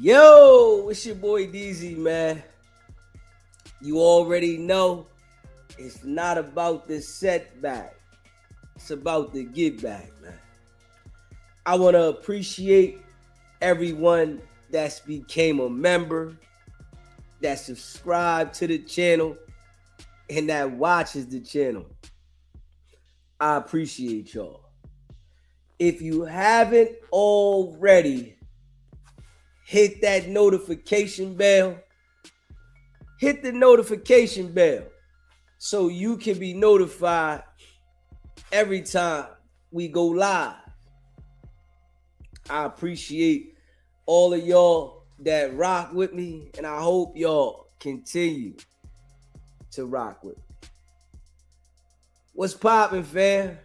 Yo, it's your boy DZ, man. You already know it's not about the setback. It's about the get back, man. I want to appreciate everyone that's became a member, that subscribed to the channel, and that watches the channel. I appreciate y'all. If you haven't already, hit that notification bell. Hit the notification bell so you can be notified every time we go live. I appreciate all of y'all that rock with me, and I hope y'all continue to rock with me. What's poppin', fam?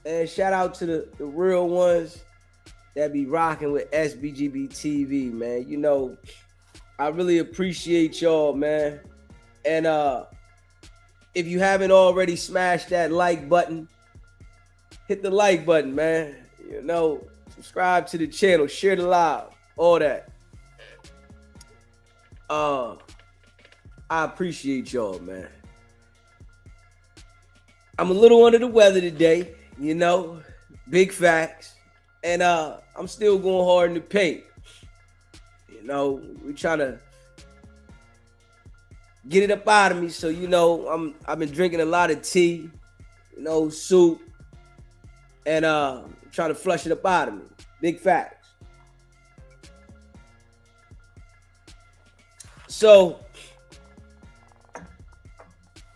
And shout out to the real ones that be rocking with SBGB TV, man. You know, I really appreciate y'all, man. And if you haven't already smashed that like button, hit the like button, man. You know, subscribe to the channel, share the live, all that. I appreciate y'all, man. I'm a little under the weather today, you know, big facts. And I'm still going hard in the paint. You know, we're trying to get it up out of me. So, you know, I've been drinking a lot of tea, you know, soup, and trying to flush it up out of me. Big facts. So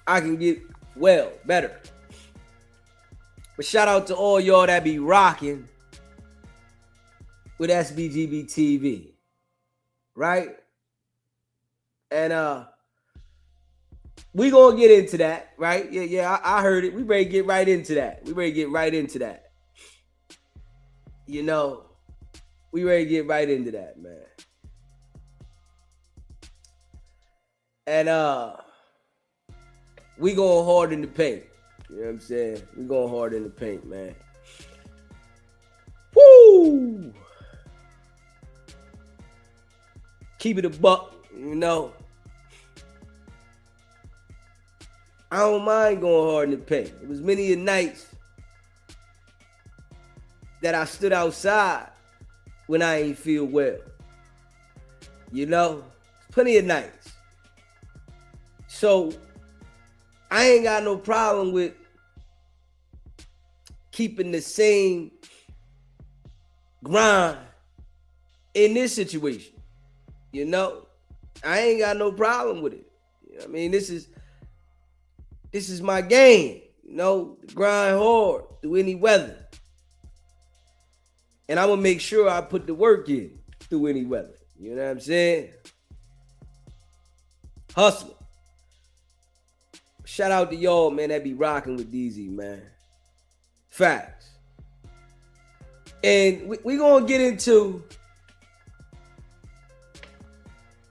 I can get better. But shout out to all y'all that be rocking with SBGB TV, right? And we gonna get into that, right? Yeah, I heard it. We ready to get right into that. You know, we ready to get right into that, man. And we going hard in the paint. You know what I'm saying? We going hard in the paint, man. Woo! Keep it a buck, you know. I don't mind going hard in the paint. It was many a nights that I stood outside when I ain't feel well. You know, plenty of nights. So I ain't got no problem with keeping the same grind in this situation. You know, I ain't got no problem with it. You know, I mean, this is my game. You know, grind hard through any weather. And I'm gonna make sure I put the work in through any weather. You know what I'm saying? Hustle. Shout out to y'all, man, that be rocking with DZ, man. Facts. And we gonna get into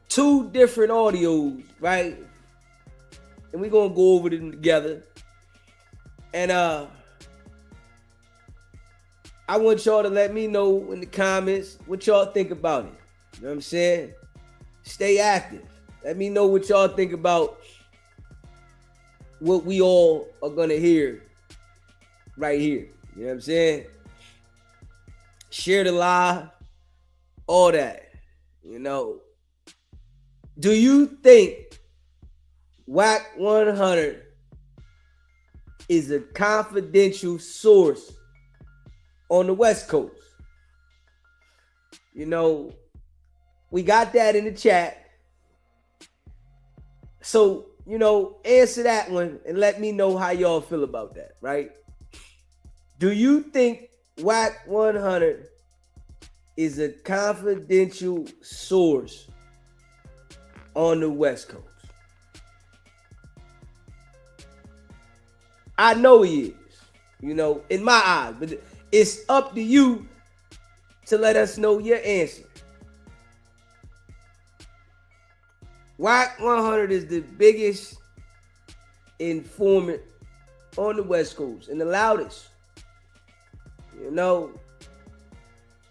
two different audios, right? And we gonna go over them together. And I want y'all to let me know in the comments what y'all think about it. You know what I'm saying? Stay active. Let me know what y'all think about what we all are gonna hear right here. You know what I'm saying? Share the live, all that. You know. Do you think Wack100 is a confidential source on the West Coast? You know, we got that in the chat. So, you know, answer that one and let me know how y'all feel about that, right? Do you think Wack100 is a confidential source on the West Coast? I know he is, you know, in my eyes, but it's up to you to let us know your answer. Wack100 is the biggest informant on the West Coast and the loudest. You know,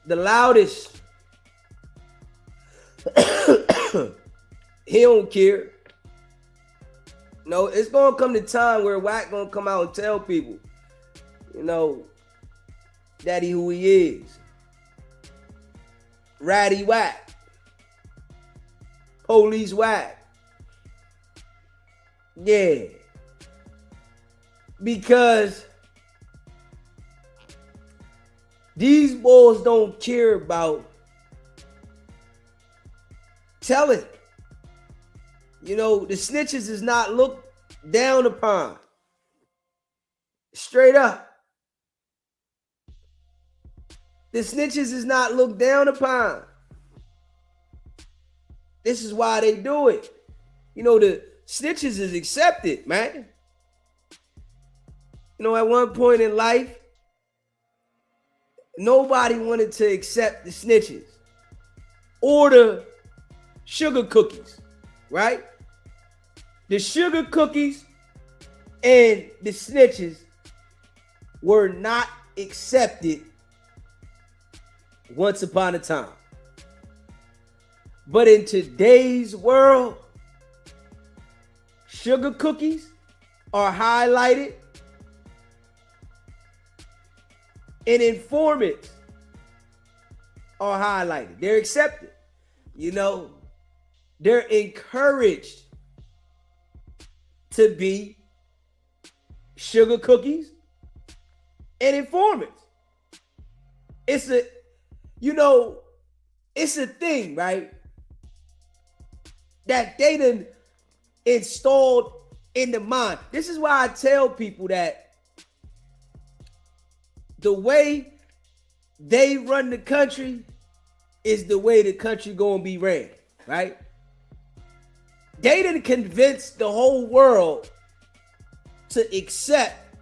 the loudest He don't care. No, it's gonna come the time where Wack gonna come out and tell people, you know, that who he is. Ratty Wack. Police Wack. Yeah. Because these boys don't care about telling. You know, the snitches is not looked down upon. Straight up. The snitches is not looked down upon. This is why they do it. You know, the snitches is accepted, man. You know, at one point in life, nobody wanted to accept the snitches or the sugar cookies, right? The sugar cookies and the snitches were not accepted once upon a time. But in today's world, sugar cookies are highlighted and informants are highlighted. They're accepted. You know, they're encouraged to be sugar cookies and informants. It's a, you know, it's a thing, right? That they done installed in the mind. This is why I tell people that the way they run the country is the way the country gonna be ran, right? They done convinced the whole world to accept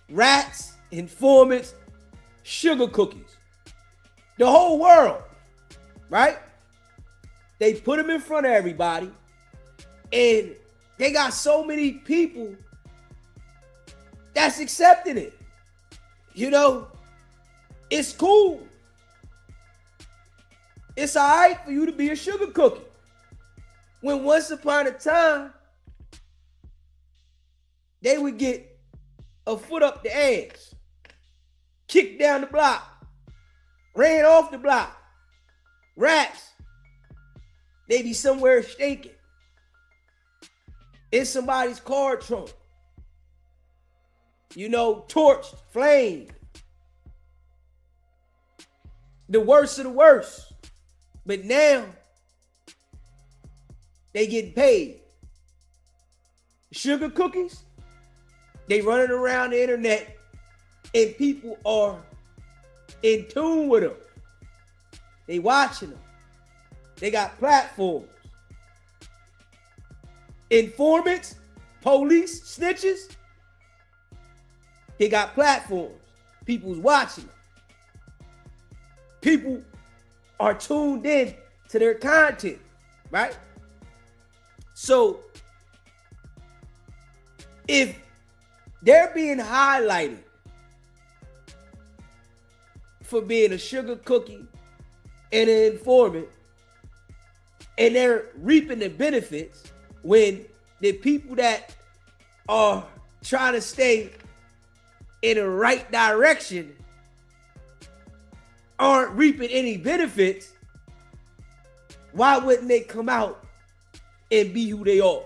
rats, informants, sugar cookies. The whole world, right? They put them in front of everybody, and they got so many people that's accepting it. You know, it's cool. It's all right for you to be a sugar cookie. When once upon a time, they would get a foot up the ass, kicked down the block, ran off the block, rats. They be somewhere shaking in somebody's car trunk. You know, torched, flamed. The worst of the worst. But now, they get paid. Sugar cookies, they running around the internet and people are in tune with them. They watching them. They got platforms. Informants, police, snitches, they got platforms. People's watching them. People are tuned in to their content, right? So, if they're being highlighted for being a sugar cookie and an informant, and they're reaping the benefits when the people that are trying to stay in the right direction aren't reaping any benefits, why wouldn't they come out and be who they are?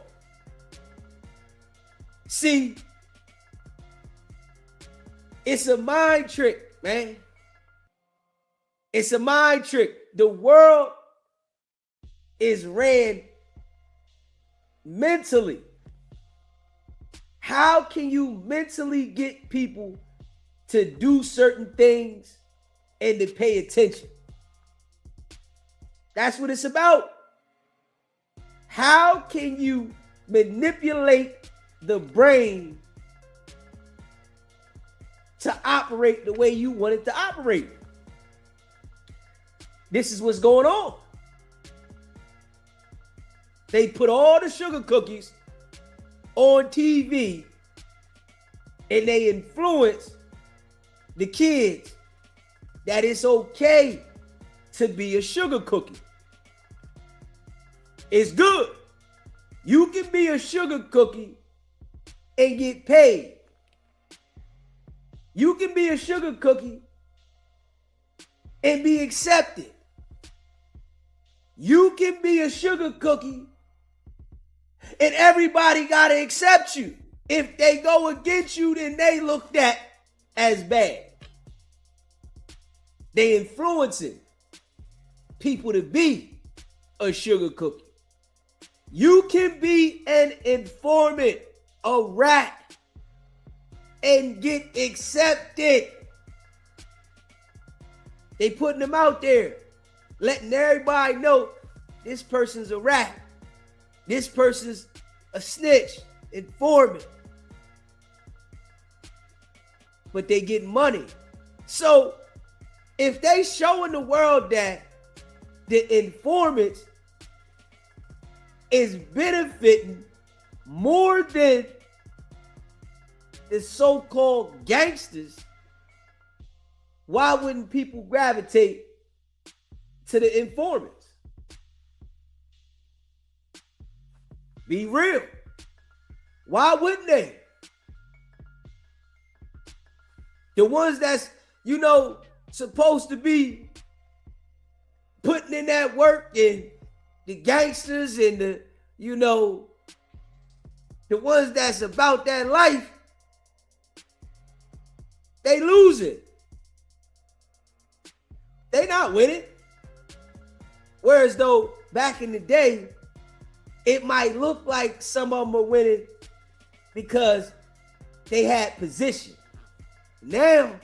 See, it's a mind trick, man. It's a mind trick. The world is ran mentally. How can you mentally get people to do certain things and to pay attention? That's what it's about. How can you manipulate the brain to operate the way you want it to operate? This is what's going on. They put all the sugar cookies on TV and they influence the kids that it's okay to be a sugar cookie. It's good. You can be a sugar cookie and get paid. You can be a sugar cookie and be accepted. You can be a sugar cookie and everybody got to accept you. If they go against you, then they looked at as bad. They influencing people to be a sugar cookie. You can be an informant, a rat, and get accepted. They putting them out there, letting everybody know this person's a rat. This person's a snitch, informant. But they get money. So if they showing the world that the informants is benefiting more than the so-called gangsters, why wouldn't people gravitate to the informants? Be real. Why wouldn't they? The ones that's, supposed to be putting in that work, and the gangsters and the ones that's about that life, they lose it. They not winning. Whereas though back in the day, it might look like some of them are winning because they had position. Now,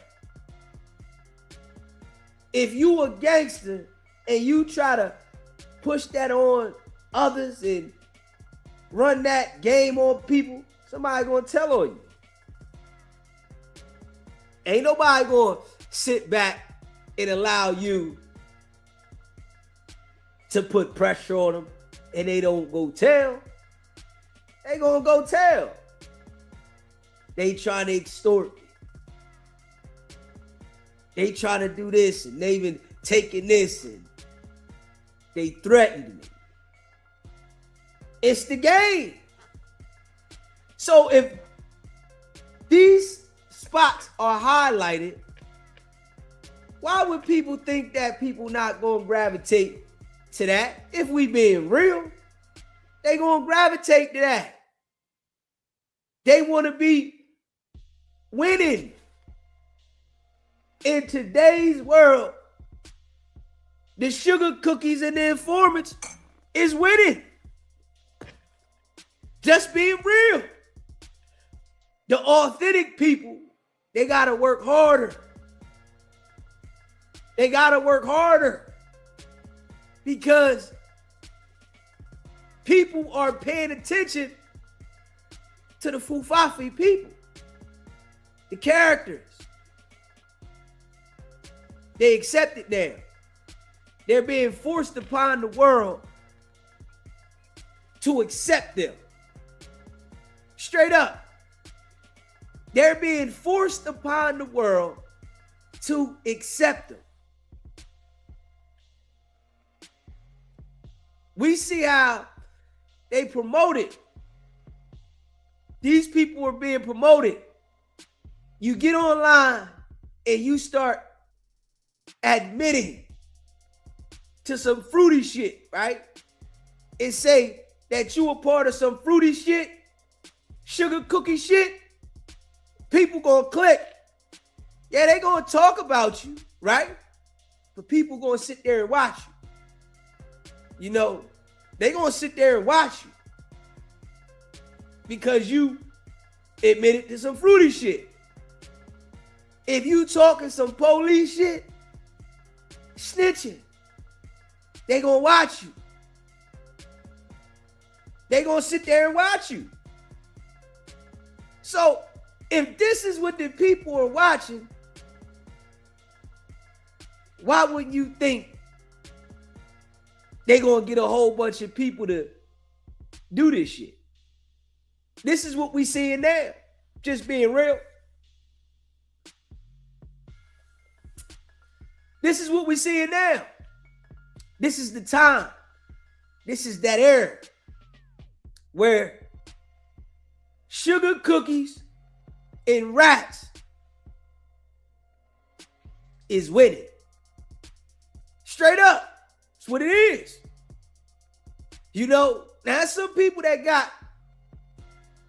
if you a gangster and you try to push that on others and run that game on people, somebody gonna tell on you. Ain't nobody gonna sit back and allow you to put pressure on them and they don't go tell. They gonna go tell. They trying to extort me. They trying to do this and they been taking this and they threatened me. It's the game. So if these spots are highlighted, why would people think that people not gonna gravitate to that? If we being real, they gonna gravitate to that. They want to be winning. In today's world, the sugar cookies and the informants is winning. Just being real. The authentic people, they gotta work harder. They gotta work harder because people are paying attention to the fufafi people, the characters. They accept it now. They're being forced upon the world to accept them. Straight up. They're being forced upon the world to accept them. We see how they promote it. These people are being promoted. You get online and you start admitting to some fruity shit, right? And say that you a part of some fruity shit, sugar cookie shit, people gonna click. Yeah, they gonna talk about you, right? But people gonna sit there and watch you. They gonna sit there and watch you because you admitted to some fruity shit. If you talking some police shit, snitching, they gonna watch you. They gonna sit there and watch you. So if this is what the people are watching, why wouldn't you think they gonna get a whole bunch of people to do this shit? This is what we seeing now. Just being real. This is what we seeing now. This is the time. This is that era where sugar cookies and rats is winning. Straight up. That's what it is. You know, now some people that got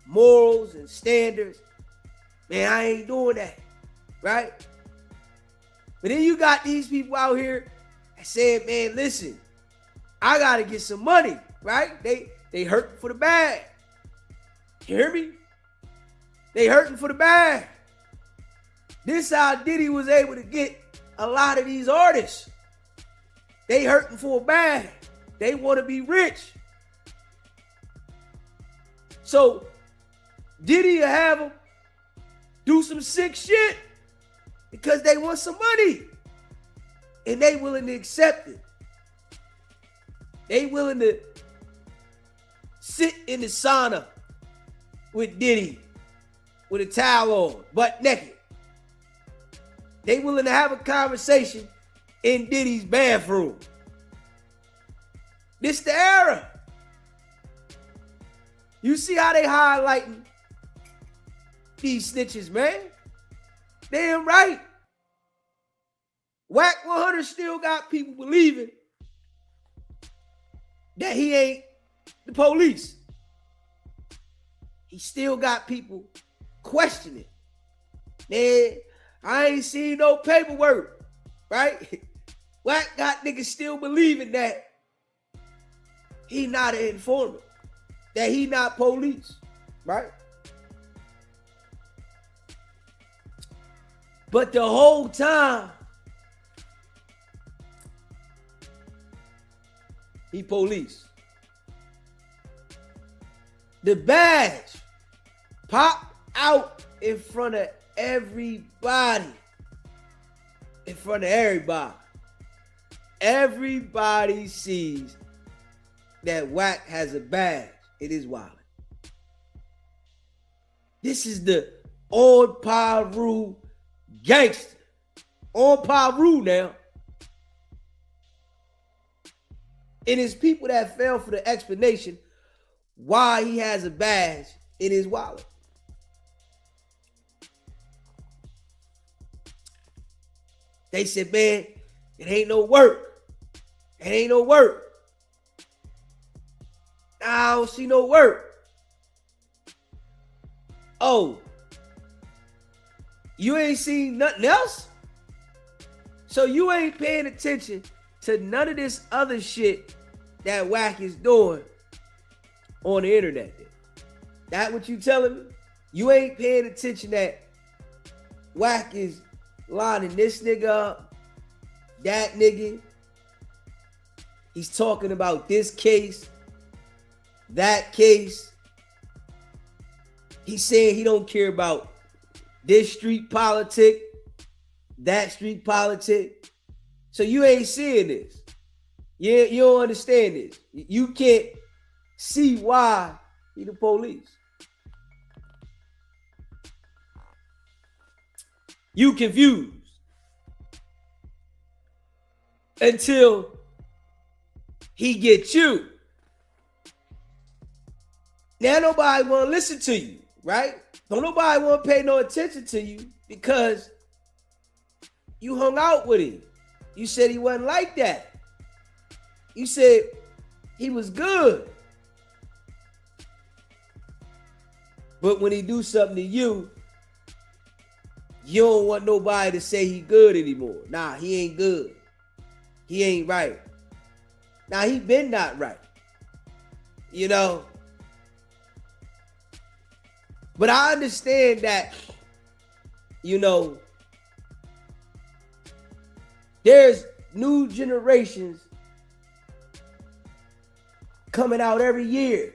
morals and standards, man, I ain't doing that, right? But then you got these people out here that said, man, listen, I gotta get some money, right? They hurting for the bag. You hear me? They hurting for the bag. This how Diddy was able to get a lot of these artists. They hurting for a bag. They want to be rich. So Diddy will have them do some sick shit because they want some money. And they willing to accept it. They willing to sit in the sauna with Diddy with a towel on, butt naked. They willing to have a conversation in Diddy's bathroom. This the era. You see how they highlighting these snitches, man? Damn right. Wack100 still got people believing that he ain't the police. He still got people questioning. Man, I ain't seen no paperwork, right? Wack got niggas still believing that he not an informant, that he not police, right? But the whole time, he police. The badge pop out in front of everybody. In front of everybody. Everybody sees that Wack has a badge in his wallet. This is the on Paru gangster. On Paru now. And it's people that fell for the explanation why he has a badge in his wallet. They said, man, it ain't no work. It ain't no work. I don't see no work. Oh, you ain't seen nothing else? So you ain't paying attention to none of this other shit that Wack is doing on the internet. That what you telling me? You ain't paying attention that Wack is lining this nigga up, that nigga. He's talking about this case, that case. He's saying he don't care about this street politic, that street politic. So you ain't seeing this. Yeah, you don't understand this. You can't see why he the police. You confused. Until he gets you. Now nobody want to listen to you, right? Don't nobody want to pay no attention to you because you hung out with him. You said he wasn't like that. You said he was good. But when he do something to you, you don't want nobody to say he good anymore. Nah, he ain't good. He ain't right. Now he been not right. You know? But I understand that, you know, there's new generations coming out every year.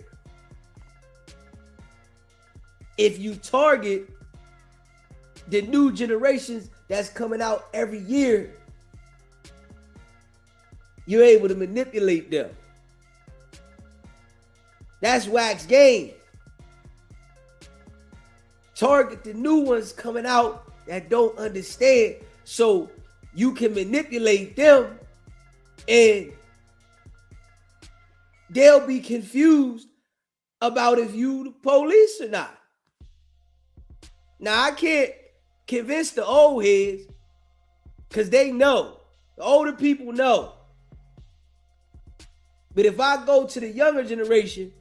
If you target the new generations that's coming out every year, you're able to manipulate them. That's Wack's game. Target the new ones coming out that don't understand so you can manipulate them and they'll be confused about if you the police or not. Now, I can't convince the old heads because they know. The older people know. But if I go to the younger generation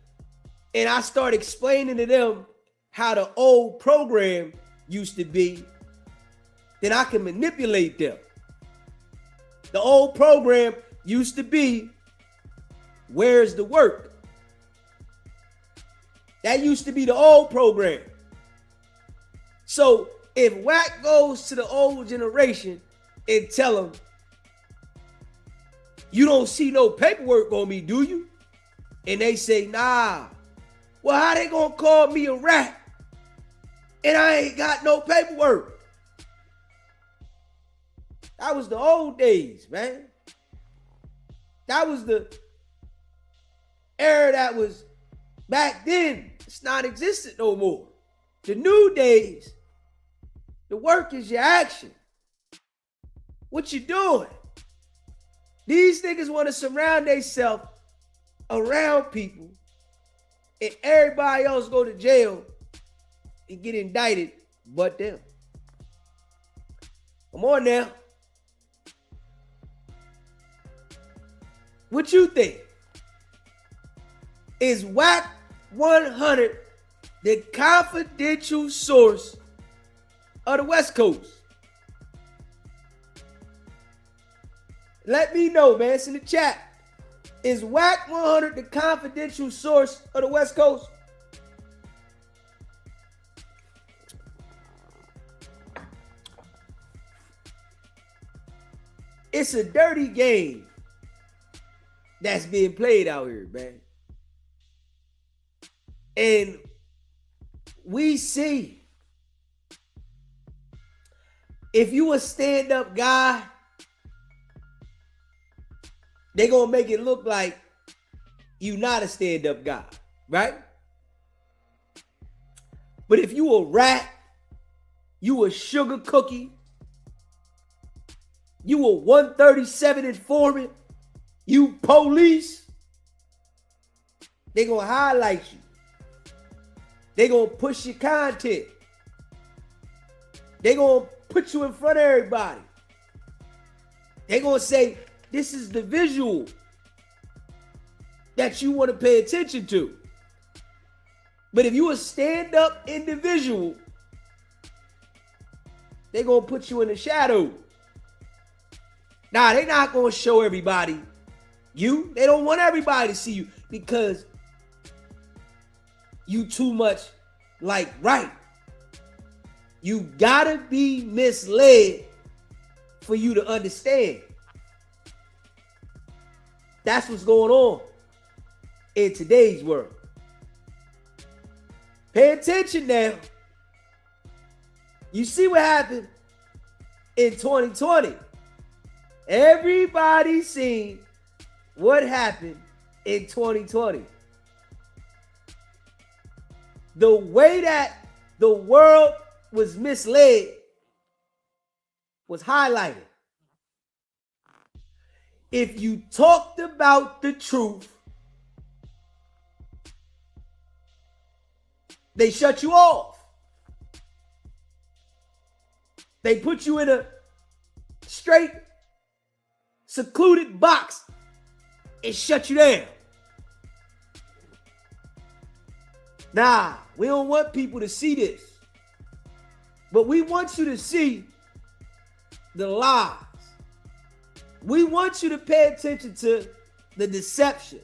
and I start explaining to them how the old program used to be, then I can manipulate them. The old program used to be, where's the work? That used to be the old program. So if Wack goes to the old generation and tell them, you don't see no paperwork on me, do you? And they say, nah. Well, how they gonna call me a rat and I ain't got no paperwork? That was the old days, man. That was the era that was back then. It's not existent no more. The new days, the work is your action. What you doing? These niggas want to surround themselves around people and everybody else go to jail and get indicted but them. Come on now. What you think? Is Wack100 the confidential source of the West Coast? Let me know, man. It's in the chat. Is Wack100 the confidential source of the West Coast? It's a dirty game that's being played out here, man. And we see, if you a stand-up guy, they gonna make it look like you not a stand-up guy, right? But if you a rat, you a sugar cookie, you a 137 informant, you police, they gonna highlight you. They gonna push your content. They gonna put you in front of everybody. They gonna say, this is the visual that you want to pay attention to. But if you a stand-up individual, they gonna put you in the shadow. Nah, they not gonna show everybody you. They don't want everybody to see you because you too much like right. You gotta be misled for you to understand. That's what's going on in today's world. Pay attention now. You see what happened in 2020. Everybody seen what happened in 2020. The way that the world was misled was highlighted. If you talked about the truth, they shut you off. They put you in a straight, secluded box and shut you down. Nah, we don't want people to see this. But we want you to see the lies. We want you to pay attention to the deception.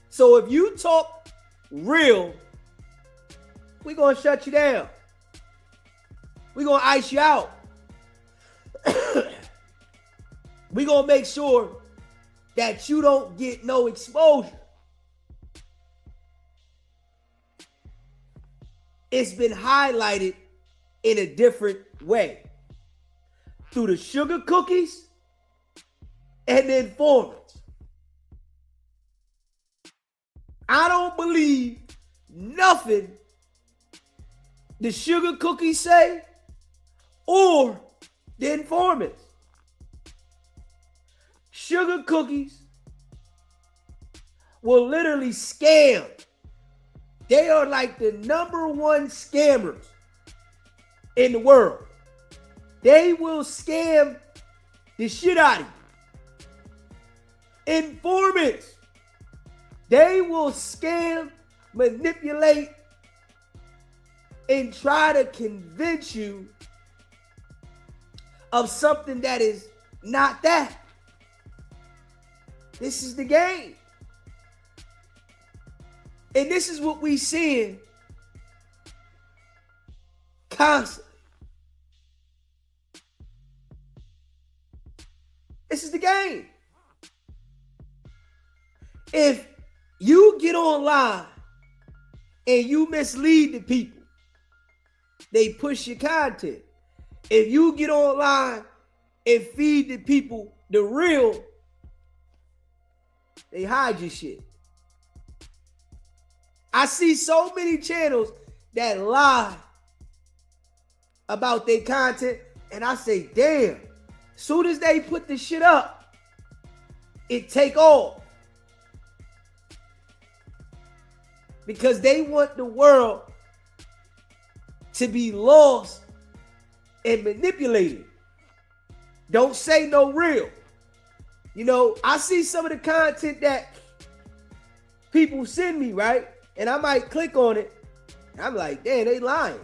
So if you talk real, we're going to shut you down. We're going to ice you out. We're going to make sure that you don't get no exposure. It's been highlighted in a different way. Through the sugar cookies and the informants. I don't believe nothing the sugar cookies say or the informants. Sugar cookies will literally scam. They are like the #1 scammers in the world. They will scam the shit out of you. Informants. They will scam, manipulate, and try to convince you of something that is not that. This is the game. And this is what we seeing constantly. This is the game. If you get online and you mislead the people, they push your content. If you get online and feed the people the real, they hide your shit. I see so many channels that lie about their content, and I say, damn, soon as they put the shit up, it take off. Because they want the world to be lost and manipulated. Don't say no real. You know, I see some of the content that people send me, right? And I might click on it. And I'm like, damn, they lying.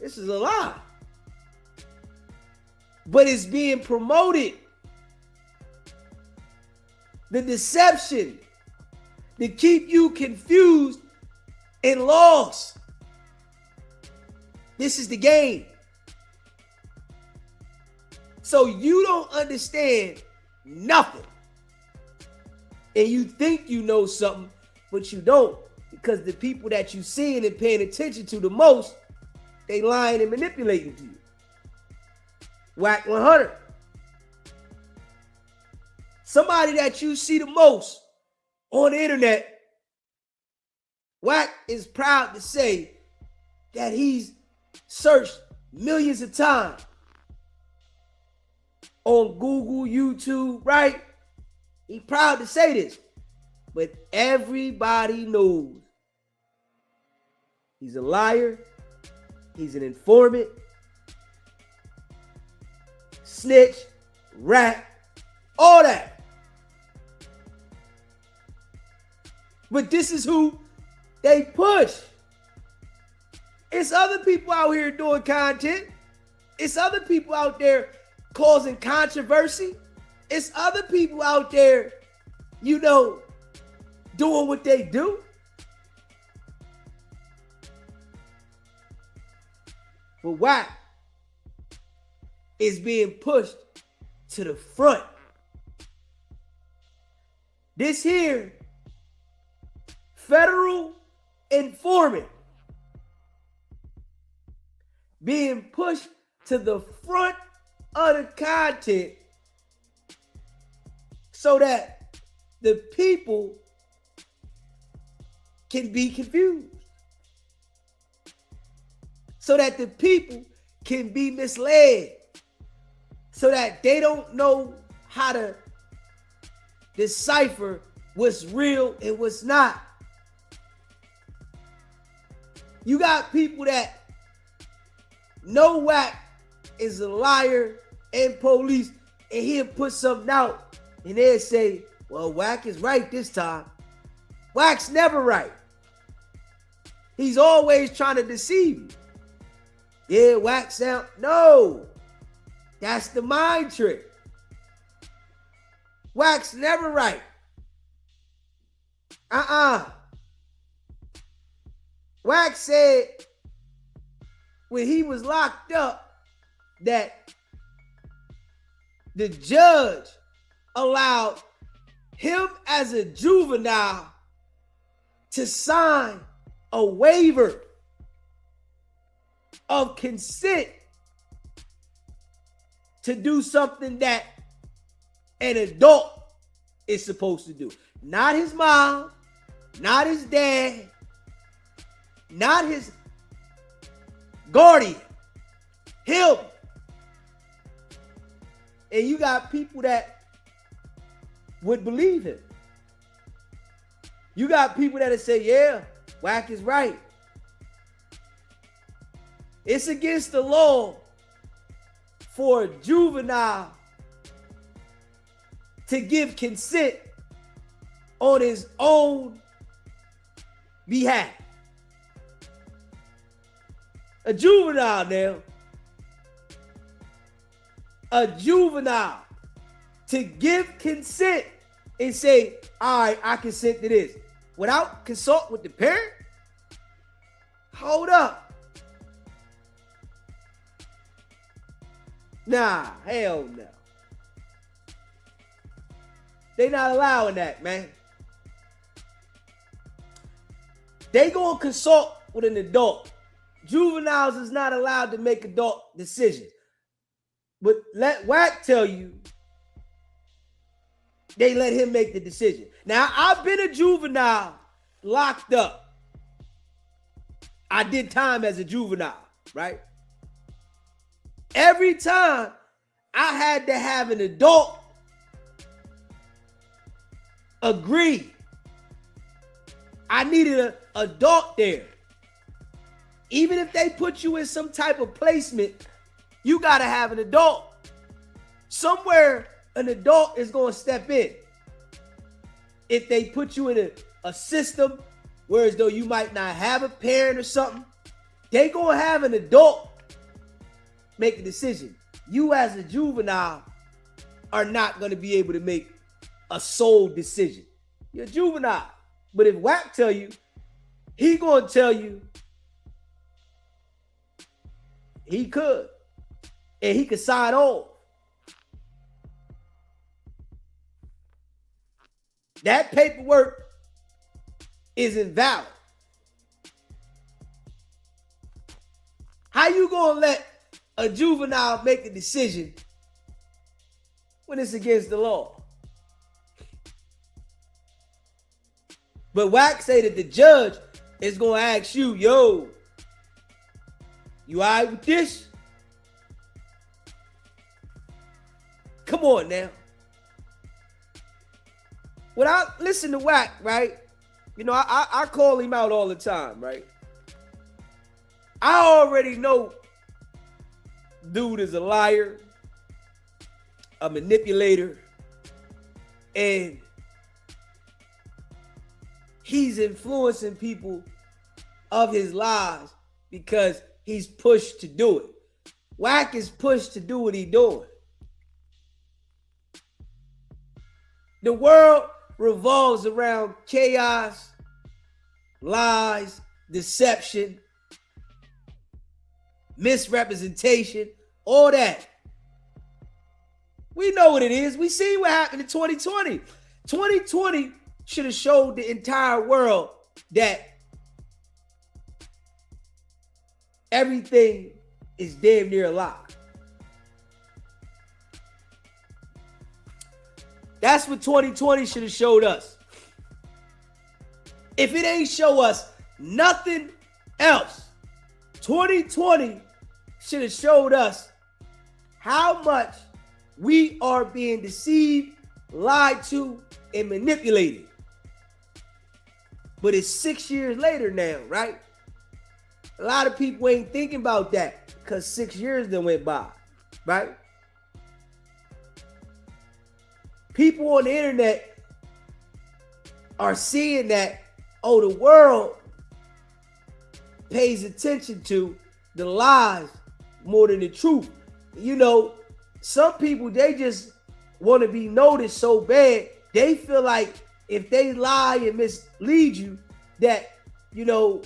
This is a lie. But it's being promoted. The deception to keep you confused and lost. This is the game. So you don't understand nothing. And you think you know something, but you don't. Because the people that you seeing and paying attention to the most, they lying and manipulating to you. Wack100. Somebody that you see the most on the internet, Wack is proud to say that he's searched millions of times on Google, YouTube, right? He's proud to say this. But everybody knows he's a liar, he's an informant, snitch, rat, all that. But this is who they push. It's other people out here doing content. It's other people out there causing controversy. It's other people out there, you know, doing what they do. But Wack is being pushed to the front. This here federal informant being pushed to the front of the content so that the people can be confused. So that the people can be misled. So that they don't know how to decipher what's real and what's not. You got people that know Wack is a liar and police, and he'll put something out and they'll say, well, Wack is right this time. Wack's never right. He's always trying to deceive you. Yeah, Wack sound. No, that's the mind trick. Wack's never right. Wack said when he was locked up that the judge allowed him as a juvenile to sign a waiver of consent to do something that an adult is supposed to do. Not his mom, not his dad, not his guardian, him. And you got people that would believe him. You got people that'll say, yeah, Wack is right. It's against the law for a juvenile to give consent on his own behalf. A juvenile now. A juvenile to give consent and say, all right, I consent to this without consult with the parent? Hold up. Nah, hell no. They not allowing that, man. They gonna consult with an adult. Juveniles is not allowed to make adult decisions. But let Wack tell you, they let him make the decision. Now, I've been a juvenile locked up. I did time as a juvenile, right? Every time I had to have an adult agree. I needed an adult there. Even if they put you in some type of placement, you got to have an adult. Somewhere an adult is going to step in. If they put you in a system where as though you might not have a parent or something, they going to have an adult make a decision. You as a juvenile are not going to be able to make a sole decision. You're a juvenile. But if Wack tell you, he going to tell you he could. And he could sign on. That paperwork is invalid. How you gonna let a juvenile make a decision when it's against the law? But Wack say that the judge is gonna ask you, yo, you all right with this? Come on now. When I listen to Wack, right? You know, I call him out all the time, right? I already know dude is a liar, a manipulator, and he's influencing people of his lies because he's pushed to do it. Wack is pushed to do what he's doing. The world revolves around chaos, lies, deception, misrepresentation, all that. We know what it is. We see what happened in 2020. 2020 should have showed the entire world that everything is damn near a lie. That's what 2020 should have showed us. If it ain't show us nothing else, 2020 should have showed us how much we are being deceived, lied to, and manipulated. But it's 6 years later now, right? A lot of people ain't thinking about that because 6 years done went by, right? People on the internet are seeing that, oh, the world pays attention to the lies more than the truth. You know, some people, they just want to be noticed so bad, they feel like if they lie and mislead you, that, you know,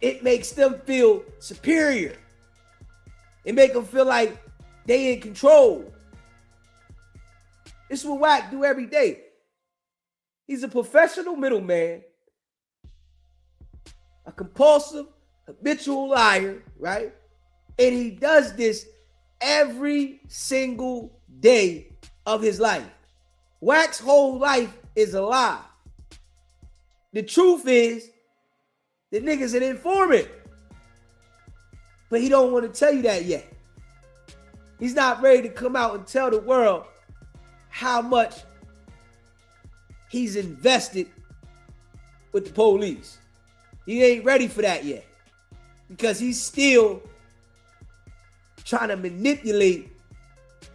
it makes them feel superior. It make them feel like they in control. This is what Wack do every day. He's a professional middleman, a compulsive, habitual liar, right? And he does this every single day of his life. Wack's whole life is a lie. The truth is, the nigga's an informant. But he don't want to tell you that yet. He's not ready to come out and tell the world how much he's invested with the police. He ain't ready for that yet because he's still trying to manipulate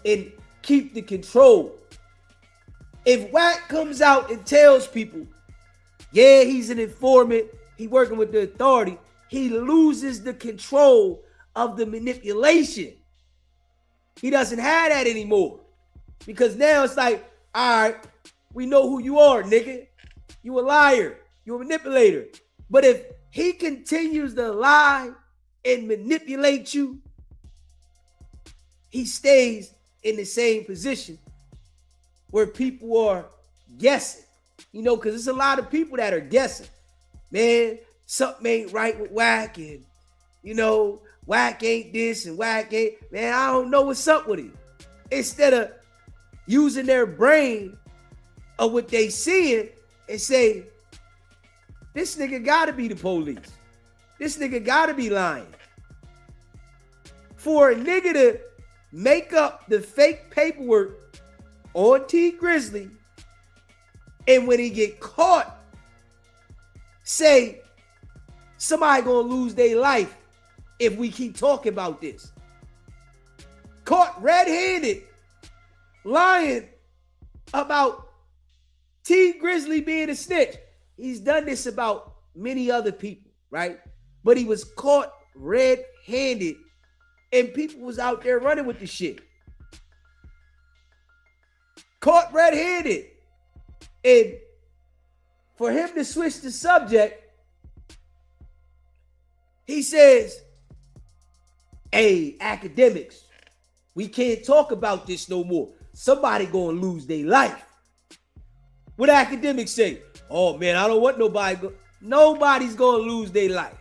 and keep the control. If Wack comes out and tells people, yeah, he's an informant, he working with the authority, he loses the control of the manipulation. He doesn't have that anymore. Because now it's like, all right, we know who you are, nigga. You a liar. You a manipulator. But if he continues to lie and manipulate you, he stays in the same position where people are guessing. You know, because there's a lot of people that are guessing. Man, something ain't right with Wack, and, you know, Wack ain't this and Wack ain't. Man, I don't know what's up with him. Instead of using their brain of what they seeing and say, this nigga gotta be the police. This nigga gotta be lying. For a nigga to make up the fake paperwork on T Grizzly, and when he get caught, say somebody gonna lose their life if we keep talking about this. Caught red-handed, lying about T Grizzly being a snitch. He's done this about many other people, right? But he was caught red-handed and people was out there running with the shit. Caught red-handed. And for him to switch the subject, he says, hey, academics, we can't talk about this no more. Somebody gonna lose their life. What academics say? Oh man, I don't want nobody's gonna lose their life.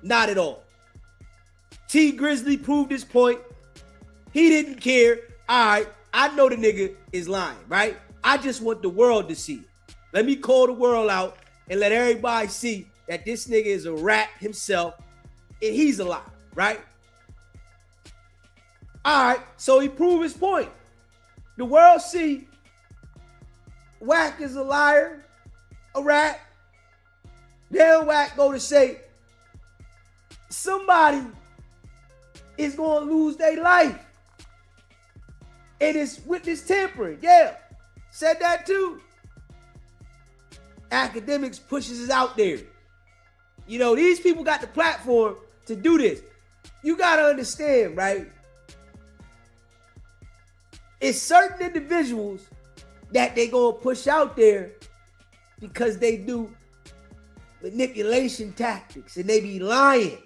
Not at all. T Grizzly proved his point. He didn't care. All right, I know the nigga is lying, right? I just want the world to see it. Let me call the world out and let everybody see that this nigga is a rat himself and he's a liar, right? All right, so he proved his point. The world see Wack is a liar, a rat. Then Wack go to say somebody is going to lose their life. And it's witness tampering. Yeah, said that too. Academics pushes it out there. You know, these people got the platform to do this. You got to understand, right? It's certain individuals that they gonna push out there because they do manipulation tactics and they be lying.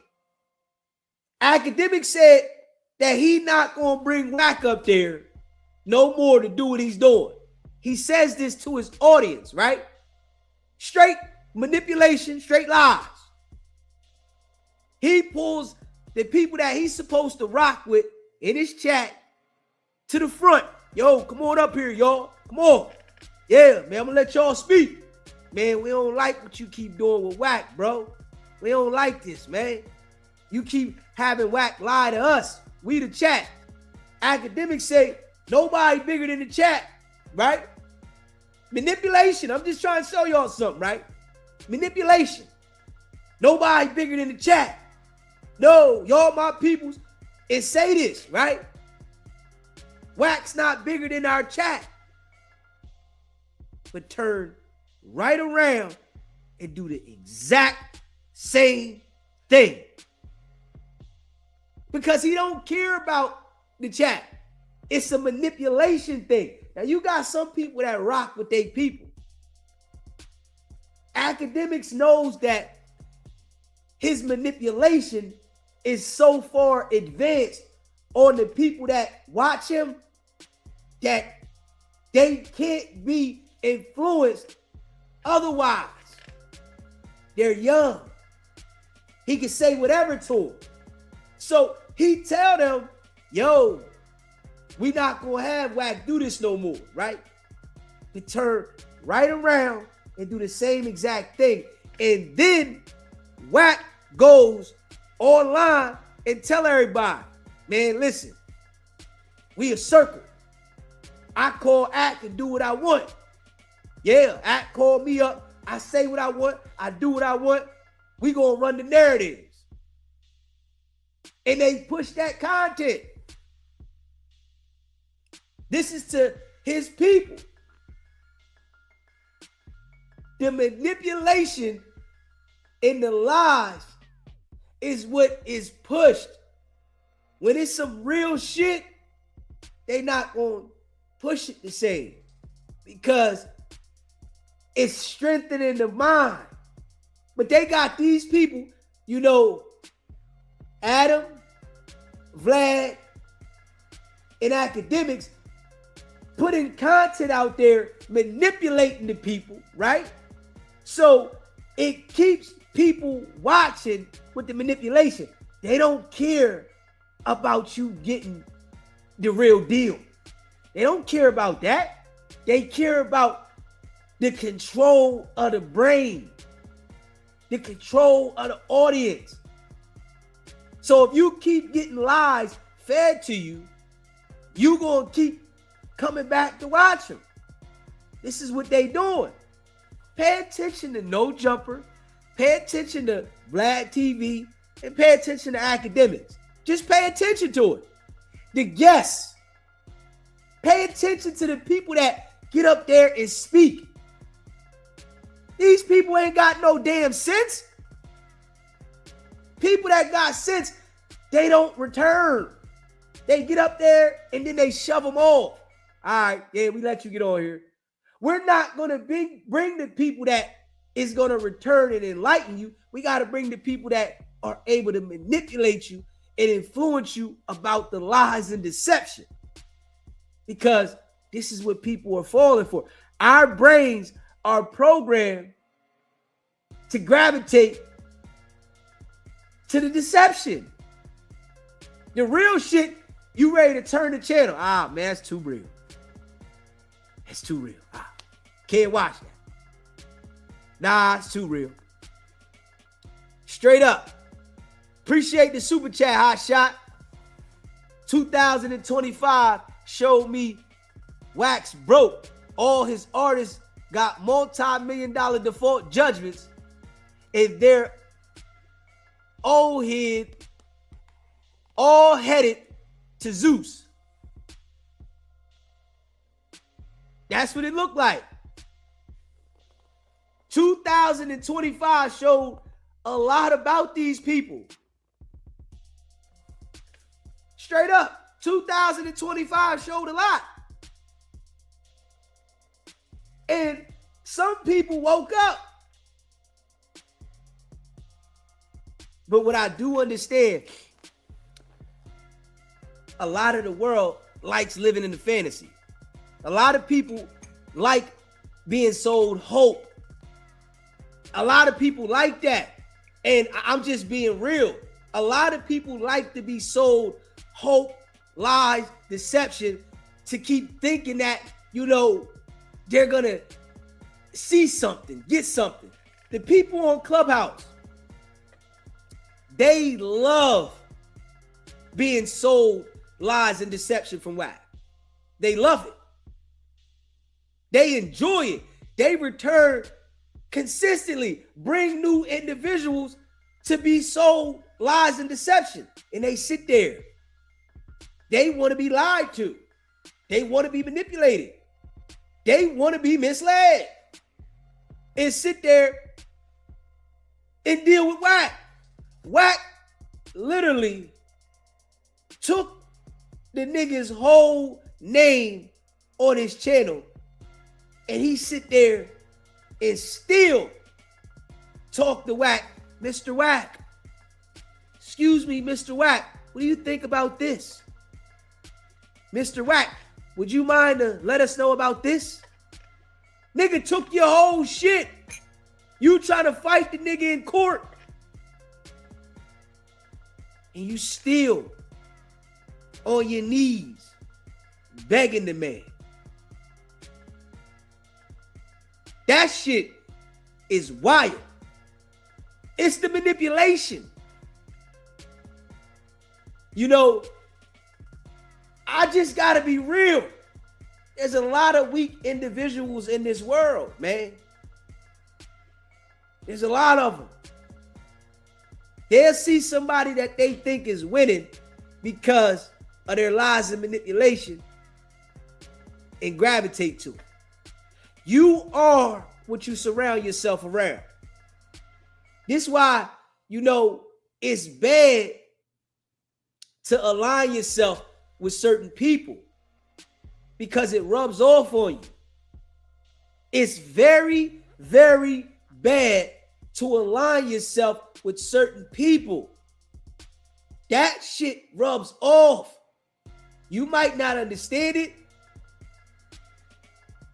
Academics said that he not gonna bring Wack up there no more to do what he's doing. He says this to his audience, right? Straight manipulation, straight lies. He pulls the people that he's supposed to rock with in his chat to the front. Yo, come on up here, y'all. Come on. Yeah, man, I'm gonna let y'all speak. Man, we don't like what you keep doing with Wack, bro. We don't like this, man. You keep having Wack lie to us. We the chat. Academics say nobody bigger than the chat, right? Manipulation. I'm just trying to show y'all something, right? Manipulation. Nobody bigger than the chat. No, y'all my peoples. And say this, right? Wack's not bigger than our chat. But turn right around and do the exact same thing. Because he don't care about the chat. It's a manipulation thing. Now you got some people that rock with their people. Academics knows that his manipulation is so far advanced on the people that watch him that they can't be influenced otherwise. They're young. He can say whatever to them. So he tell them, yo, we not gonna have Wack do this no more, right? He turn right around and do the same exact thing. And then Wack goes online and tell everybody, man, listen, we a circle. I call Act and do what I want. Yeah, Act called me up. I say what I want. I do what I want. We gonna run the narratives. And they push that content. This is to his people. The manipulation and the lies is what is pushed. When it's some real shit, they not gonna push it the same because it's strengthening the mind. But they got these people, you know, Adam, Vlad, and academics putting content out there, manipulating the people, right? So it keeps people watching with the manipulation. They don't care about you getting the real deal. They don't care about that. They care about the control of the brain, the control of the audience. So if you keep getting lies fed to you, you're going to keep coming back to watch them. This is what they doing. Pay attention to No Jumper. Pay attention to Vlad TV. And pay attention to academics. Just pay attention to it. The guests. Pay attention to the people that get up there and speak. These people ain't got no damn sense. People that got sense, they don't return. They get up there and then they shove them off. All right, yeah, we let you get on here. We're not going to bring the people that is going to return and enlighten you. We got to bring the people that are able to manipulate you and influence you about the lies and deception. Because this is what people are falling for. Our brains are programmed to gravitate to the deception. The real shit, you ready to turn the channel. Ah, man, that's too real. It's too real. Can't watch that. Nah, it's too real. Straight up. Appreciate the super chat, Hot Shot. 2025 showed me Wax broke. All his artists got multi-million-dollar default judgments, and they're all headed to Zeus. That's what it looked like. 2025 showed a lot about these people. Straight up, 2025 showed a lot. And some people woke up. But what I do understand, a lot of the world likes living in the fantasy. A lot of people like being sold hope. A lot of people like that. And I'm just being real. A lot of people like to be sold hope, lies, deception, to keep thinking that, you know, they're going to see something, get something. The people on Clubhouse, they love being sold lies and deception from Wack. They love it. They enjoy it. They return consistently, bring new individuals to be sold lies and deception. And they sit there. They want to be lied to. They want to be manipulated. They want to be misled. And sit there and deal with Wack. Wack literally took the nigga's whole name on his channel, and he sit there and still talk to Wack. Mr. Wack, excuse me, Mr. Wack, what do you think about this? Mr. Wack, would you mind to let us know about this? Nigga took your whole shit. You trying to fight the nigga in court, and you still on your knees begging the man. That shit is wild. It's the manipulation. You know, I just gotta be real. There's a lot of weak individuals in this world, man. There's a lot of them. They'll see somebody that they think is winning because of their lies and manipulation and gravitate to it. You are what you surround yourself around. This is why, it's bad to align yourself with certain people because it rubs off on you. It's very, very bad to align yourself with certain people. That shit rubs off. You might not understand it,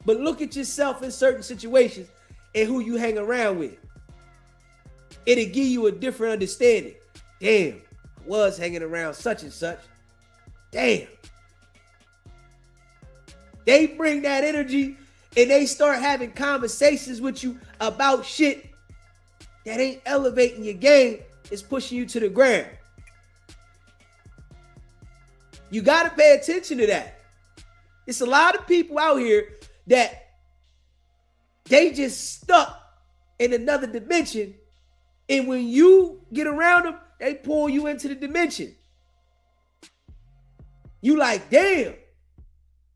but look at yourself in certain situations and who you hang around with. It'll give you a different understanding. Damn, I was hanging around such and such. Damn. They bring that energy and they start having conversations with you about shit that ain't elevating your game. It's pushing you to the ground. You got to pay attention to that. It's a lot of people out here that they just stuck in another dimension, and when you get around them, they pull you into the dimension. You like, damn,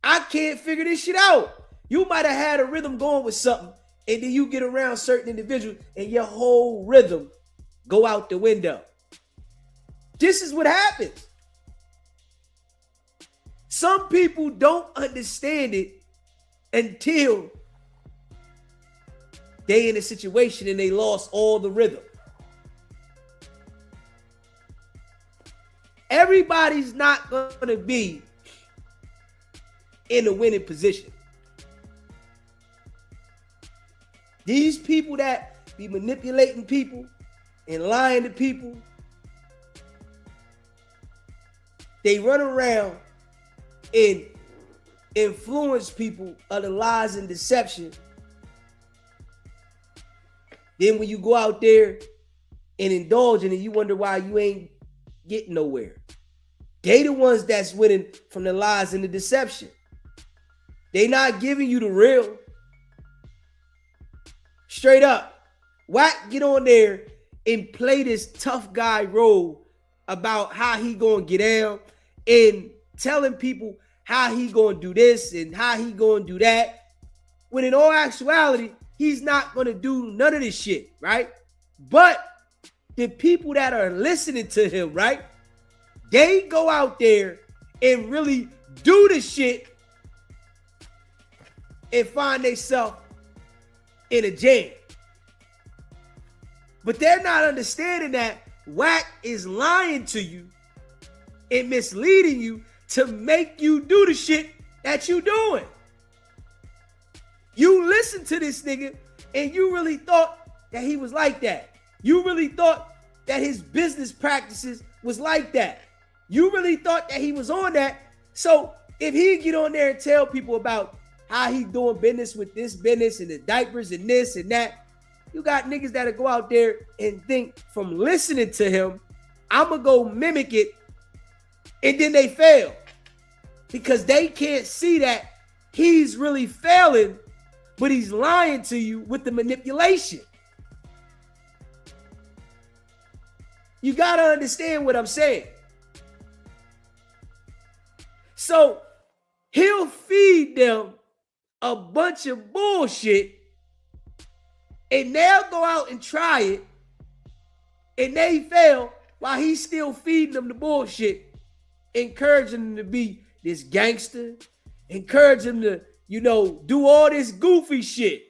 I can't figure this shit out. You might have had a rhythm going with something, and then you get around certain individuals, and your whole rhythm go out the window. This is what happens. Some people don't understand it until they in a situation and they lost all the rhythm. Everybody's not going to be in a winning position. These people that be manipulating people and lying to people, they run around and influence people of the lies and deception. Then when you go out there and indulge in it, you wonder why you ain't getting nowhere. They the ones that's winning from the lies and the deception. They not giving you the real. Straight up. Wack get on there and play this tough guy role about how he gonna get down and telling people how he gonna do this and how he gonna do that, when in all actuality, he's not gonna do none of this shit, right? But the people that are listening to him, right, they go out there and really do the shit and find themselves in a jam. But they're not understanding that Wack is lying to you and misleading you to make you do the shit that you doing. You listen to this nigga and you really thought that he was like that. You really thought that his business practices was like that. You really thought that he was on that. So if he get on there and tell people about how he doing business with this business and the diapers and this and that, you got niggas that'll go out there and think from listening to him, I'm gonna go mimic it, and then they fail because they can't see that he's really failing, but he's lying to you with the manipulation. You gotta understand what I'm saying. So he'll feed them a bunch of bullshit and they'll go out and try it and they fail while he's still feeding them the bullshit, encouraging them to be this gangster, encouraging them to, do all this goofy shit.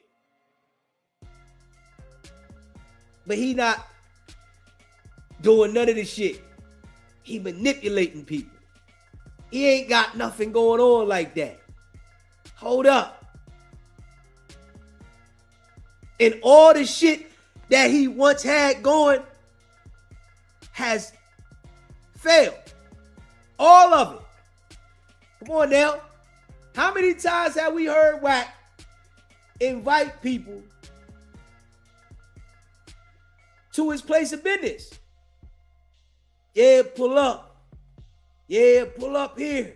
But he not doing none of this shit. He manipulating people. He ain't got nothing going on like that. Hold up. And all the shit that he once had going has failed. All of it. Come on now. How many times have we heard Wack invite people to his place of business? Yeah, pull up. Yeah, pull up here.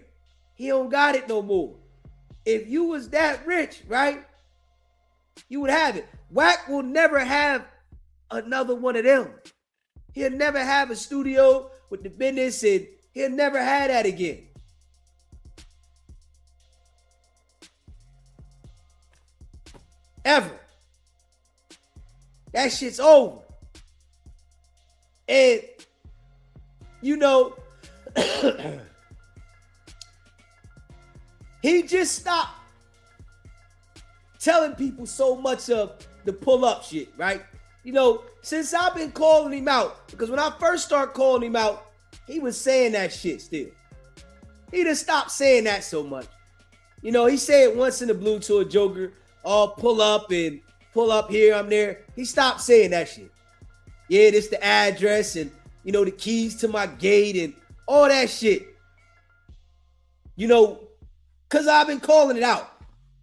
He don't got it no more. If you was that rich, right, you would have it. Wack will never have another one of them. He'll never have a studio with the business, and he'll never have that again. Ever. That shit's over. And, you know, he just stopped telling people so much of the pull-up shit, right? You know, since I've been calling him out, because when I first started calling him out, he was saying that shit still. He just stopped saying that so much. You know, he said once in the blue to a joker, oh, pull up and pull up here, I'm there. He stopped saying that shit. Yeah, this the address and, you know, the keys to my gate and all that shit. You know, because I've been calling it out.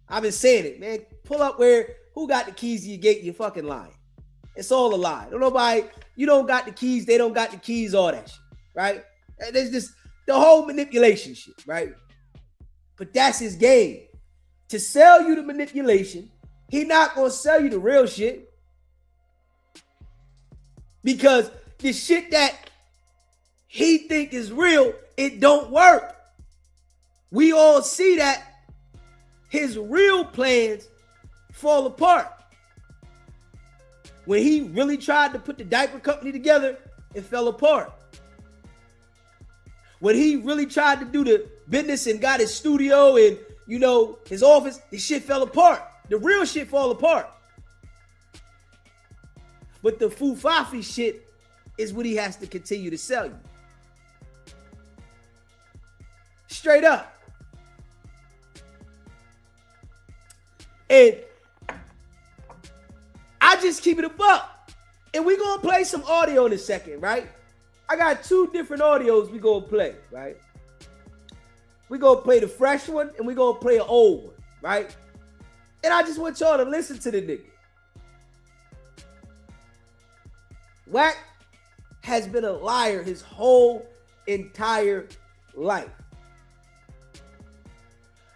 I've been saying it, man. Pull up who got the keys to your gate? You're fucking lying. It's all a lie. Don't nobody, you don't got the keys, they don't got the keys, all that shit, right? There's just the whole manipulation shit, right? But that's his game. To sell you the manipulation, he not gonna sell you the real shit. Because the shit that he think is real, it don't work. We all see that his real plans fall apart. When he really tried to put the diaper company together, it fell apart. When he really tried to do the business and got his studio and, you know, his office, the shit fell apart. The real shit fall apart. But the foo-fafi shit is what he has to continue to sell you. Straight up. And I just keep it a buck. And we're going to play some audio in a second, right? I got 2 different audios we're going to play, right? We're going to play the fresh one and we're going to play an old one, right? And I just want y'all to listen to the nigga. Wack has been a liar his whole entire life.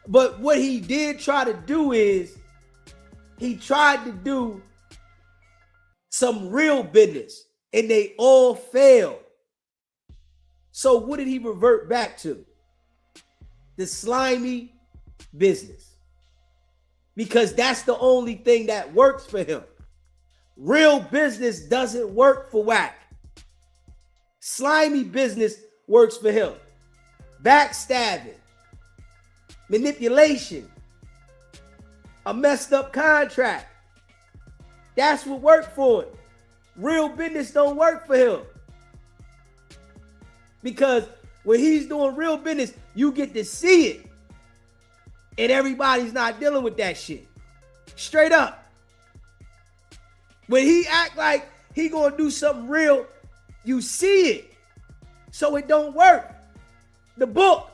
But what he did try to do is he tried to do some real business and they all failed. So what did he revert back to? The slimy business. Because that's the only thing that works for him. Real business doesn't work for Wack. Slimy business works for him. Backstabbing, manipulation, a messed up contract. That's what worked for him. Real business don't work for him. Because when he's doing real business, you get to see it. And everybody's not dealing with that shit. Straight up. When he act like he gonna do something real, you see it. So it don't work. The book,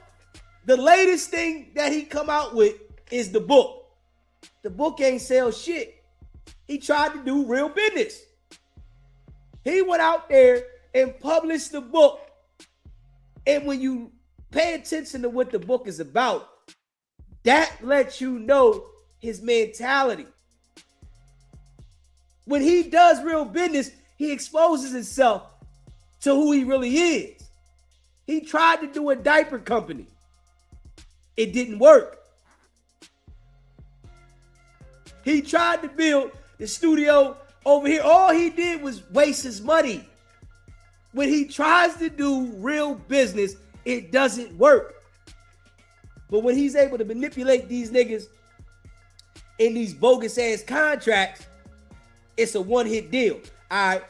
the latest thing that he come out with is the book. The book ain't sell shit. He tried to do real business. He went out there and published the book. And when you pay attention to what the book is about, that lets you know his mentality. When he does real business, he exposes himself to who he really is. He tried to do a diaper company. It didn't work. He tried to build the studio over here. All he did was waste his money. When he tries to do real business, it doesn't work. But when he's able to manipulate these niggas in these bogus ass contracts, it's a one-hit deal. All right,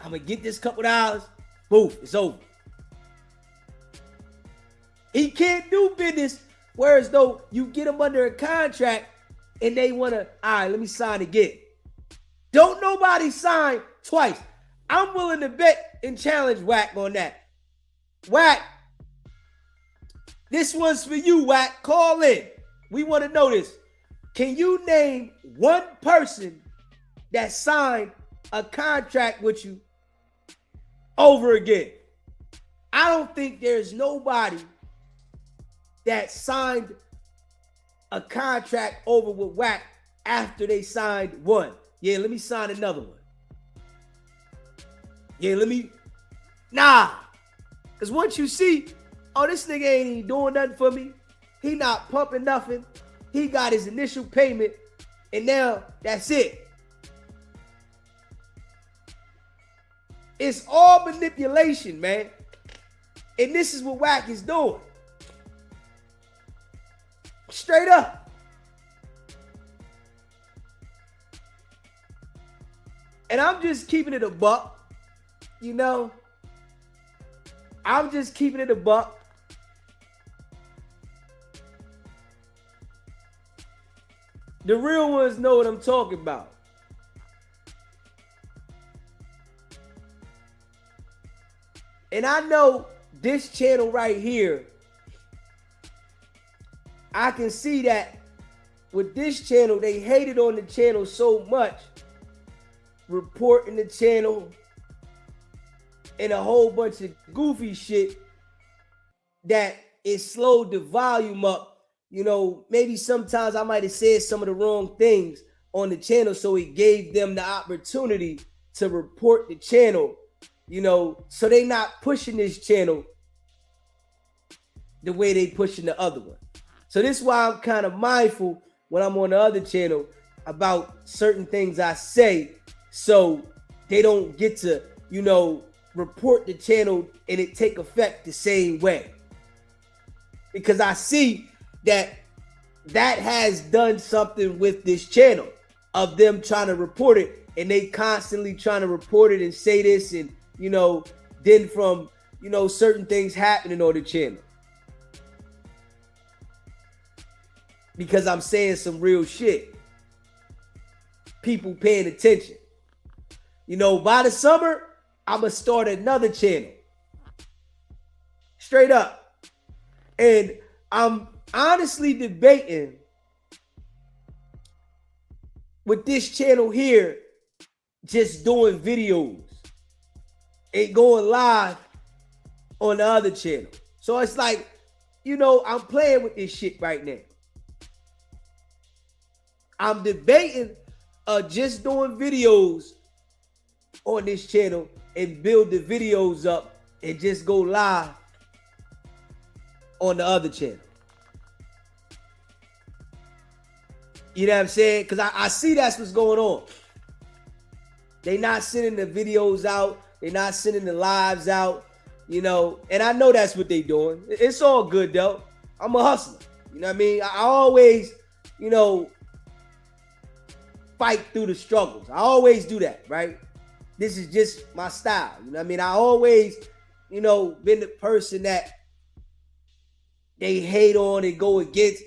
I'm going to get this couple dollars. Boom, it's over. He can't do business whereas though you get them under a contract and they want to, all right, let me sign again. Don't nobody sign twice. I'm willing to bet and challenge Wack on that. Wack, this one's for you, Wack. Call in. We want to know this. Can you name one person that signed a contract with you over again? I don't think there's nobody that signed a contract over with Wack after they signed one. Yeah, let me sign another one. Yeah, nah. Because once you see, oh, this nigga ain't even doing nothing for me. He not pumping nothing. He got his initial payment, and now that's it. It's all manipulation, man. And this is what Wack is doing. Straight up. And I'm just keeping it a buck. You know? I'm just keeping it a buck. The real ones know what I'm talking about. And I know this channel right here, I can see that with this channel, they hated on the channel so much, reporting the channel and a whole bunch of goofy shit, that it slowed the volume up. You know, maybe sometimes I might have said some of the wrong things on the channel, so it gave them the opportunity to report the channel, you know, so they not pushing this channel the way they pushing the other one. So this is why I'm kind of mindful when I'm on the other channel about certain things I say, so they don't get to, you know, report the channel and it take effect the same way. Because I see that has done something with this channel, of them trying to report it, and they constantly trying to report it and say this, and, you know, then from, you know, certain things happening on the channel. Because I'm saying some real shit. People paying attention. You know, by the summer, I'm going to start another channel. Straight up. And I'm honestly debating with this channel here, just doing videos and going live on the other channel. So it's like, you know, I'm playing with this shit right now. I'm debating just doing videos on this channel and build the videos up and just go live on the other channel. You know what I'm saying? Because I see that's what's going on. They not sending the videos out. They're not sending the lives out, you know. And I know that's what they doing. It's all good, though. I'm a hustler. You know what I mean? I always, you know, fight through the struggles. I always do that, right? This is just my style. You know what I mean? I always, you know, been the person that they hate on and go against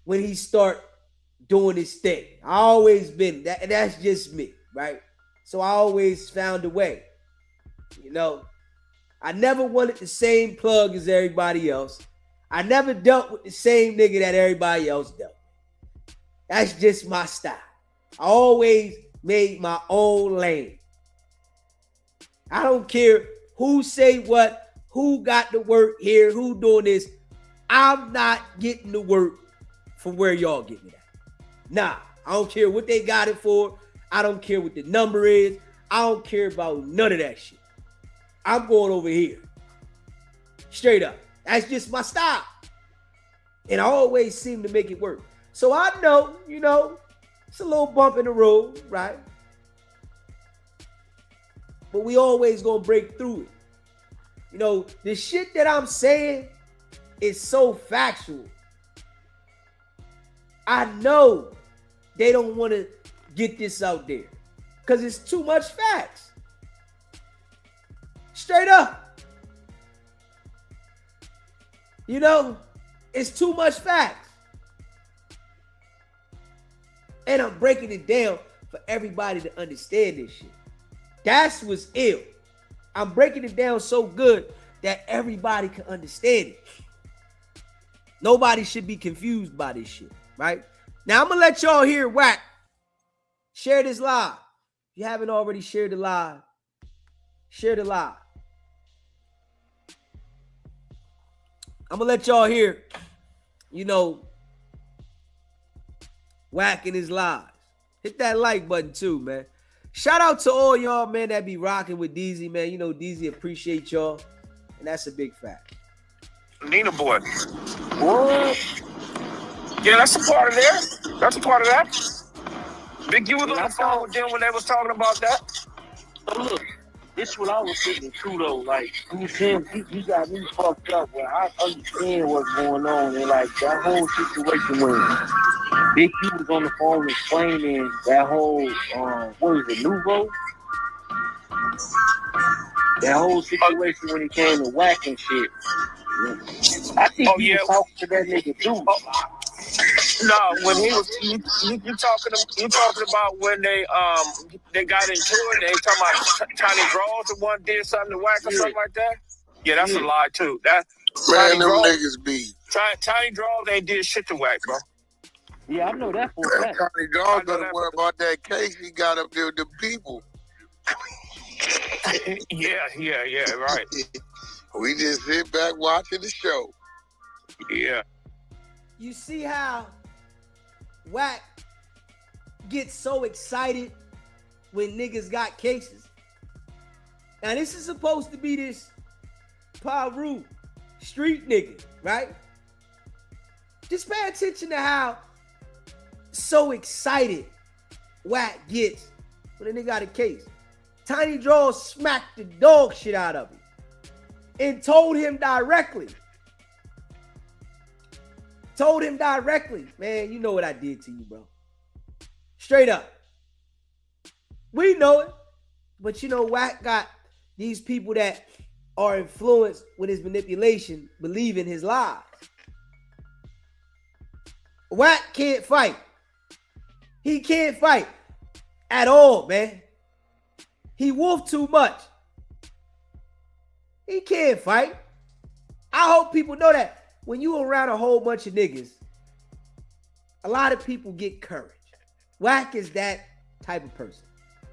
when he start doing his thing. I always been that, and that's just me, right? So I always found a way. You know, I never wanted the same plug as everybody else. I never dealt with the same nigga that everybody else dealt with. That's just my style. I always made my own lane. I don't care who say what, who got the work here, who doing this. I'm not getting the work from where y'all getting it at. Nah, I don't care what they got it for. I don't care what the number is. I don't care about none of that shit. I'm going over here. Straight up. That's just my style. And I always seem to make it work. So I know, you know, it's a little bump in the road, right? But we always gonna break through it. You know, the shit that I'm saying is so factual. I know they don't want to get this out there because it's too much facts. Straight up. You know, it's too much facts. And I'm breaking it down for everybody to understand this shit. That's what's ill. I'm breaking it down so good that everybody can understand it. Nobody should be confused by this shit, right? Now, I'm going to let y'all hear Wack. Share this live. If you haven't already shared the live, share the live. I'm going to let y'all hear, you know, Wack in his lives. Hit that like button too, man. Shout out to all y'all, man, that be rocking with DZ, man. You know, DZ appreciate y'all, and that's a big fact. Nina boy. What? Yeah, that's a part of there. That's a part of that. Big, you was Yeah, on the phone with them when they was talking about that. So look, this is what I was thinking too, though. Like, you saying you got me fucked up. Where I understand what's going on, and like that whole situation when Big U was on the phone explaining that whole what is it, Nouveau? That whole situation when he came to Wack and shit. I think he was talking to that nigga too. No, when he was you talking about when they got into it. They talking about Tiny Draws, the one did something to Wack or something like that. Yeah, that's a lie too. That man, them niggas be Tiny Draws ain't did shit to Wack, bro. Yeah, I know that for a fact. Tiny Draws don't worry about that case he got up there with the people. yeah, right. We just sit back watching the show. Yeah. You see how Wack gets so excited when niggas got cases? Now, this is supposed to be this Paru street nigga, right? Just pay attention to how so excited Wack gets when a nigga got a case. Tiny Draws smacked the dog shit out of him and told him directly, man, you know what I did to you, bro. Straight up. We know it. But you know, Wack got these people that are influenced with his manipulation, believing his lies. Wack can't fight. He can't fight at all, man. He wolfed too much. He can't fight. I hope people know that when you around a whole bunch of niggas, a lot of people get courage. Wack is that type of person.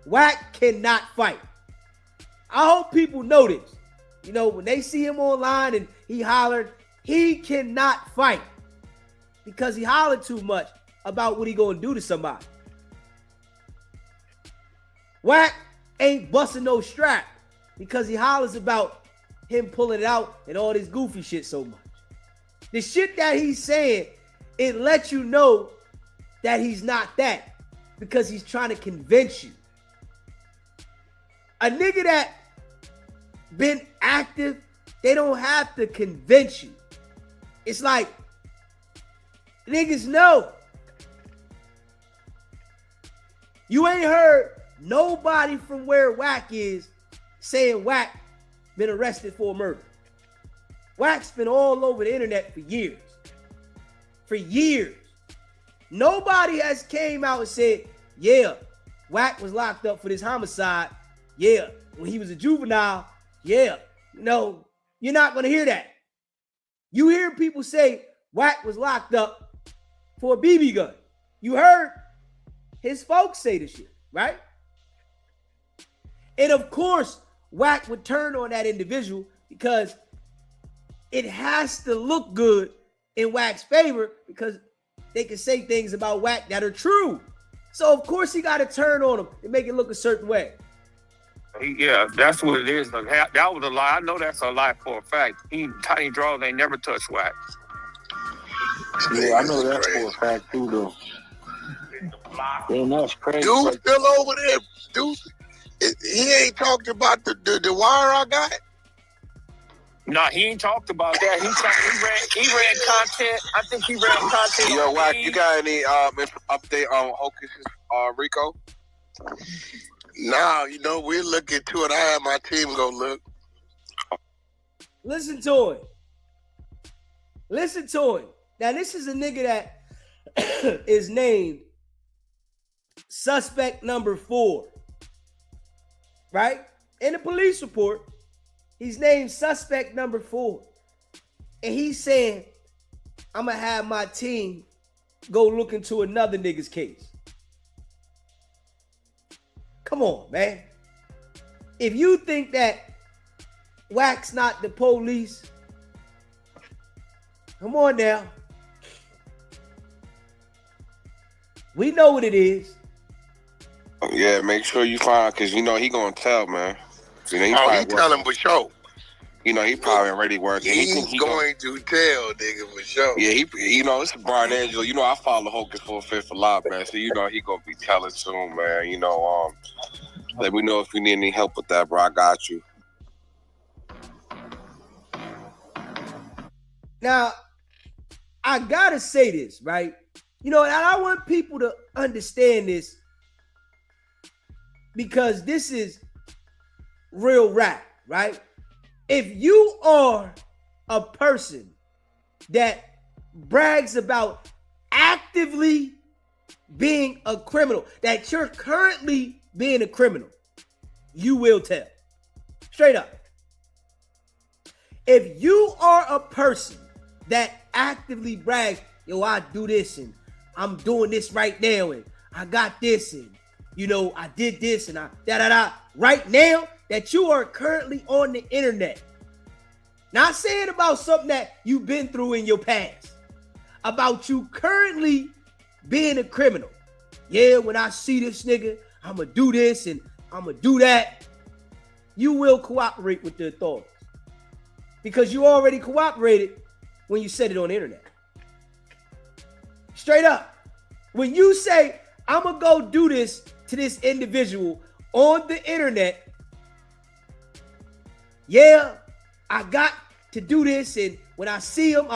Wack cannot fight. I hope people know this. You know, when they see him online and he hollered, he cannot fight because he hollered too much about what he gonna do to somebody. Wack ain't busting no strap because he hollers about him pulling it out and all this goofy shit so much. The shit that he's saying, it lets you know that he's not that because he's trying to convince you. A nigga that been active, they don't have to convince you. It's like, niggas know. You ain't heard nobody from where Wack is saying Wack been arrested for murder. Wack's been all over the internet for years. For years. Nobody has came out and said, yeah, Wack was locked up for this homicide. Yeah, when he was a juvenile. Yeah, no, you're not going to hear that. You hear people say Wack was locked up for a BB gun. You heard his folks say this shit, right? And of course, Wack would turn on that individual because it has to look good in Wack's favor because they can say things about Wack that are true. So of course he got to turn on him and make it look a certain way. Yeah, that's what it is. That was a lie. I know that's a lie for a fact. Tiny Draws ain't never touched Wack. Yeah, I know that for a fact too, though. Damn, that's crazy. Dude still over there. Dude, he ain't talked about the wire I got. No, he ain't talked about that. He ran content. I think he ran content. Yo, Wack, you got any update on Hocus Rico? Nah, you know, we'll look into it. I have my team go look. Listen to him. Listen to him. Now, this is a nigga that is named suspect number 4. Right? In the police report, he's named suspect number 4. And he's saying, I'm going to have my team go look into another nigga's case. Come on, man. If you think that Wack's not the police, come on now. We know what it is. Yeah, make sure you find, because you know he gonna tell, man. You know, he telling for sure. You know, he probably already working. He's going to tell, nigga, for sure. Yeah, you know, it's Brian Angel. You know, I follow Hocus for a Fifth a lot, man. So, you know, he gonna be telling soon, man. You know, let me know if you need any help with that, bro. I got you. Now, I gotta say this, right? You know, and I want people to understand this because this is real rap, right? If you are a person that brags about actively being a criminal, that you're currently being a criminal, you will tell. Straight up. If you are a person that actively brags, yo, I do this and I'm doing this right now and I got this and, you know, I did this and I da-da-da. Right now, that you are currently on the internet. Not saying about something that you've been through in your past. About you currently being a criminal. Yeah, when I see this nigga, I'm going to do this and I'm going to do that. You will cooperate with the authorities. Because you already cooperated when you said it on the internet. Straight up. When you say, I'm going to go do this to this individual on the internet, yeah, I got to do this, and when I see him,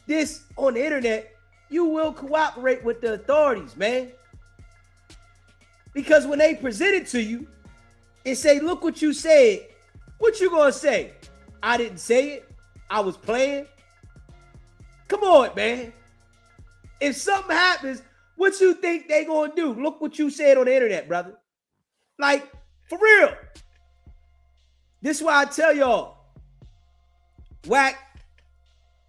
this on the internet, you will cooperate with the authorities, man. Because when they present it to you and say, look what you said, what you gonna say? I didn't say it. I was playing. Come on, man. If something happens, what you think they gonna do? Look what you said on the internet, brother. Like, for real. This is why I tell y'all, Wack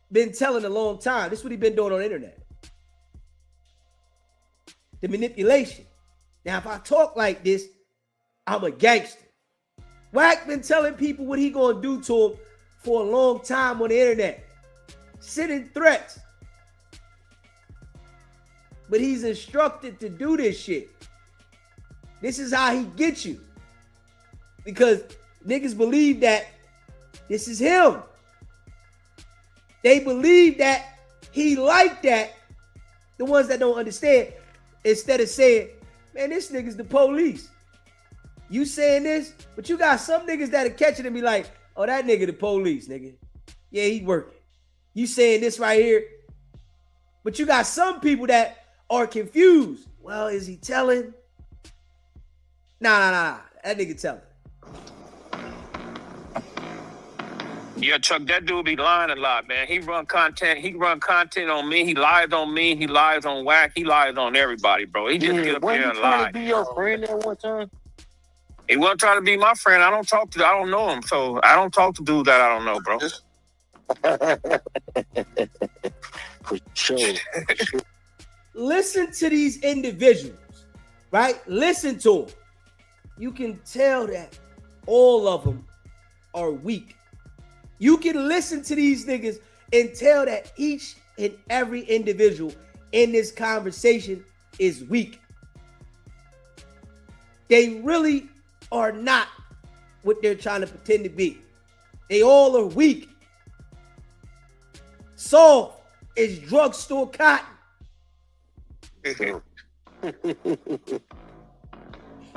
been telling a long time. This is what he been doing on the internet. The manipulation. Now, if I talk like this, I'm a gangster. Wack been telling people what he gonna do to them for a long time on the internet. Sending threats. But he's instructed to do this shit. This is how he gets you. Because niggas believe that this is him. They believe that he like that. The ones that don't understand, instead of saying, man, this nigga's the police. You saying this, but you got some niggas that'll catch it and be like, oh, that nigga the police, nigga. Yeah, he working. You saying this right here. But you got some people that are confused. Well, is he telling? Nah. That nigga telling. Yeah, Chuck, that dude be lying a lot, man. He run content on me. He lies on me. He lies on Wack. He lies on everybody, bro. He just get up there and lie. To be your friend at one time? He wasn't trying to be my friend. I don't know him, so I don't talk to dudes that I don't know, bro. For sure. Listen to these individuals, right? Listen to them. You can tell that all of them are weak. You can listen to these niggas and tell that each and every individual in this conversation is weak. They really are not what they're trying to pretend to be. They all are weak. Soft is drugstore cotton.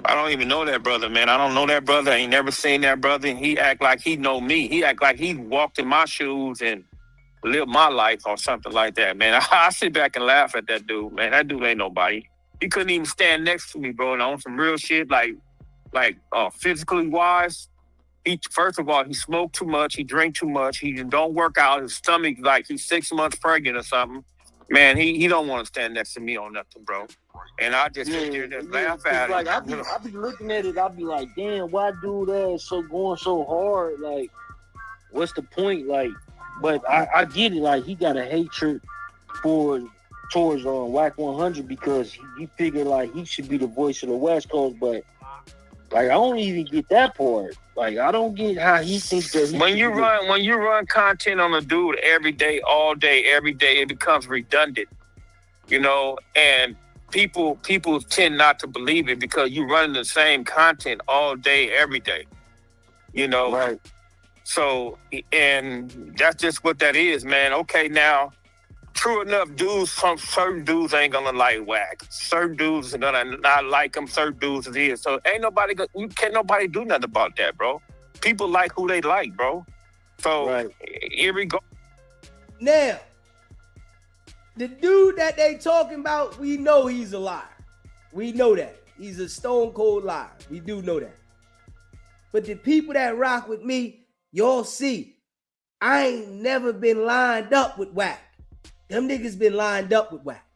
I don't even know that brother, man. I don't know that brother. I ain't never seen that brother. And he act like he know me. He act like he walked in my shoes and lived my life or something like that, man. I sit back and laugh at that dude, man. That dude ain't nobody. He couldn't even stand next to me, bro. And on some real shit, like physically wise. First of all, he smoked too much. He drank too much. He don't work out. His stomach, like he's 6 months pregnant or something. Man, he don't want to stand next to me on nothing, bro. And I just sit there and laugh at like, it. I be looking at it. I be like, damn, why do that? Going so hard. Like, what's the point? Like, but I get it. Like, he got a hatred towards Wack100 because he figured like he should be the voice of the West Coast. But like, I don't even get that part. Like, I don't get how he thinks that. When you run content on a dude every day, all day, every day, it becomes redundant, you know. And people tend not to believe it because you running the same content all day, every day. You know, Right. so and that's just what that is, man. Okay, now, true enough, certain dudes ain't gonna like Wack. Certain dudes are gonna not like him. Certain dudes is. So can't nobody do nothing about that, bro. People like who they like, bro. So Right. here we go. Now, the dude that they talking about, we know he's a liar. We know that. He's a stone cold liar. We do know that. But the people that rock with me, y'all see, I ain't never been lined up with Wack. Them niggas been lined up with Wack.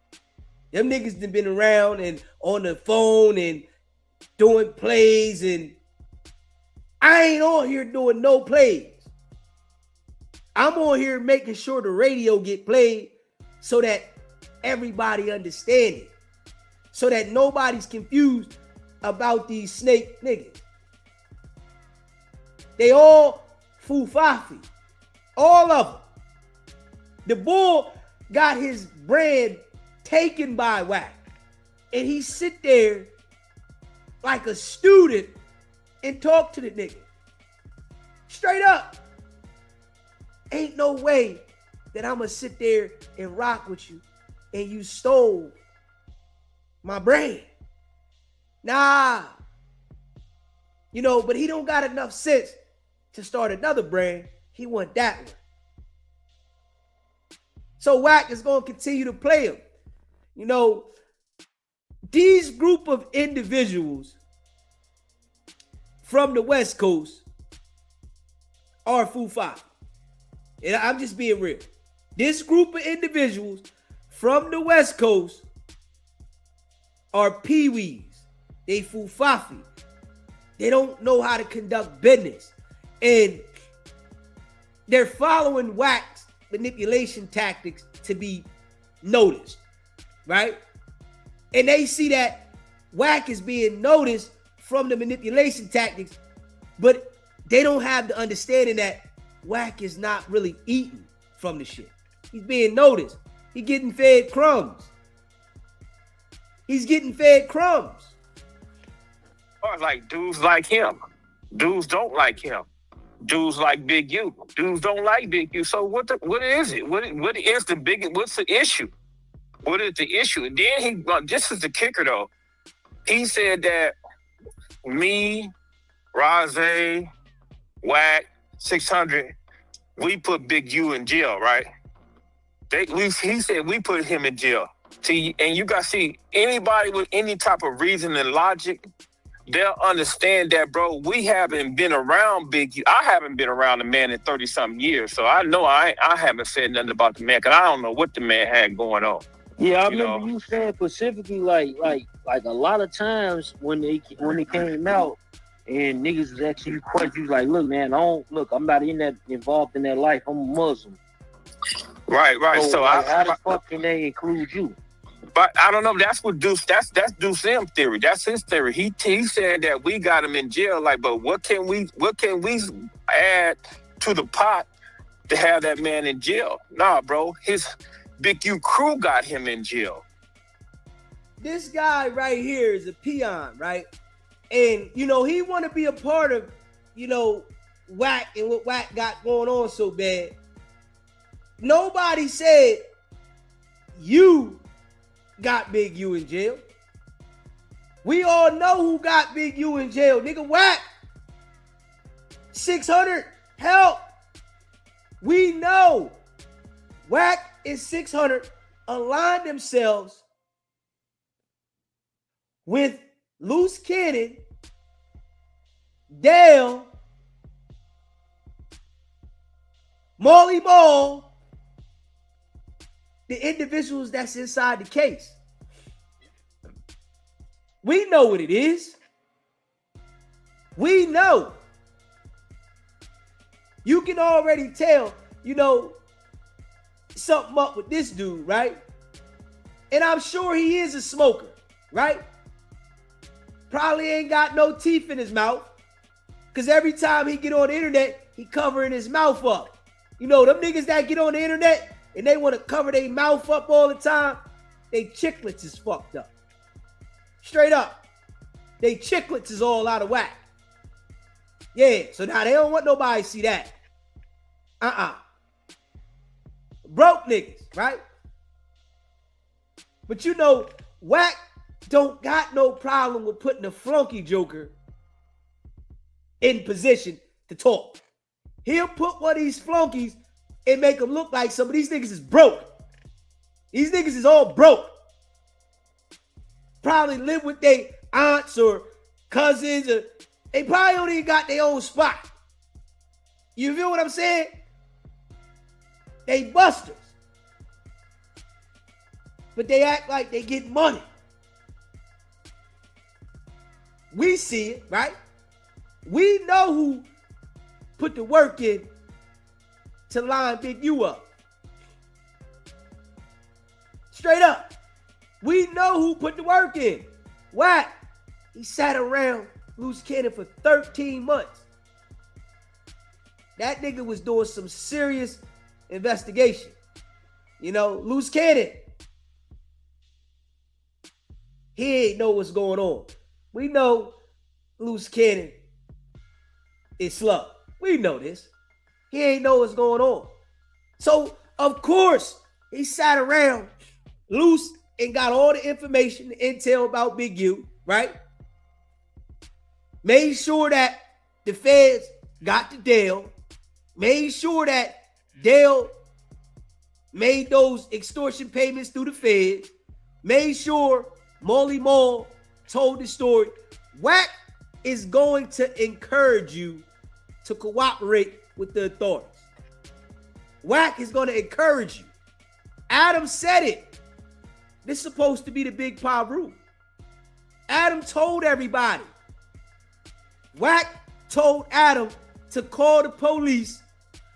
Them niggas done been around and on the phone and doing plays, and I ain't on here doing no plays. I'm on here making sure the radio get played so that everybody understand it. So that nobody's confused about these snake niggas. They all fufafi. All of them. The bull got his brand taken by Wack. And he sit there like a student and talk to the nigga. Straight up. Ain't no way that I'm going to sit there and rock with you and you stole my brand. Nah. You know, but he don't got enough sense to start another brand. He want that one. So Wack is going to continue to play him. You know, these group of individuals from the West Coast are fufafi. And I'm just being real. This group of individuals from the West Coast are peewees. They fufafi. They don't know how to conduct business. And they're following Wack's manipulation tactics to be noticed. Right? And they see that Wack is being noticed from the manipulation tactics, but they don't have the understanding that Wack is not really eating from the shit. He's being noticed. He's getting fed crumbs. He's getting fed crumbs. Or like dudes like him. Dudes don't like him. Dudes like Big U. Dudes don't like Big U. So what is it? What's the issue? What is the issue? And then this is the kicker though. He said that me, Rose, Wack, 600, we put Big U in jail, right? He said we put him in jail. See, and you got to see, anybody with any type of reason and logic, they'll understand that, bro. We haven't been around Big U. I haven't been around the man in 30-something years, so I know I haven't said nothing about the man because I don't know what the man had going on. Yeah, I remember you saying specifically like a lot of times when they came out and niggas was asking you questions like, look, man, I'm not involved in that life. I'm a Muslim. Right. So how the fuck can they include you? But I don't know. That's what Deuce. That's Deuce M theory. That's his theory. He said that we got him in jail. Like, but what can we add to the pot to have that man in jail? Nah, bro. His Big U crew got him in jail. This guy right here is a peon, right? And you know he want to be a part of, Wack and what Wack got going on so bad. Nobody said you got Big U in jail. We all know who got Big U in jail. Nigga, Wack. 600, help. We know Wack and 600 aligned themselves with Loose Cannon, Dale, Molly Ball, the individuals that's inside the case. We know what it is. We know. You can already tell, something up with this dude, right? And I'm sure he is a smoker, right? Probably ain't got no teeth in his mouth. Because every time he get on the internet, he covering his mouth up. Them niggas that get on the internet and they want to cover their mouth up all the time, they chicklets is fucked up. Straight up. They chicklets is all out of whack. Yeah, so now they don't want nobody to see that. Broke niggas, right? But you know, Wack don't got no problem with putting a flunky joker in position to talk. He'll put one of these flunkies and make them look like some of these niggas is broke. These niggas is all broke. Probably live with their aunts or cousins, or they probably don't even got their own spot. You feel what I'm saying? They busters. But they act like they get money. We see it, right? We know who put the work in to line Big U up. Straight up. We know who put the work in. Wack. He sat around Loose Cannon for 13 months. That nigga was doing some serious investigation. You know, Loose Cannon, he ain't know what's going on. We know Loose Cannon is slow. We know this. He ain't know what's going on. So, of course, he sat around Loose and got all the information, the intel about Big U, right? Made sure that the feds got to Dale. Made sure that Dale made those extortion payments through the feds. Made sure Molly Mall told the story. Wack is going to encourage you to cooperate with the authorities. Wack is going to encourage you. Adam said it. This is supposed to be the big Paru. Adam told everybody. Wack told Adam to call the police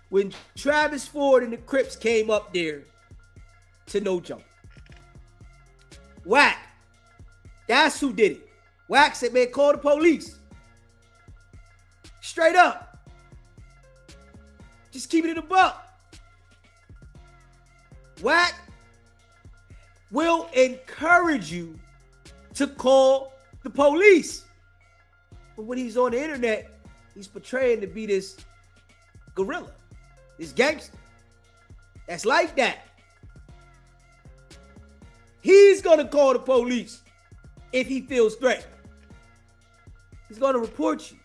when Travis Ford and the Crips came up there to No Jumper. Wack. That's who did it. Wack said, man, call the police. Straight up. Just keep it in the buck. Wack will encourage you to call the police. But when he's on the internet, he's portraying to be this gorilla, this gangster. That's like that. He's going to call the police if he feels threatened. He's going to report you.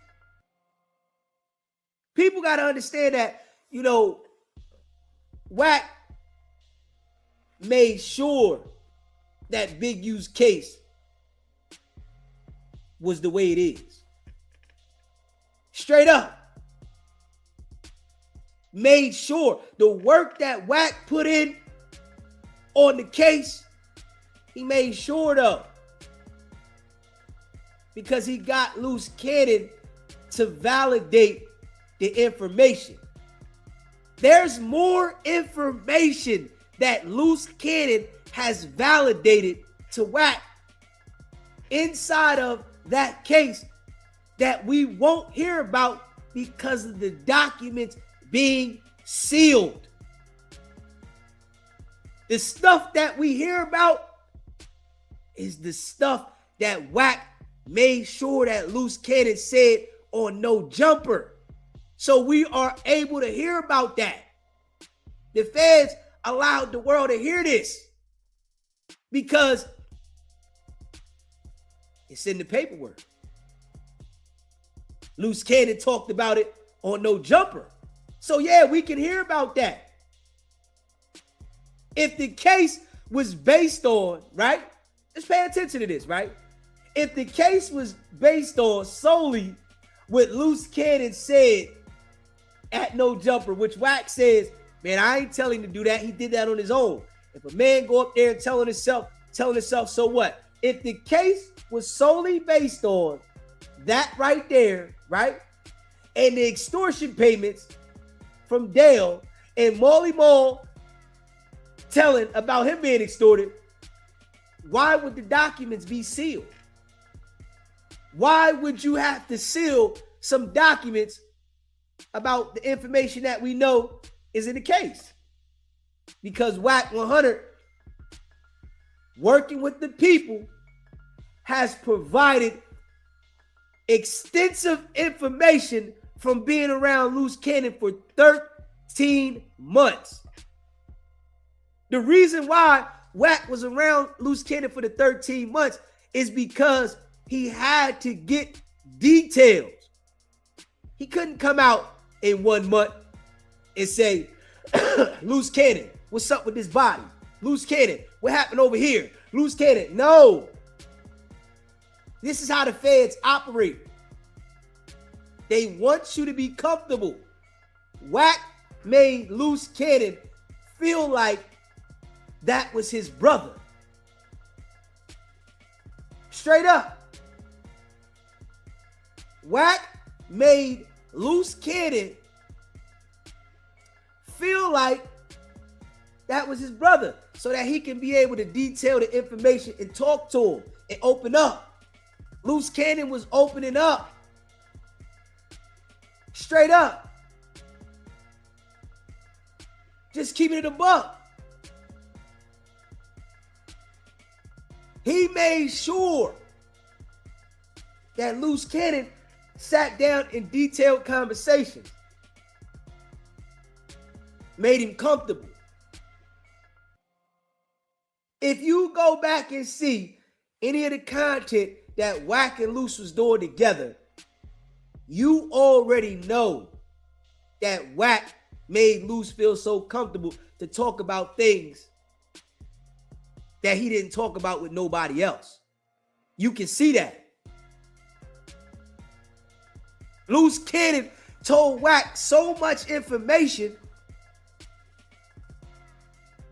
People got to understand that, you know, Wack made sure that Big U's case was the way it is. Straight up. Made sure the work that Wack put in on the case, he made sure of. Because he got Loose Cannon to validate the information. There's more information that Loose Cannon has validated to Wack inside of that case that we won't hear about because of the documents being sealed. The stuff that we hear about is the stuff that Wack made sure that Loose Cannon said on No Jumper. So we are able to hear about that. The feds allowed the world to hear this because it's in the paperwork. Loose Cannon talked about it on No Jumper. So yeah, we can hear about that. If the case was based on, right? Let's pay attention to this, right? If the case was based on solely what Loose Cannon said at No Jumper, which Wack says, man, I ain't telling him to do that. He did that on his own. If a man go up there and telling himself, so what? If the case was solely based on that right there, right? And the extortion payments from Dale and Molly Mall telling about him being extorted, why would the documents be sealed? Why would you have to seal some documents about the information that we know is in the case? Because Wack100, working with the people, has provided extensive information from being around Loose Cannon for 13 months. The reason why Wack was around Loose Cannon for the 13 months is because he had to get details. He couldn't come out in 1 month and say, Loose Cannon, what's up with this body? Loose Cannon, what happened over here? Loose Cannon, no. This is how the feds operate. They want you to be comfortable. Wack made Loose Cannon feel like that was his brother. Straight up. Wack made Loose Cannon feel like that was his brother so that he can be able to detail the information and talk to him and open up. Loose Cannon was opening up. Straight up. Just keeping it a buck. He made sure that Loose Cannon sat down in detailed conversations. Made him comfortable. If you go back and see any of the content that Wack and Loose was doing together, you already know that Wack made Loose feel so comfortable to talk about things that he didn't talk about with nobody else. You can see that. Loose Cannon told Wack so much information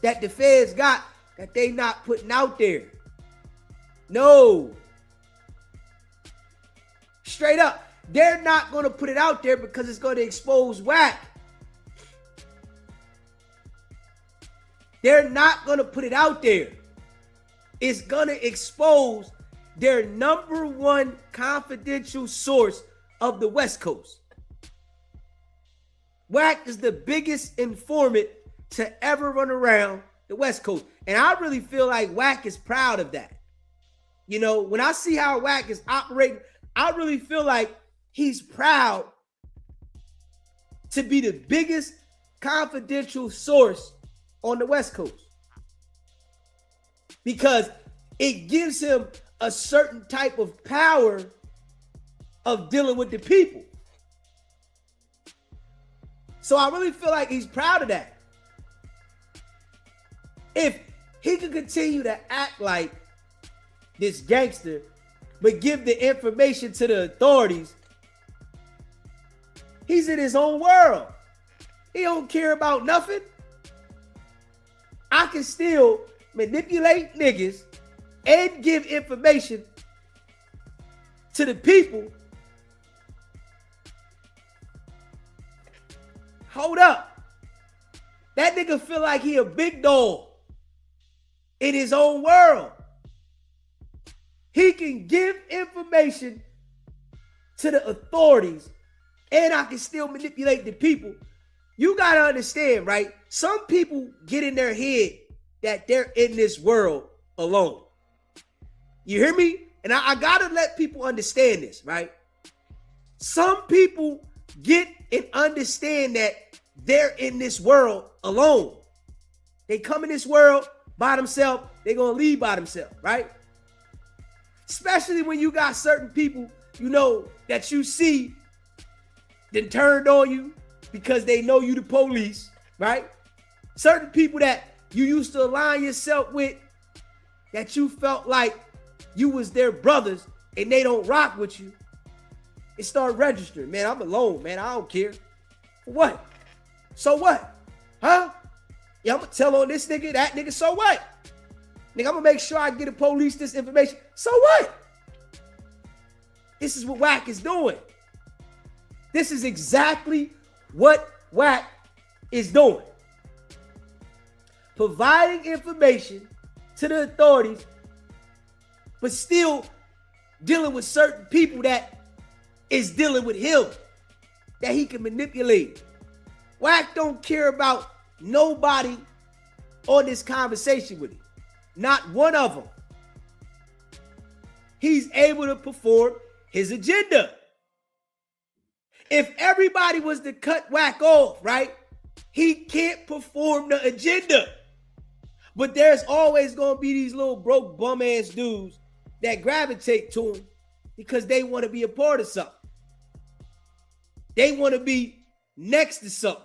that the feds got that they not putting out there. No. Straight up. They're not going to put it out there because it's going to expose Wack. They're not going to put it out there. It's going to expose their #1 confidential source of the West Coast. Wack is the biggest informant to ever run around the West Coast. And I really feel like Wack is proud of that. You know, when I see how Wack is operating, I really feel like he's proud to be the biggest confidential source on the West Coast. Because it gives him a certain type of power of dealing with the people. So I really feel like he's proud of that. If he could continue to act like this gangster, but give the information to the authorities, he's in his own world. He don't care about nothing. I can still manipulate niggas and give information to the people. Hold up. That nigga feel like he a big dog in his own world. He can give information to the authorities and I can still manipulate the people. You got to understand, right? Some people get in their head that they're in this world alone. You hear me? And I got to let people understand this, right? Some people get and understand that they're in this world alone. They come in this world by themselves. They're going to leave by themselves, right? Especially when you got certain people, you know, that you see then turned on you because they know you the police, right? Certain people that you used to align yourself with, that you felt like you was their brothers and they don't rock with you. It started registering. Man, I'm alone, man. I don't care. For what? So what? Huh? Yeah, I'm going to tell on this nigga, that nigga, so what? Nigga, I'm going to make sure I get the police this information. So what? This is what Wack is doing. This is exactly what Wack is doing. Providing information to the authorities, but still dealing with certain people that is dealing with him, that he can manipulate. Wack don't care about nobody on this conversation with him. Not one of them. he's able to perform his agenda. If everybody was to cut Wack off, right, he can't perform the agenda. But there's always going to be these little broke bum-ass dudes that gravitate to him because they want to be a part of something. They want to be next to something.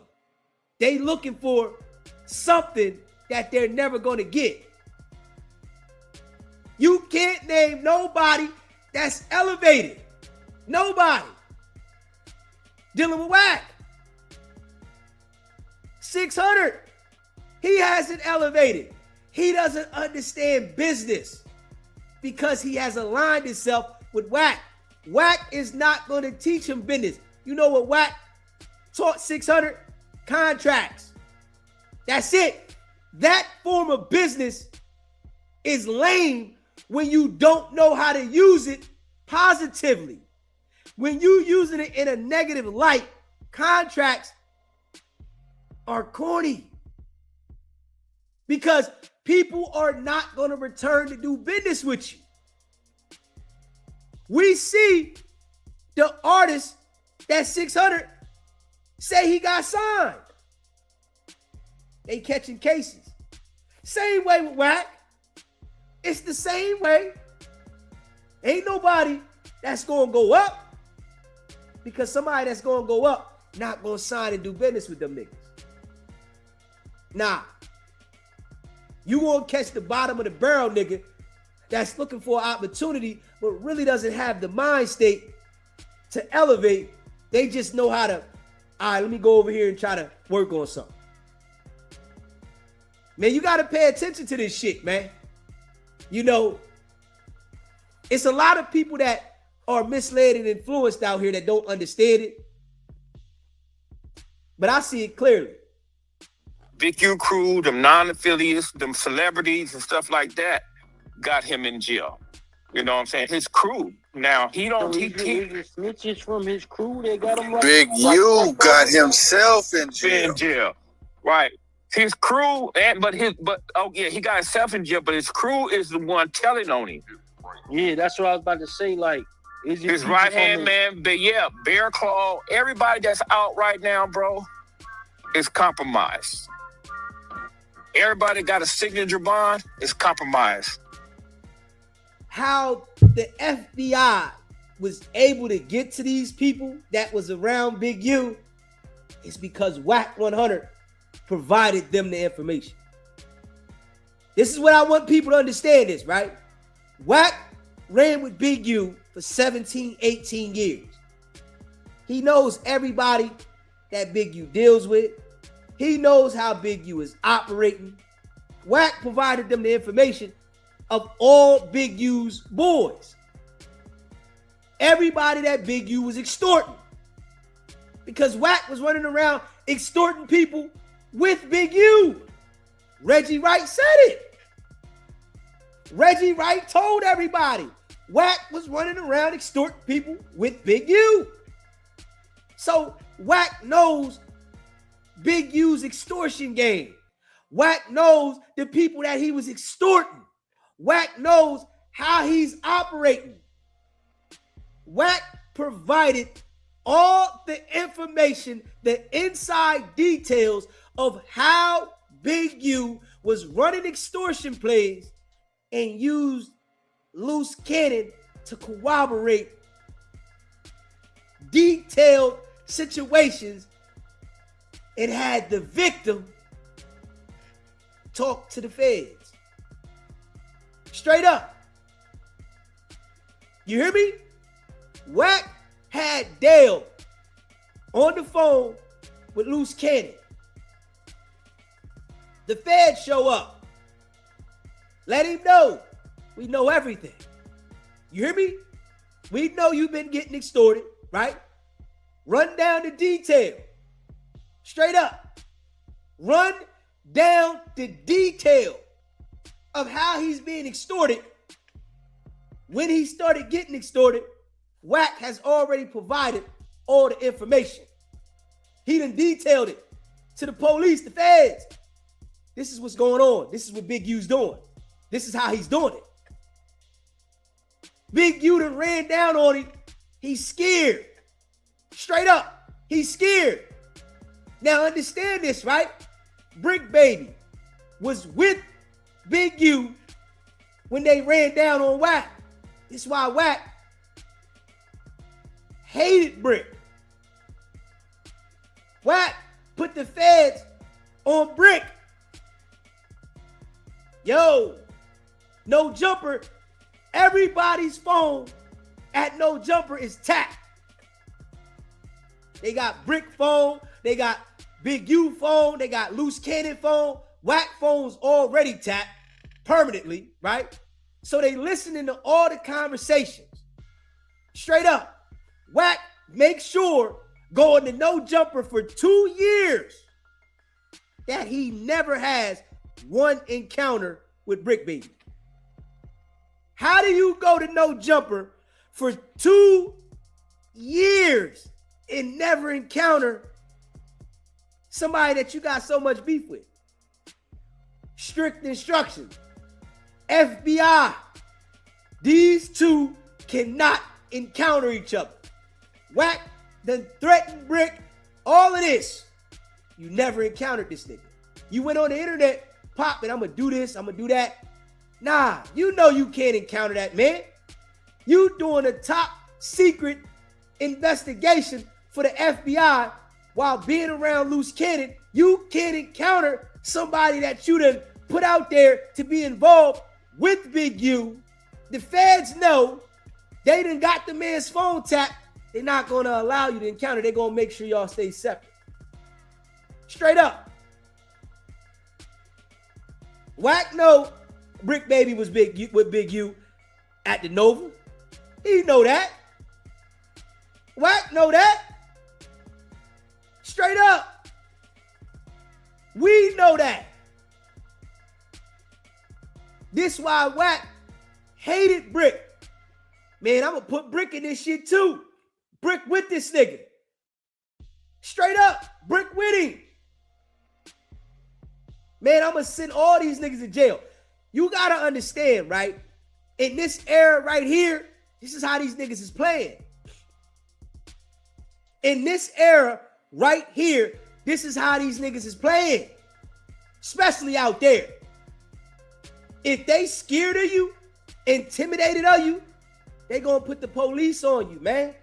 They looking for something that they're never going to get. You can't name nobody that's elevated. Nobody. Dealing with Wack. 600. He hasn't elevated. He doesn't understand business because he has aligned himself with Wack. Wack is not going to teach him business. You know what Wack taught 600? Contracts. That's it. That form of business is lame when you don't know how to use it positively. When you using it in a negative light, contracts are corny. Because people are not going to return to do business with you. We see the artist that 600 say he got signed. They catching cases. Same way with Wack. It's the same way. Ain't nobody that's going to go up because somebody that's going to go up not going to sign and do business with them niggas. Nah. You won't catch the bottom of the barrel nigga that's looking for an opportunity but really doesn't have the mind state to elevate. They just know how to, all right, let me go over here and try to work on something. Man, you got to pay attention to this shit, man. You know, it's a lot of people that are misled and influenced out here that don't understand it. But I see it clearly. Big U crew, them non-affiliates, them celebrities and stuff like that got him in jail. You know what I'm saying? His crew. Now, he don't... So he snitches from his crew. They got him... Big U got himself in jail. In jail. Right. His crew, he got himself in jail, but his crew is the one telling on him. Yeah, that's what I was about to say. Like, is his right-hand man, but yeah, Bear Claw, everybody that's out right now, bro, is compromised. Everybody got a signature bond, is compromised. How the FBI was able to get to these people that was around Big U is because Wack100 provided them the information. This is what I want people to understand this, right? Wack ran with Big U for 17, 18 years. He knows everybody that Big U deals with. He knows how Big U is operating. Wack provided them the information of all Big U's boys. Everybody that Big U was extorting. Because Wack was running around extorting people with Big U. Reggie Wright said it. Reggie Wright told everybody Wack was running around extorting people with Big U. So Wack knows Big U's extortion game. Wack knows the people that he was extorting. Wack knows how he's operating. Wack provided all the information, the inside details of how Big U was running extortion plays and used loose cannon to corroborate detailed situations and had the victim talk to the feds. Straight up. You hear me? Wack had Dale on the phone with loose cannon. The feds show up. Let him know. We know everything. You hear me? We know you've been getting extorted, right? Run down the detail. Straight up. Run down the detail of how he's being extorted. When he started getting extorted, Wack has already provided all the information. He done detailed it to the police, the feds. This is what's going on. This is what Big U's doing. This is how he's doing it. Big U done ran down on him. He's scared. Straight up, he's scared. Now understand this, right? Brick Baby was with Big U when they ran down on Wack. This is why Wack hated Brick. Wack put the feds on Brick. Yo, No Jumper, everybody's phone at No Jumper is tapped. They got Brick phone, they got Big U phone, they got Loose Cannon phone. Wack phone's already tapped permanently, right? So they listening to all the conversations. Straight up. Wack make sure going to No Jumper for 2 years that he never has one encounter with Brick Baby. How do you go to No Jumper for 2 years and never encounter somebody that you got so much beef with? Strict instructions. FBI. These two cannot encounter each other. Wack done threatened Brick. All of this. You never encountered this nigga. You went on the internet popping, I'm gonna do this, I'm gonna do that. Nah, you know you can't encounter that man. You doing a top secret investigation for the FBI while being around Loose Cannon. You can't encounter somebody that you done put out there to be involved with Big U. The feds know they done got the man's phone tapped. They're not gonna allow you to encounter. They're gonna make sure y'all stay separate. Straight up. Wack know Brick Baby was with Big U at the Nova. He know that. Wack know that. Straight up. We know that. This why Wack hated Brick. Man, I'm gonna put Brick in this shit too. Brick with this nigga. Straight up, Brick with him. Man, I'm gonna send all these niggas to jail. You gotta understand, right? In this era right here, this is how these niggas is playing. In this era right here, this is how these niggas is playing. Especially out there. If they scared of you, intimidated of you, they gonna put the police on you, man.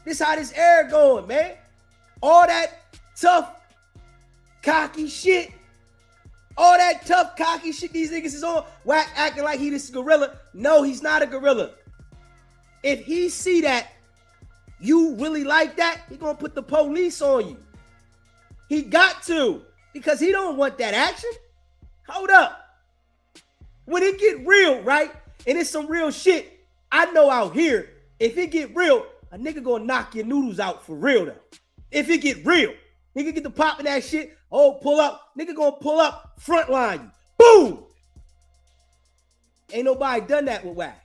This how this era going, man. All that tough, cocky shit. All that tough, cocky shit these niggas is on. Wack acting like he this gorilla. No, he's not a gorilla. If he see that you really like that, he gonna put the police on you. He got to, because he don't want that action. Hold up. When it get real, right, and it's some real shit, I know out here, if it get real, a nigga gonna knock your noodles out for real though. If it get real, nigga get to popping that shit, oh, pull up, nigga gonna pull up, frontline you, boom. Ain't nobody done that with Wack.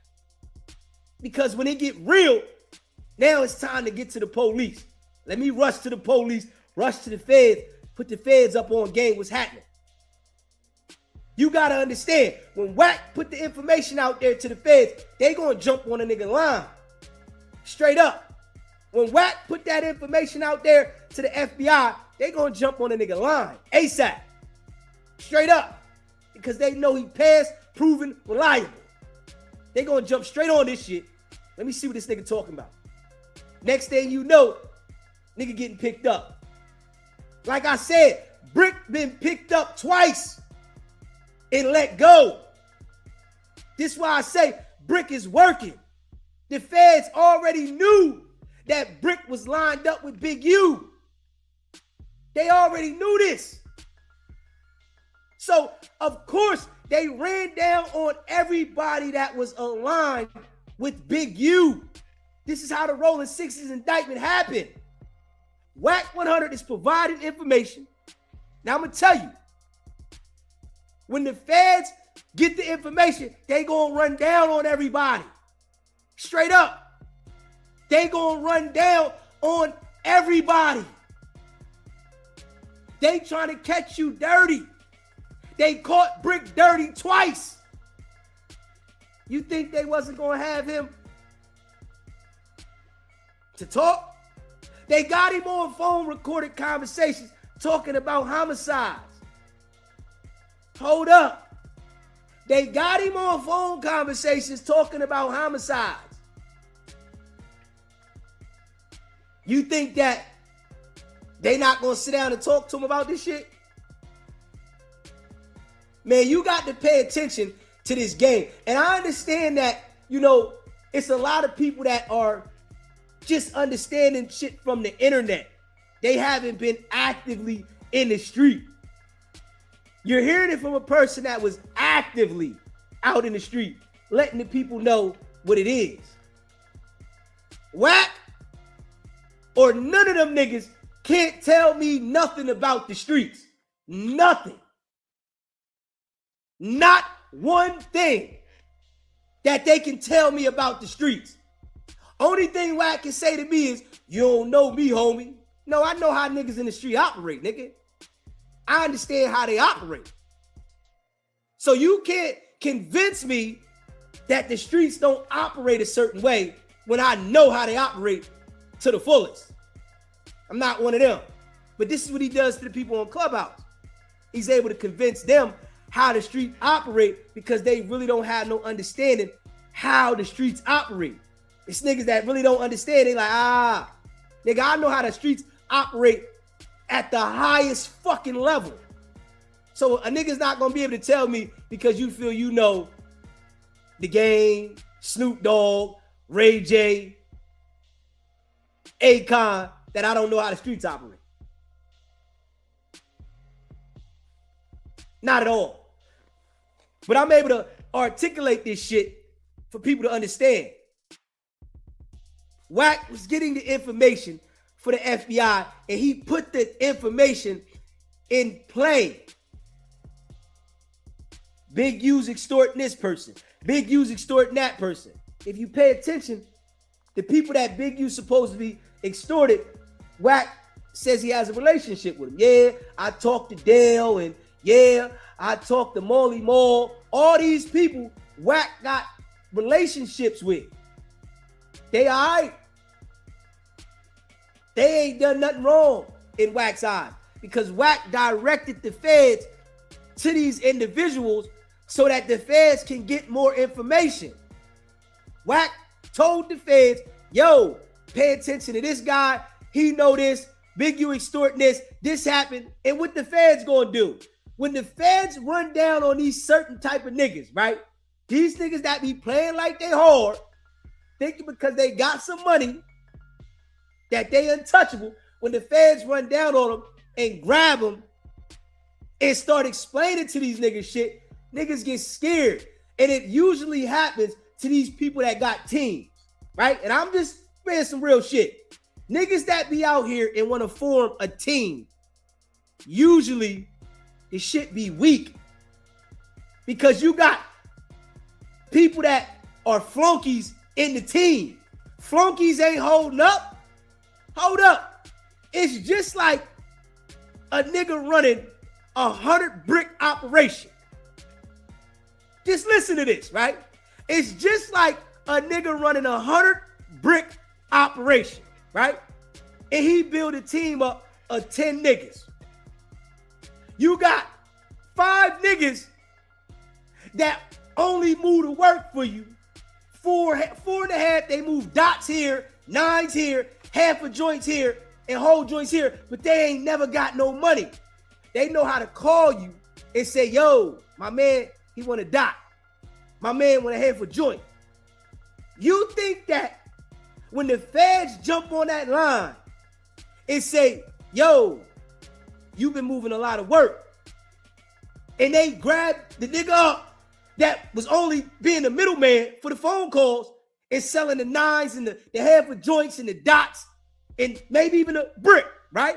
Because when it get real, now it's time to get to the police. Let me rush to the police, rush to the feds, put the feds up on game, what's happening. You gotta understand, when Wack put the information out there to the feds, they gonna jump on a nigga line. Straight up. When Wack put that information out there to the FBI, they gonna jump on a nigga line. ASAP. Straight up. Because they know he passed, proven, reliable. They gonna jump straight on this shit. Let me see what this nigga talking about. Next thing you know, nigga getting picked up. Like I said, Brick been picked up twice and let go. This is why I say Brick is working. The feds already knew that Brick was lined up with Big U. They already knew this. So, of course, they ran down on everybody that was aligned with Big U. This is how the Rolling Sixes indictment happened. Wack100 is providing information. Now, I'm going to tell you, when the feds get the information, they going to run down on everybody. Straight up. They going to run down on everybody. They trying to catch you dirty. They caught Brick dirty twice. You think they wasn't going to have him to talk? They got him on phone recorded conversations talking about homicides. Hold up. They got him on phone conversations talking about homicides. You think that they not going to sit down and talk to him about this shit? Man, you got to pay attention to this game. And I understand that, you know, it's a lot of people that are just understanding shit from the internet. They haven't been actively in the street. You're hearing it from a person that was actively out in the street, letting the people know what it is. Wack or none of them niggas can't tell me nothing about the streets. Nothing. Not one thing that they can tell me about the streets. Only thing Wack can say to me is, you don't know me, homie. No, I know how niggas in the street operate, nigga. I understand how they operate. So you can't convince me that the streets don't operate a certain way when I know how they operate to the fullest. I'm not one of them. But this is what he does to the people on Clubhouse. He's able to convince them how the street operate because they really don't have no understanding how the streets operate. It's niggas that really don't understand. They like, nigga, I know how the streets operate at the highest fucking level. So a nigga's not gonna be able to tell me because you feel you know the game, Snoop Dogg, Ray J, Akon, that I don't know how the streets operate. Not at all. But I'm able to articulate this shit for people to understand. Wack was getting the information for the FBI, and he put the information in play. Big U's extorting this person. Big U's extorting that person. If you pay attention, the people that Big U supposed to be extorted, Wack says he has a relationship with him. Yeah, I talked to Dale, and yeah, I talked to Molly Mall. All these people Wack got relationships with. They all right. They ain't done nothing wrong in Wack's eyes because Wack directed the feds to these individuals so that the feds can get more information. Wack told the feds, yo, pay attention to this guy. He know this. Big U extorting this. This happened. And what the feds gonna do? When the feds run down on these certain type of niggas, right? These niggas that be playing like they hard, thinking because they got some money, that they untouchable. When the feds run down on them and grab them and start explaining to these niggas shit, niggas get scared. And it usually happens to these people that got teams, right? And I'm just saying some real shit. Niggas that be out here and want to form a team, usually it shit be weak. Because you got people that are flunkies in the team. Flunkies ain't holding up. Hold up. It's just like a nigga running 100 brick operation. Just listen to this, right? It's just like a nigga running 100 brick operation, right? And he built a team up of 10 niggas. You got 5 niggas that only move to work for you. 4 and a half, they move dots here, 9s here, half a joints here, and whole joints here, but they ain't never got no money. They know how to call you and say, yo, my man, he want a dot. My man want a half a joint. You think that when the feds jump on that line and say, yo, you've been moving a lot of work, and they grab the nigga up that was only being the middleman for the phone calls and selling the 9s and the half a joints and the dots and maybe even a brick, right?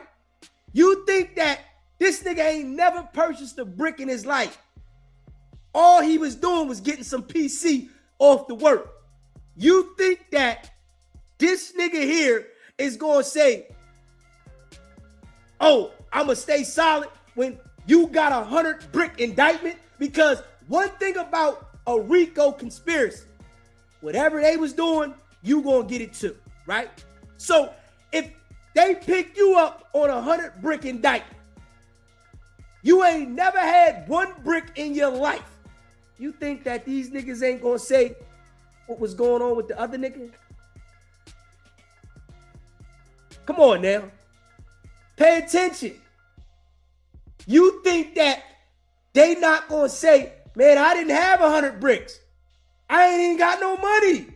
You think that this nigga ain't never purchased a brick in his life. All he was doing was getting some PC off the work. You think that this nigga here is going to say, oh, I'm going to stay solid when you got 100 brick indictment? Because one thing about a RICO conspiracy. Whatever they was doing, you gonna get it too, right? So if they pick you up on 100 brick indictment, you ain't never had one brick in your life. You think that these niggas ain't gonna say what was going on with the other nigga? Come on now. Pay attention. You think that they not gonna say, man, I didn't have 100 bricks. I ain't even got no money.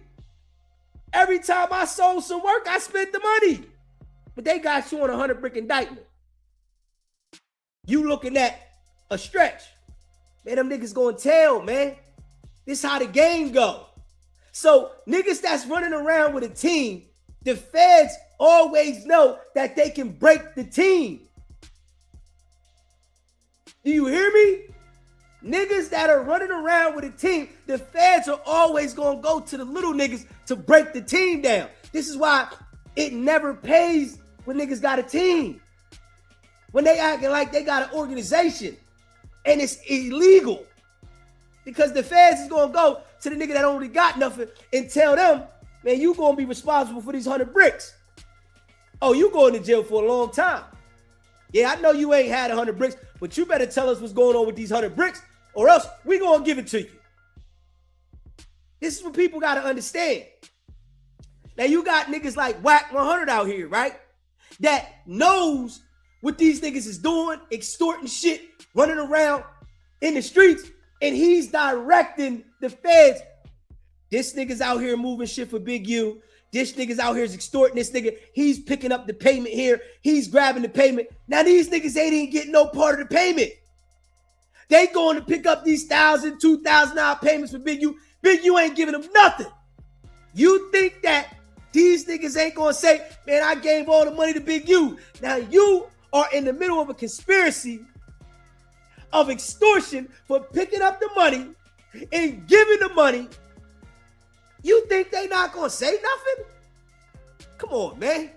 Every time I sold some work, I spent the money. But they got you on a 100 brick indictment. You looking at a stretch. Man, them niggas gonna tell, man. This how the game go. So niggas that's running around with a team, the feds always know that they can break the team. Do you hear me? Niggas that are running around with a team, the feds are always gonna go to the little niggas to break the team down. This is why it never pays when niggas got a team. When they acting like they got an organization and it's illegal. Because the feds is gonna go to the nigga that only got nothing and tell them, man, you gonna be responsible for these 100 bricks. Oh, you going to jail for a long time. Yeah, I know you ain't had 100 bricks, but you better tell us what's going on with these 100 bricks or else we gonna give it to you. This is what people gotta understand. Now you got niggas like Wack100 out here, right? That knows what these niggas is doing, extorting shit, running around in the streets, and he's directing the feds. This nigga's out here moving shit for Big U. This nigga's out here is extorting this nigga. He's picking up the payment here. He's grabbing the payment. Now these niggas ain't even getting no part of the payment. They going to pick up these $1,000, $2,000 payments for Big U. Big U ain't giving them nothing. You think that these niggas ain't gonna say, man, I gave all the money to Big U. Now you are in the middle of a conspiracy of extortion for picking up the money and giving the money. You think they not gonna say nothing? Come on, man.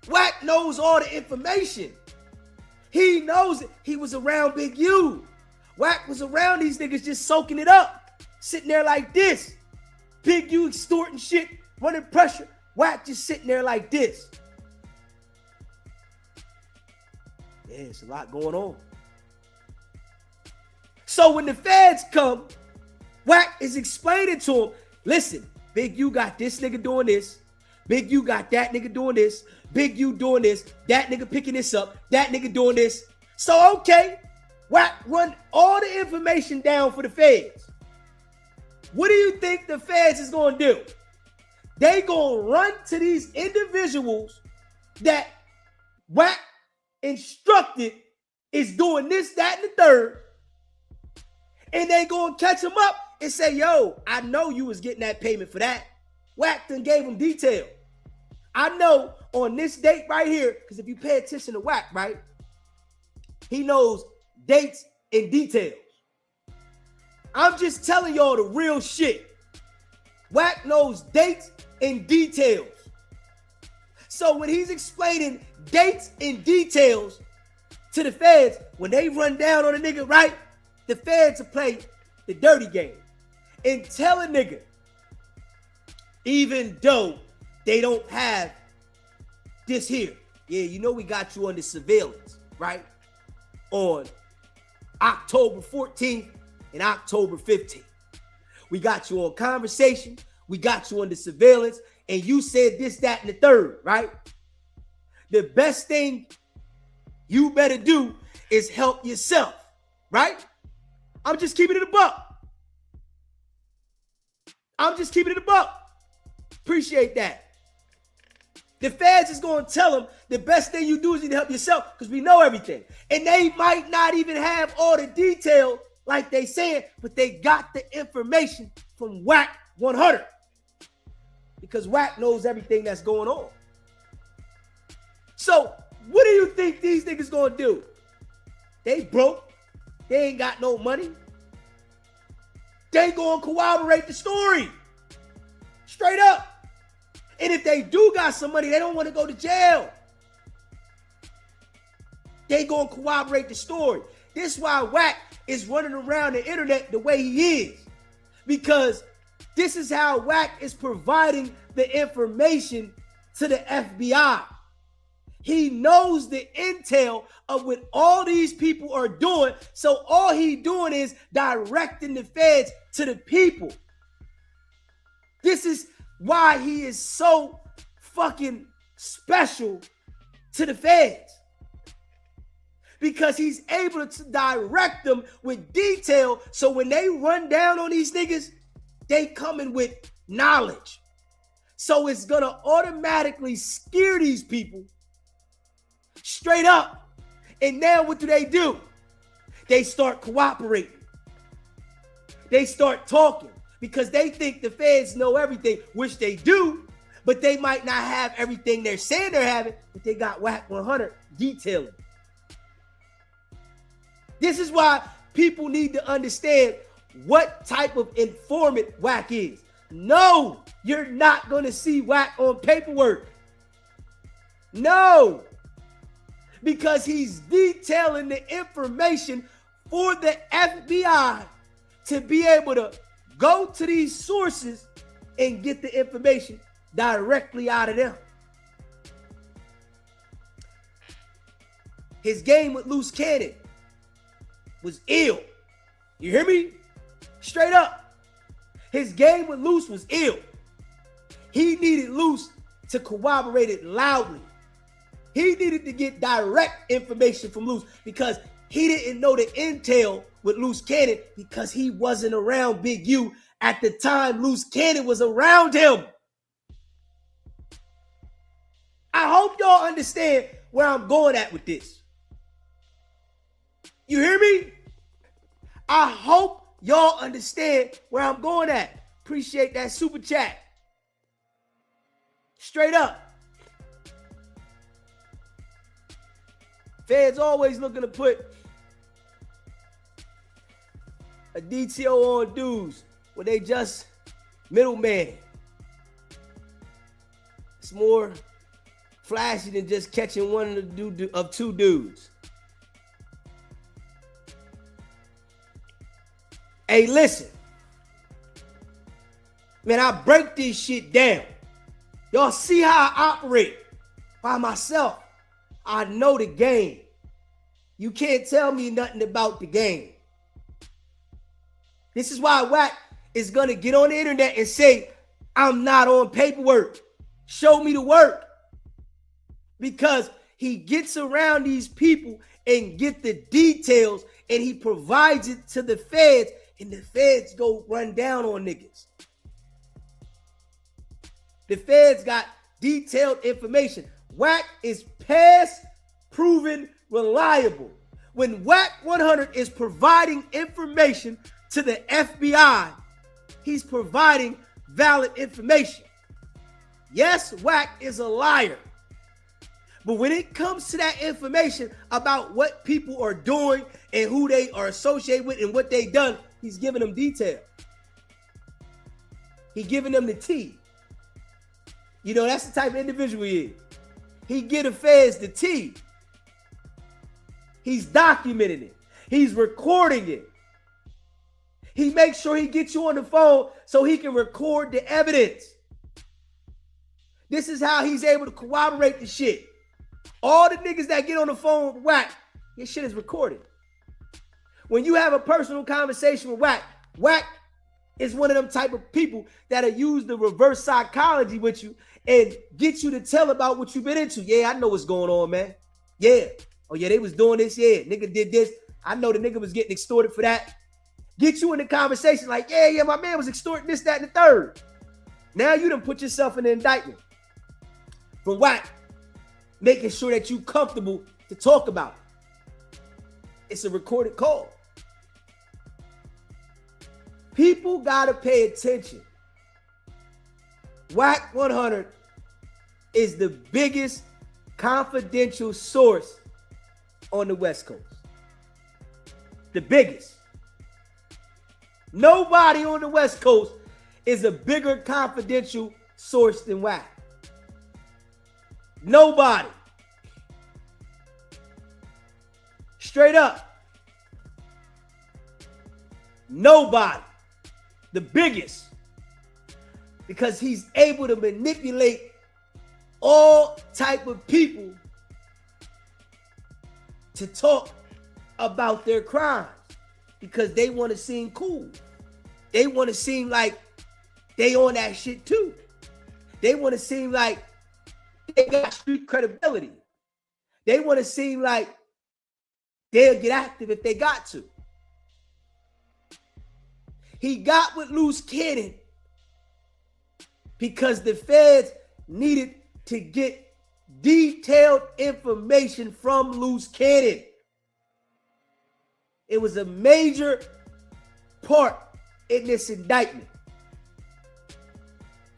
Wack knows all the information. He knows it. He was around Big U. Wack was around these niggas just soaking it up, sitting there like this. Big U extorting shit, running pressure. Wack just sitting there like this. Yeah, it's a lot going on. So when the feds come, Wack is explaining to him, listen, Big U got this nigga doing this. Big U got that nigga doing this. Big U doing this. That nigga picking this up. That nigga doing this. So, okay, Wack run all the information down for the feds. What do you think the feds is going to do? They going to run to these individuals that Wack instructed is doing this, that, and the third. And they going to catch them up and say, yo, I know you was getting that payment for that. Wack done gave them detail. I know on this date right here, because if you pay attention to Wack, right, he knows dates and details. I'm just telling y'all the real shit. Wack knows dates and details. So when he's explaining dates and details to the feds, when they run down on a nigga, right, the feds will play the dirty game and tell a nigga, even though they don't have this here. Yeah, you know we got you under surveillance, right? On October 14th and October 15th. We got you on conversation. We got you under surveillance. And you said this, that, and the third, right? The best thing you better do is help yourself, right? I'm just keeping it a buck. I'm just keeping it a buck. Appreciate that. The feds is going to tell them the best thing you do is you need to help yourself because we know everything. And they might not even have all the detail like they saying, but they got the information from Wack100 because Wack knows everything that's going on. So what do you think these niggas going to do? They broke. They ain't got no money. They going to corroborate the story. Straight up. And if they do got some money, they don't want to go to jail. They going to corroborate the story. This is why Wack is running around the internet the way he is. because this is how Wack is providing the information to the FBI. He knows the intel of what all these people are doing, so all he doing is directing the feds to the people. This is why he is so fucking special to the feds. Because he's able to direct them with detail, so when they run down on these niggas, they coming with knowledge. So it's gonna automatically scare these people straight up. And now what do? They start cooperating. They start talking because they think the feds know everything, which they do, but they might not have everything they're saying they're having, but they got Wack100 detailing. This is why people need to understand what type of informant Wack is. No, you're not going to see Wack on paperwork. No, because he's detailing the information for the FBI to be able to go to these sources and get the information directly out of them. His game with Loose Cannon was ill. You hear me? Straight up. His game with Loose was ill. He needed Loose to corroborate it loudly. He needed to get direct information from Loose because he didn't know the intel with Loose Cannon because he wasn't around Big U at the time Loose Cannon was around him. I hope y'all understand where I'm going at with this. You hear me? I hope y'all understand where I'm going at. Appreciate that super chat. Straight up. Feds always looking to put a detail on dudes when they just middleman. It's more flashy than just catching one of two dudes. Hey, listen. Man, I break this shit down. Y'all see how I operate by myself. I know the game. You can't tell me nothing about the game. This is why Wack is going to get on the internet and say, I'm not on paperwork. Show me the work. Because he gets around these people and get the details and he provides it to the feds and the feds go run down on niggas. The feds got detailed information. Wack is past proven reliable. When Wack100 is providing information to the FBI, he's providing valid information. Yes, Wack is a liar. But when it comes to that information about what people are doing and who they are associated with and what they done, he's giving them detail. He giving them the tea. You know, that's the type of individual he is. He get the feds the tea. He's documenting it. He's recording it. He makes sure he gets you on the phone so he can record the evidence. This is how he's able to corroborate the shit. All the niggas that get on the phone with Wack, his shit is recorded. When you have a personal conversation with Wack, Wack is one of them type of people that'll use the reverse psychology with you and get you to tell about what you've been into. Yeah, I know what's going on, man. Yeah. Oh, yeah, they was doing this. Yeah, nigga did this. I know the nigga was getting extorted for that. Get you in the conversation like, yeah, my man was extorting this, that, and the third. Now you done put yourself in the indictment. From Wack, making sure that you comfortable to talk about it. It's a recorded call. People gotta pay attention. Wack100 is the biggest confidential source on the West Coast. The biggest. Nobody on the West Coast is a bigger confidential source than Wack. Nobody. Straight up. Nobody. the biggest, because he's able to manipulate all type of people to talk about their crimes because they want to seem cool. They want to seem like they on that shit too. They want to seem like they got street credibility. They want to seem like they'll get active if they got to. He got with Loose Cannon because the feds needed to get detailed information from Loose Cannon. It was a major part in this indictment.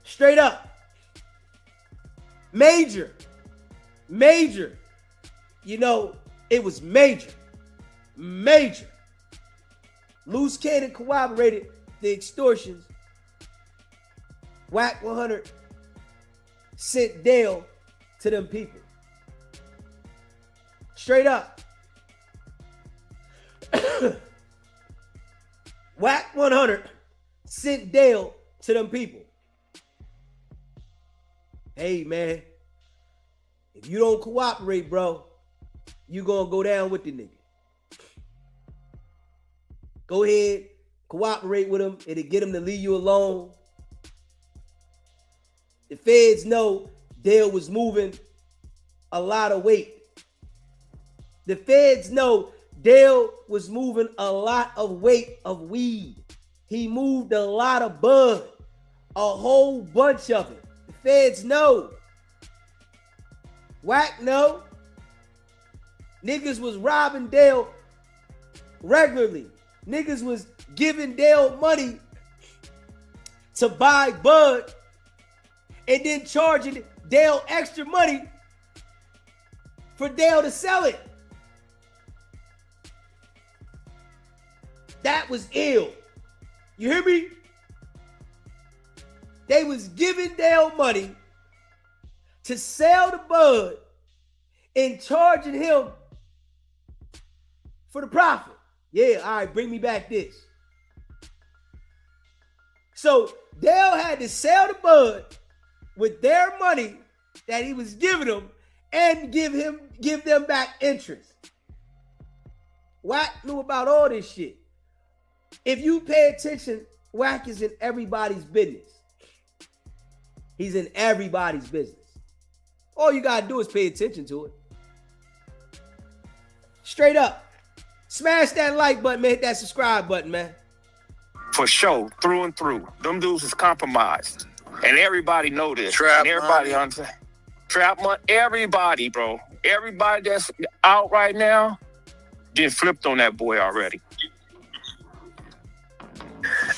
Straight up. Major. You know, it was major. Loose Cannon corroborated the extortions. Wack100 sent Dale to them people. Straight up. Wack100 sent Dale to them people. Hey, man, if you don't cooperate, bro, you gonna go down with the nigga. Go ahead, cooperate with him. It'll get him to leave you alone. The feds know Dale was moving a lot of weight. The feds know Dale was moving a lot of weight of weed. He moved a lot of bud, a whole bunch of it. The feds know. Wack know. Niggas was robbing Dale regularly. Niggas was giving Dale money to buy bud and then charging Dale extra money for Dale to sell it. That was ill. You hear me? They was giving Dale money to sell the bud and charging him for the profit. Yeah, all right, bring me back this. So Dale had to sell the bud with their money that he was giving them and give them back interest. Wack knew about all this shit. If you pay attention, Wack is in everybody's business. He's in everybody's business. All you gotta do is pay attention to it. Straight up. Smash that like button, man. Hit that subscribe button, man. For sure, through and through. Them dudes is compromised. And everybody know this. Trap and everybody money. understand. Trap money. Everybody, bro. Everybody that's out right now just flipped on that boy already.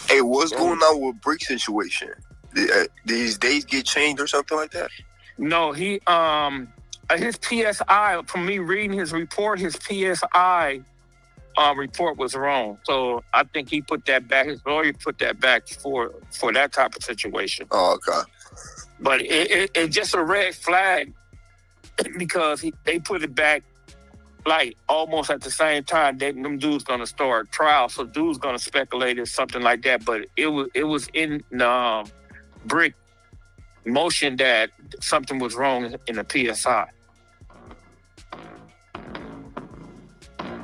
Hey, what's going on with Brick's situation? Did his days get changed or something like that? No, he his PSI, from me reading his report, his PSI report was wrong. So I think he put that back. His lawyer put that back for that type of situation. Oh, okay. But it's just a red flag because they put it back like almost at the same time. Them dudes gonna start trial, so dudes gonna speculate it's something like that. But it was in Brick motion that something was wrong in the PSI.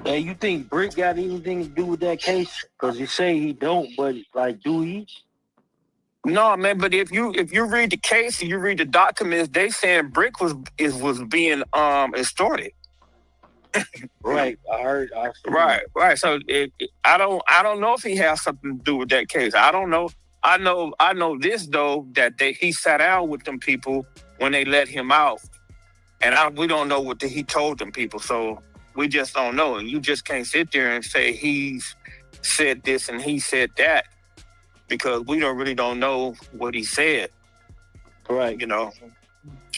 Hey, you think Brick got anything to do with that case? Because you say he don't, but like, do he? No, man. But if you read the case and you read the documents, they saying Brick was being extorted. Right, I heard. Right. So I don't know if he has something to do with that case. I don't know. I know this though, that he sat down with them people when they let him out, and we don't know what he told them people. So we just don't know, and you just can't sit there and say he's said this and he said that because we don't know what he said. Right. You know,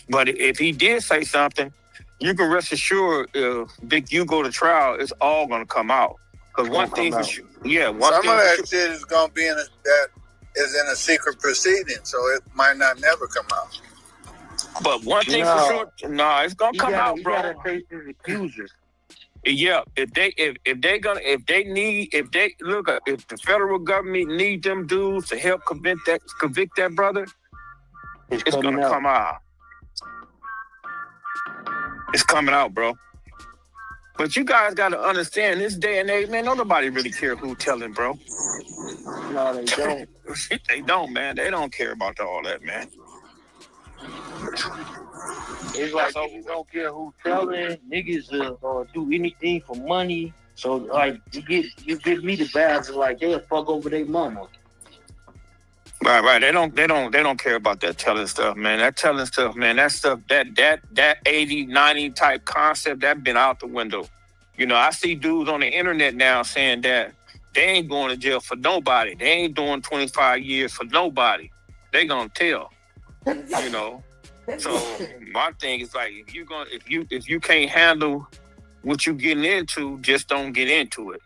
but if he did say something, you can rest assured, if Big U go to trial, it's all gonna come out. Because one thing for sure, Some of that shit is gonna be in a secret proceeding, so it might not never come out. But one thing for sure, it's gonna come out, bro. He gotta face his accusers. Yeah, if the federal government need them dudes to help convict that brother, it's gonna come out. It's coming out, bro. But you guys got to understand, this day and age, man, don't nobody really care who telling, bro. No, they don't. They don't, man. They don't care about all that, man. It's like niggas don't care who telling. Niggas do anything for money. So like you get me the vibes of like they'll fuck over their mama. Right. They don't care about that telling stuff, man. That telling stuff, man. That stuff, that 80, 90 type concept, that been out the window. You know, I see dudes on the internet now saying that they ain't going to jail for nobody. They ain't doing 25 years for nobody. They gonna tell. You know. So my thing is like, if you can't handle what you getting into, just don't get into it.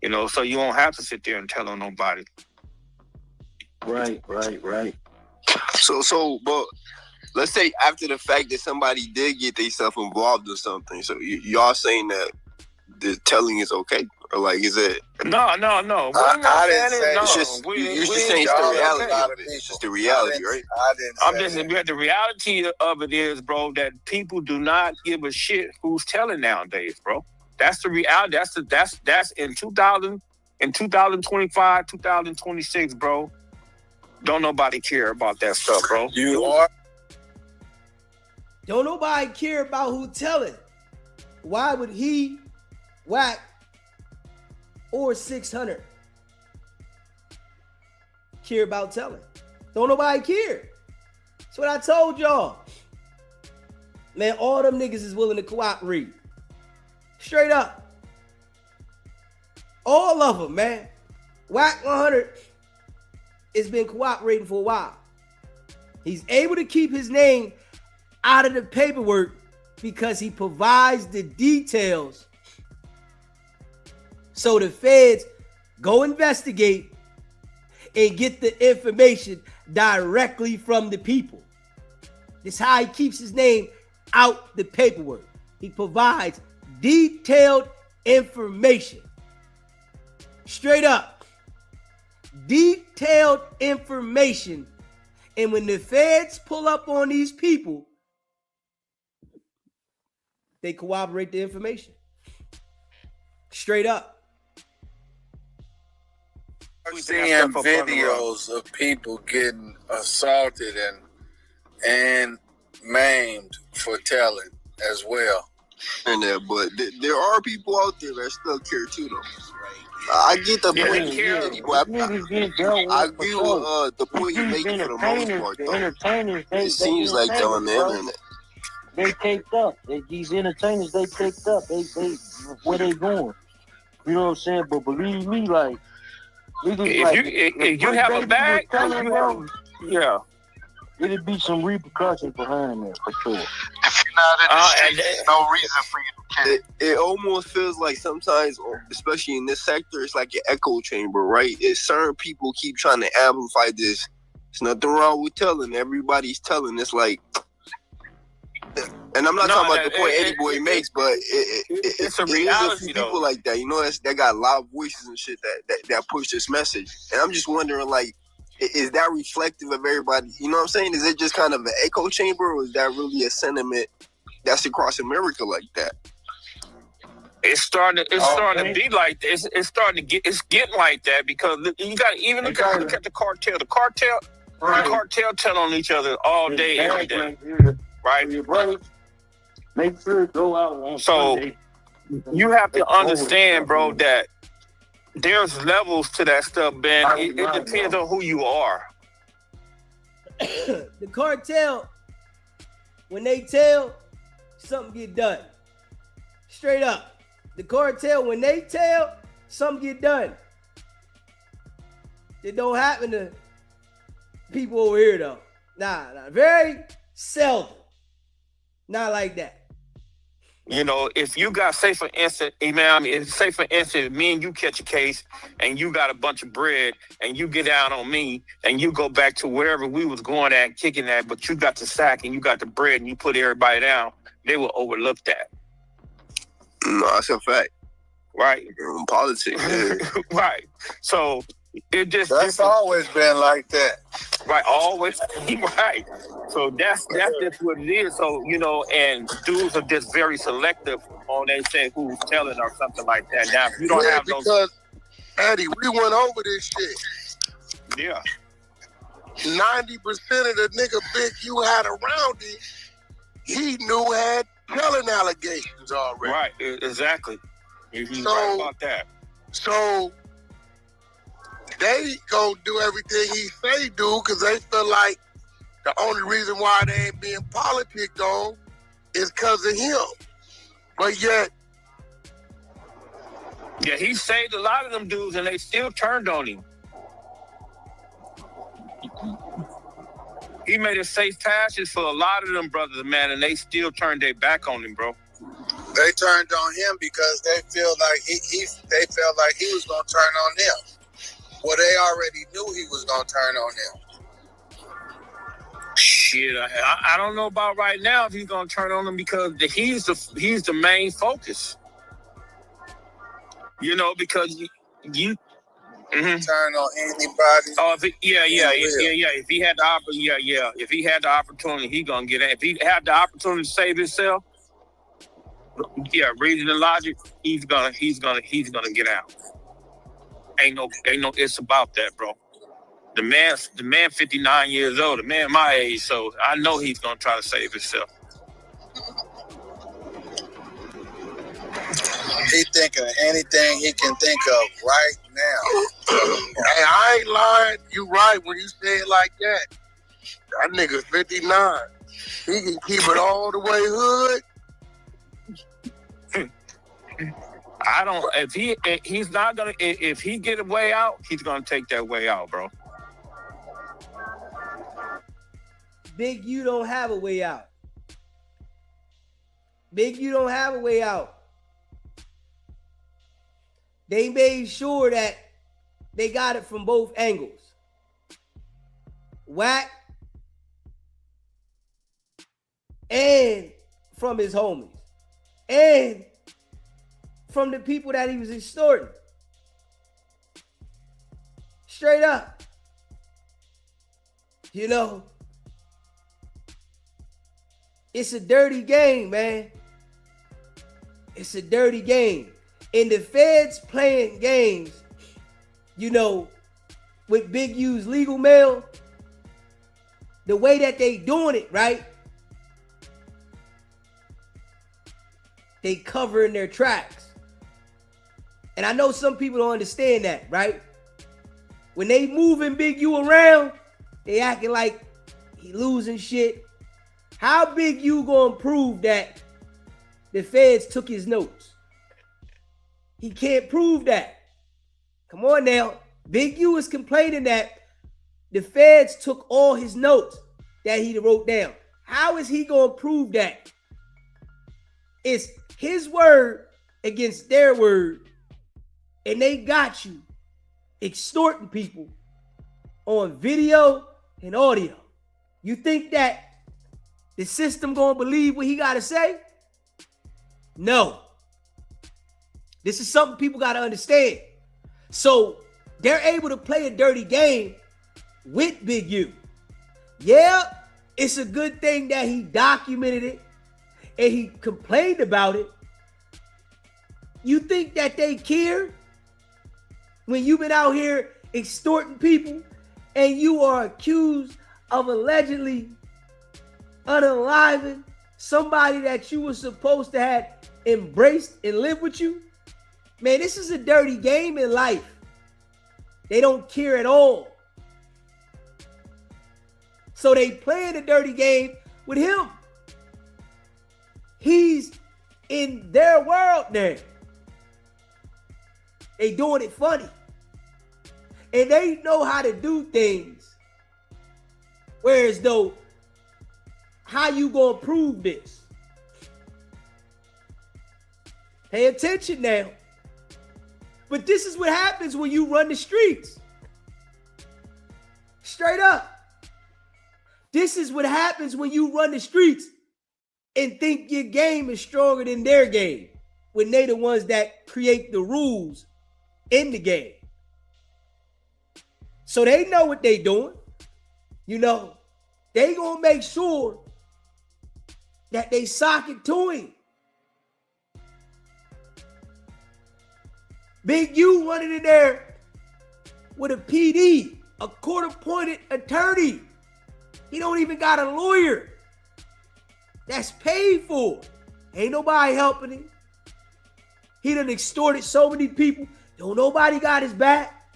You know, so you won't have to sit there and tell on nobody. Right. So, but let's say after the fact that somebody did get themselves involved in something, so y'all saying that the telling is okay, or like is it? No. I didn't say It's just you're just saying it's the reality of it. It's just the reality, right? The reality of it is, bro, that people do not give a shit who's telling nowadays, bro. That's the reality. That's in 2025, 2026, bro. Don't nobody care about that stuff, bro. Don't nobody care about who telling. Why would he, Wack, or 600 care about telling? Don't nobody care. That's what I told y'all. Man, all them niggas is willing to cooperate. Straight up. All of them, man. Wack100 has been cooperating for a while. He's able to keep his name out of the paperwork because he provides the details so the feds go investigate and get the information directly from the people. This is how he keeps his name out the paperwork. He provides detailed information. Straight up. Detailed information. And when the feds pull up on these people, they corroborate the information. Straight up. I'm seeing videos of people getting assaulted and maimed for telling as well. And but there are people out there that still care too, though. I get the point. I agree with the point you're making for the most part, though. It seems like they're on the internet. They picked up. These entertainers, they picked up. They where they going? You know what I'm saying? But believe me, like, if you have a bag, yeah, it'd be some repercussions behind that for sure. If you're not in the street, there's no reason for you to care. It almost feels like sometimes, especially in this sector, it's like an echo chamber, right? It's certain people keep trying to amplify this. There's nothing wrong with telling. Everybody's telling. It's like, and I'm not talking about the point Eddie Boy makes, but it's a reality. There's a few people like that, you know, that got loud voices and shit that push this message. And I'm just wondering, like, is that reflective of everybody? You know what I'm saying? Is it just kind of an echo chamber, or is that really a sentiment that's across America like that? It's starting to be like this. It's getting like that because you got even look at the cartel. The cartel tell on each other all day, every day. Right? Make sure to go out on Sunday. You have to understand, bro, that there's levels to that stuff, man. It depends on who you are. The cartel, when they tell, something get done. Straight up. The cartel, when they tell, something get done. It don't happen to people over here, though. Nah. Very seldom. Not like that. You know, if you got, say for instance, me and you catch a case and you got a bunch of bread and you get out on me and you go back to wherever we was going at, kicking at, but you got the sack and you got the bread and you put everybody down, they will overlook that. No, that's a fact. Right. Politics. Yeah. Right. So it just That's always been like that. right, always right. So that's just what it is. So, you know, and dudes are just very selective on they say who's telling or something like that. Now if you don't have those, because Eddie, we went over this shit. yeah. 90% of the nigga Big U had around him, he knew had telling allegations already. Right, exactly. You're right about that. So they gonna do everything he say do because they feel like the only reason why they ain't being politicked on is because of him. But yet, Yeah, he saved a lot of them dudes and they still turned on him. He made a safe passage for a lot of them brothers, man, and they still turned their back on him, bro. They turned on him because they feel like they felt like he was gonna turn on them. Well, they already knew he was gonna turn on them. Shit, I don't know about right now if he's gonna turn on them because he's the main focus. You know, because you Turn on anybody. Oh, if he had the if he had the opportunity, he gonna get it. If he had the opportunity to save himself, yeah, reason and logic, he's gonna get out. Ain't no it's about that, bro. The man 59 years old, the man my age, so I know he's gonna try to save himself. He thinking of anything he can think of right now. hey, I ain't lying. You right when you say it like that. That nigga's 59. He can keep it all the way hood. I don't. He's not gonna. If he get a way out, he's gonna take that way out, bro. Big U don't have a way out. Big U don't have a way out. They made sure that they got it from both angles. Wack and from his homies. And from the people that he was extorting. Straight up. You know, it's a dirty game, man. It's a dirty game. And the feds playing games, you know, with Big U's legal mail, the way that they doing it, right? They covering their tracks. And I know some people don't understand that, right? When they moving Big U around, they acting like he losing shit. How Big U gonna prove that the feds took his notes? He can't prove that. Come on now. Big U is complaining that the feds took all his notes that he wrote down. How is he going to prove that? It's his word against their word. And they got you extorting people on video and audio. You think that the system going to believe what he got to say? No. This is something people got to understand. So they're able to play a dirty game with Big U. Yeah, it's a good thing that he documented it and he complained about it. You think that they care when you've been out here extorting people and you are accused of allegedly unaliving somebody that you were supposed to have embraced and lived with you? Man, this is a dirty game in life. They don't care at all. So they playing a dirty game with him. He's in their world now. They doing it funny. And they know how to do things. Whereas though, how you gonna prove this? Pay attention now. But this is what happens when you run the streets. Straight up. This is what happens when you run the streets and think your game is stronger than their game. when they the ones that create the rules in the game. So they know what they doing. You know, they gonna make sure that they sock it to him. Big U running in there with a PD, a court-appointed attorney. He don't even got a lawyer that's paid for. Ain't nobody helping him. He done extorted so many people. Don't nobody got his back.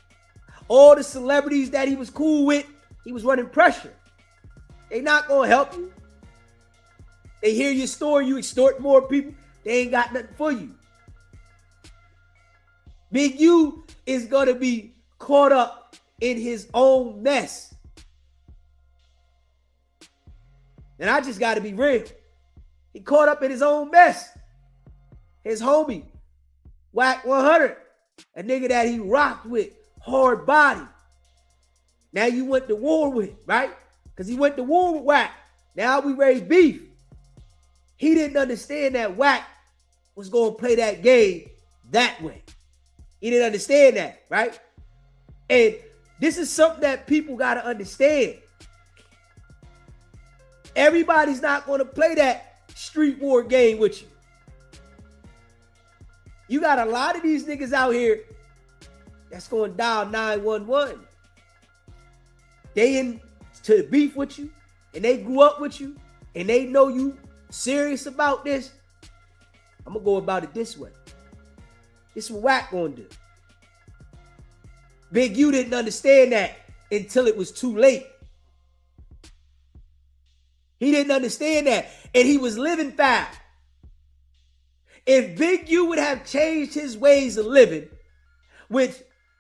All the celebrities that he was cool with, he was running pressure. They not gonna help you. They hear your story, you extort more people. They ain't got nothing for you. Big U is gonna be caught up in his own mess. And I just gotta be real. He caught up in his own mess. His homie, Wack100, a nigga that he rocked with, hard body. Now you went to war with, right? Because he went to war with Wack. Now we ready beef. He didn't understand that Wack was gonna play that game that way. He didn't understand that, right? And this is something that people gotta understand. Everybody's not gonna play that street war game with you. You got a lot of these niggas out here that's gonna dial 911. They into beef with you, and they grew up with you, and they know you serious about this. I'm gonna go about it this way. This is what Wack gonna do. Big U didn't understand that until it was too late. He didn't understand that, and he was living foul. If Big U would have changed his ways of living, which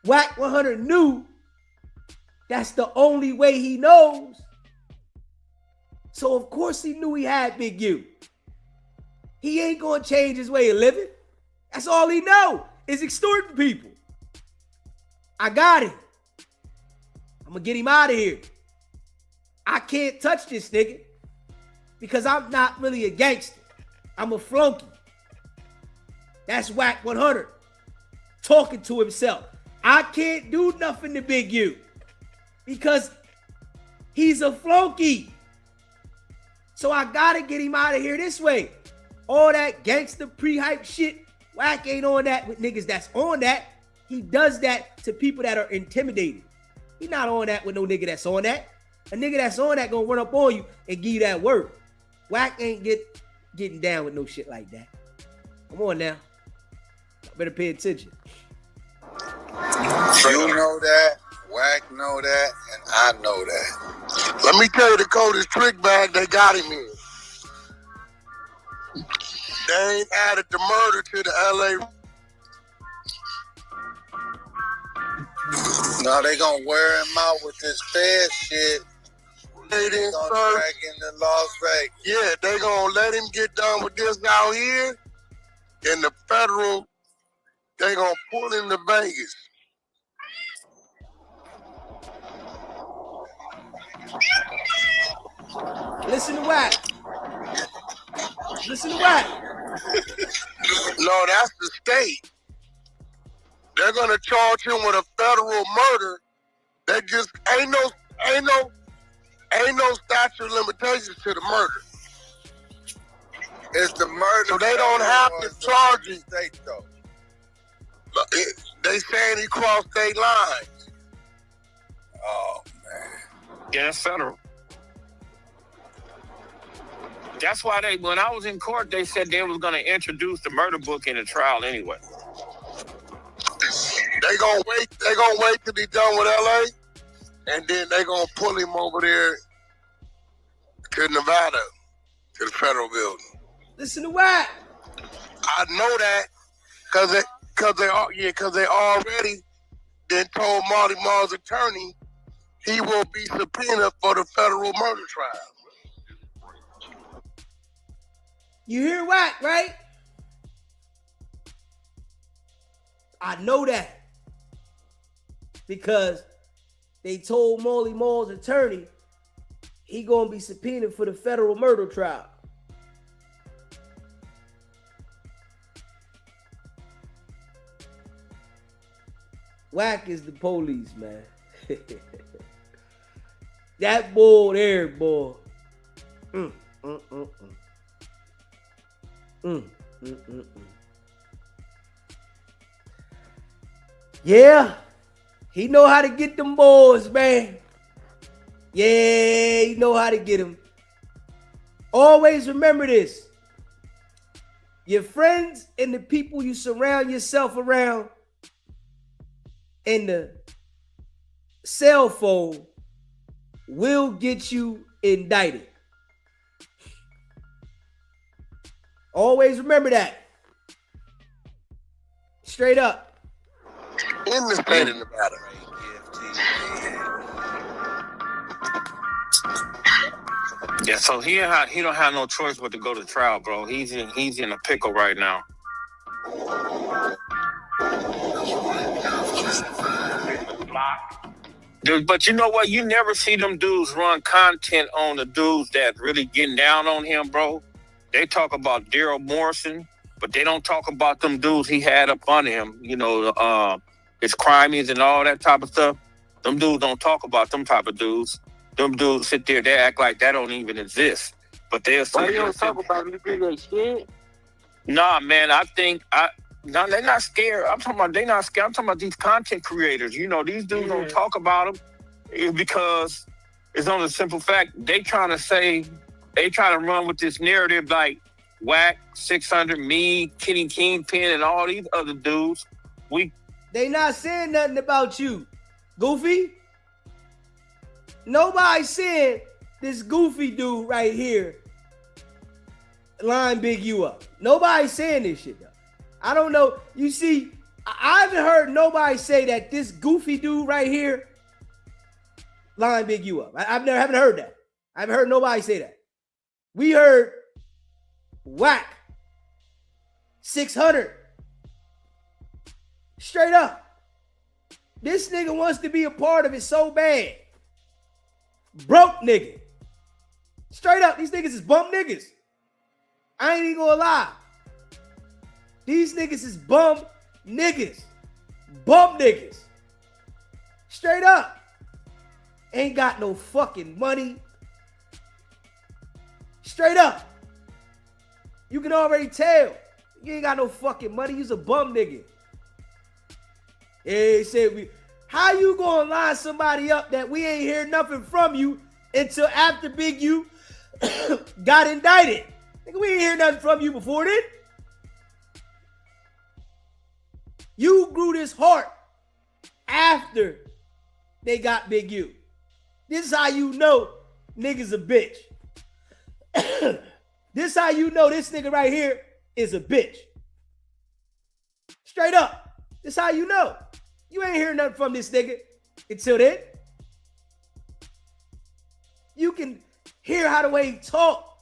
Wack100 knew, that's the only way he knows. So of course he knew he had Big U. He ain't gonna change his way of living. That's all he know is extorting people. I got him. I'm gonna get him out of here. I can't touch this nigga because I'm not really a gangster. I'm a flunky. That's Wack100 talking to himself. I can't do nothing to Big U because he's a flunky. So I gotta get him out of here this way. All that gangster pre-hype shit, Wack ain't on that with niggas that's on that. He does that to people that are intimidated. He not on that with no nigga that's on that. A nigga that's on that gonna run up on you and give you that word. Wack ain't getting down with no shit like that. Come on now. I better pay attention. You know that, Wack know that, and I know that. Let me tell you the coldest trick bag they got him in. They ain't added the murder to the LA. No, they gonna wear him out with this Fed shit. They didn't Gonna drag into Las Vegas. Yeah, they gonna let him get done with this out here. And the federal, they gonna pull him to Vegas. Listen to Wack. Listen to Wack. No, that's the state. They're gonna charge him with a federal murder. That just ain't no statute of limitations to the murder. It's the murder. So they don't have to charge him. State though. They saying he crossed state lines. Oh man. Yeah, that's federal. That's why when I was in court, they said they was going to introduce the murder book in the trial anyway. They gonna wait till he done with LA, and then they gonna pull him over there to Nevada, to the federal building. Listen to Wack. I know that because they already then told Marty Marr's attorney he will be subpoenaed for the federal murder trial. You hear Wack, right? I know that. Because they told Marty Marr's attorney he gonna be subpoenaed for the federal murder trial. Wack is the police, man. That bull there, boy. Yeah, he know how to get them boys, man. Yeah, he know how to get them. Always remember this. Your friends and the people you surround yourself around and the cell phone will get you indicted. Always remember that. Straight up. In the state of Nevada. Yeah, so he don't have no choice but to go to trial, bro. He's in a pickle right now. Dude, but you know what? You never see them dudes run content on the dudes that really getting down on him, bro. They talk about Daryl Morrison, but they don't talk about them dudes he had up on him. You know, his crimies and all that type of stuff. Them dudes don't talk about them type of dudes. Them dudes sit there, they act like that don't even exist. But they'll say, why you don't talk about it? You think they scared? Nah, man, no, they're not scared. I'm talking about they not scared. I'm talking about these content creators. You know, these dudes don't talk about them because it's on the simple fact they trying to run with this narrative like Wack100, me, Kenny Kingpin, and all these other dudes. They not saying nothing about you, Goofy. Nobody said this Goofy dude right here line big you up. Nobody saying this shit though. I don't know. You see, I haven't heard nobody say that this Goofy dude right here line big you up. I haven't heard that. I haven't heard nobody say that. We heard Wack100 straight up. This nigga wants to be a part of it so bad. Broke nigga. Straight up, these niggas is bum niggas. I ain't even gonna lie. These niggas is bum niggas. Bum niggas. Straight up. Ain't got no fucking money. Straight up. You can already tell. You ain't got no fucking money. You's a bum nigga. Yeah, they said how you gonna line somebody up that we ain't hear nothing from you until after Big U got indicted? Nigga, we ain't hear nothing from you before then. You grew this heart after they got Big U. This is how you know niggas a bitch. This is how you know this nigga right here is a bitch. Straight up. This is how you know. You ain't hearing nothing from this nigga until then. You can hear how the way he talk.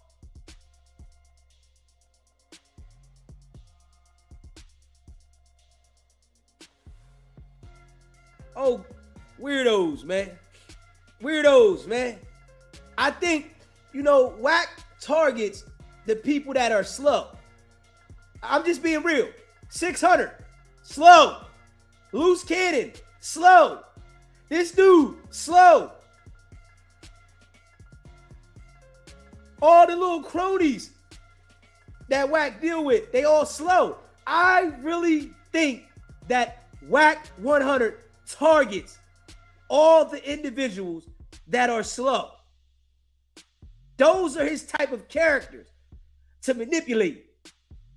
Oh, weirdos, man. Weirdos, man. I think, Wack targets the people that are slow. I'm just being real. 600, slow. Loose cannon, slow. This dude, slow. All the little cronies that Wack deal with, they all slow. I really think that Wack100 targets all the individuals that are slow. Those are his type of characters to manipulate.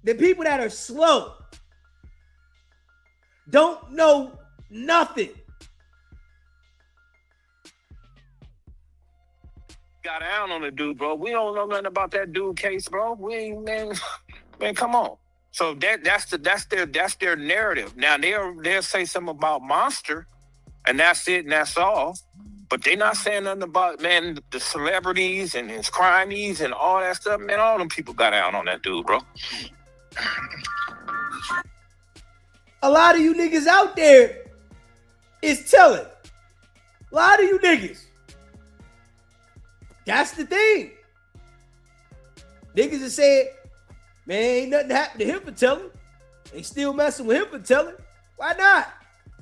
The people that are slow, don't know nothing. Got down on the dude, bro. We don't know nothing about that dude case, bro. We ain't, man, come on. So that's their narrative. Now they'll say something about Monster, and that's it, and that's all. But they're not saying nothing about, man, the celebrities and his crimies and all that stuff. Man, all them people got down on that dude, bro. A lot of you niggas out there is telling. A lot of you niggas. That's the thing. Niggas are saying, man, ain't nothing happened to him for telling. They still messing with him for telling. Why not?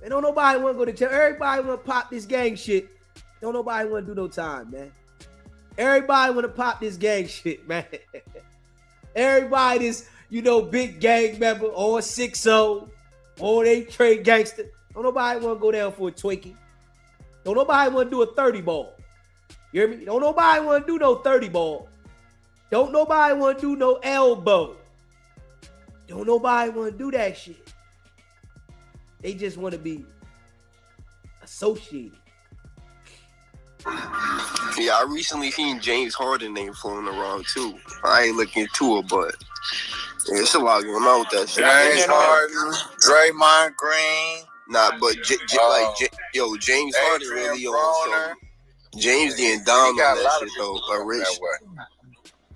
And don't nobody want to go to jail. Everybody want to pop this gang shit. Don't nobody want to do no time, man. Everybody want to pop this gang shit, man. Everybody this, big gang member or 6-0 or they trade gangster. Don't nobody want to go down for a Twinkie. Don't nobody want to do a 30 ball. You hear me? Don't nobody want to do no 30 ball. Don't nobody want to do no elbow. Don't nobody want to do that shit. They just want to be associated. Yeah, I recently seen James Harden name floating around too. I ain't looking into it, but it's a lot going on with that shit. James Harden, Draymond Green. Nah, but James Harden really on some. James getting down on that shit though, Rich.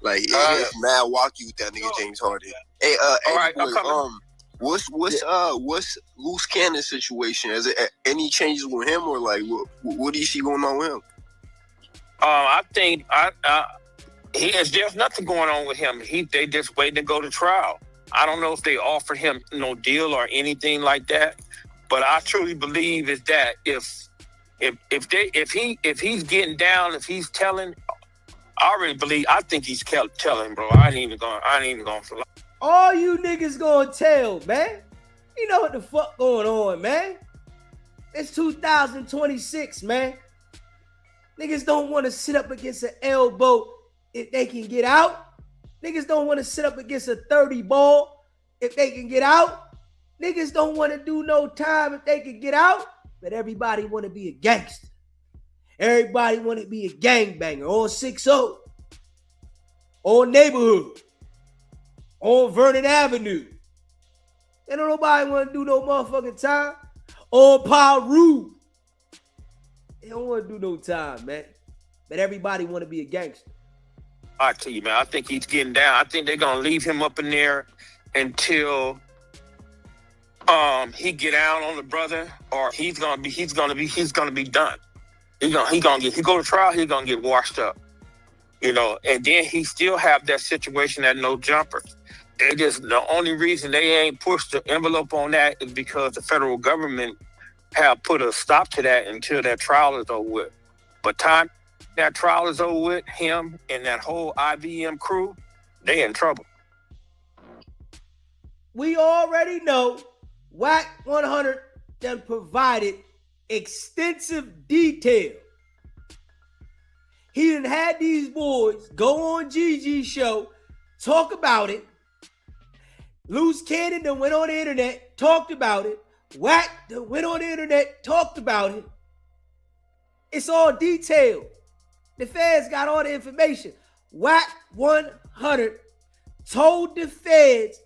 Like it's mad wacky with that nigga James Harden. Hey, right, boy, what's Loose Cannon's situation? Is it any changes with him, or like what do you see going on with him? I think there's nothing going on with him. They just waiting to go to trial. I don't know if they offered him no deal or anything like that, but I truly believe is that if he's getting down, if he's telling, I think he's telling, bro. I ain't even going for. All you niggas gonna tell, man. You know what the fuck going on, man. It's 2026, man. Niggas don't want to sit up against an elbow if they can get out. Niggas don't want to sit up against a 30 ball if they can get out. Niggas don't want to do no time if they can get out. But everybody want to be a gangster. Everybody want to be a gangbanger on 6-0, on Neighborhood, on Vernon Avenue. And don't nobody want to do no motherfucking time on Paru. They don't want to do no time, man. But everybody want to be a gangster. I tell you, man, I think he's getting down. I think they're gonna leave him up in there until he get out on the brother, or he's gonna be done. He go to trial, he's gonna get washed up. And then he still have that situation at no jumper. The only reason they ain't pushed the envelope on that is because the federal government have put a stop to that until that trial is over with. But time that trial is over with, him and that whole IBM crew, they in trouble. We already know Wack100 done provided extensive detail. He done had these boys go on Gigi's show, talk about it. Loose Cannon done went on the internet, talked about it. Wack done went on the internet, talked about it. It's all detailed. The feds got all the information. Wack100 told the feds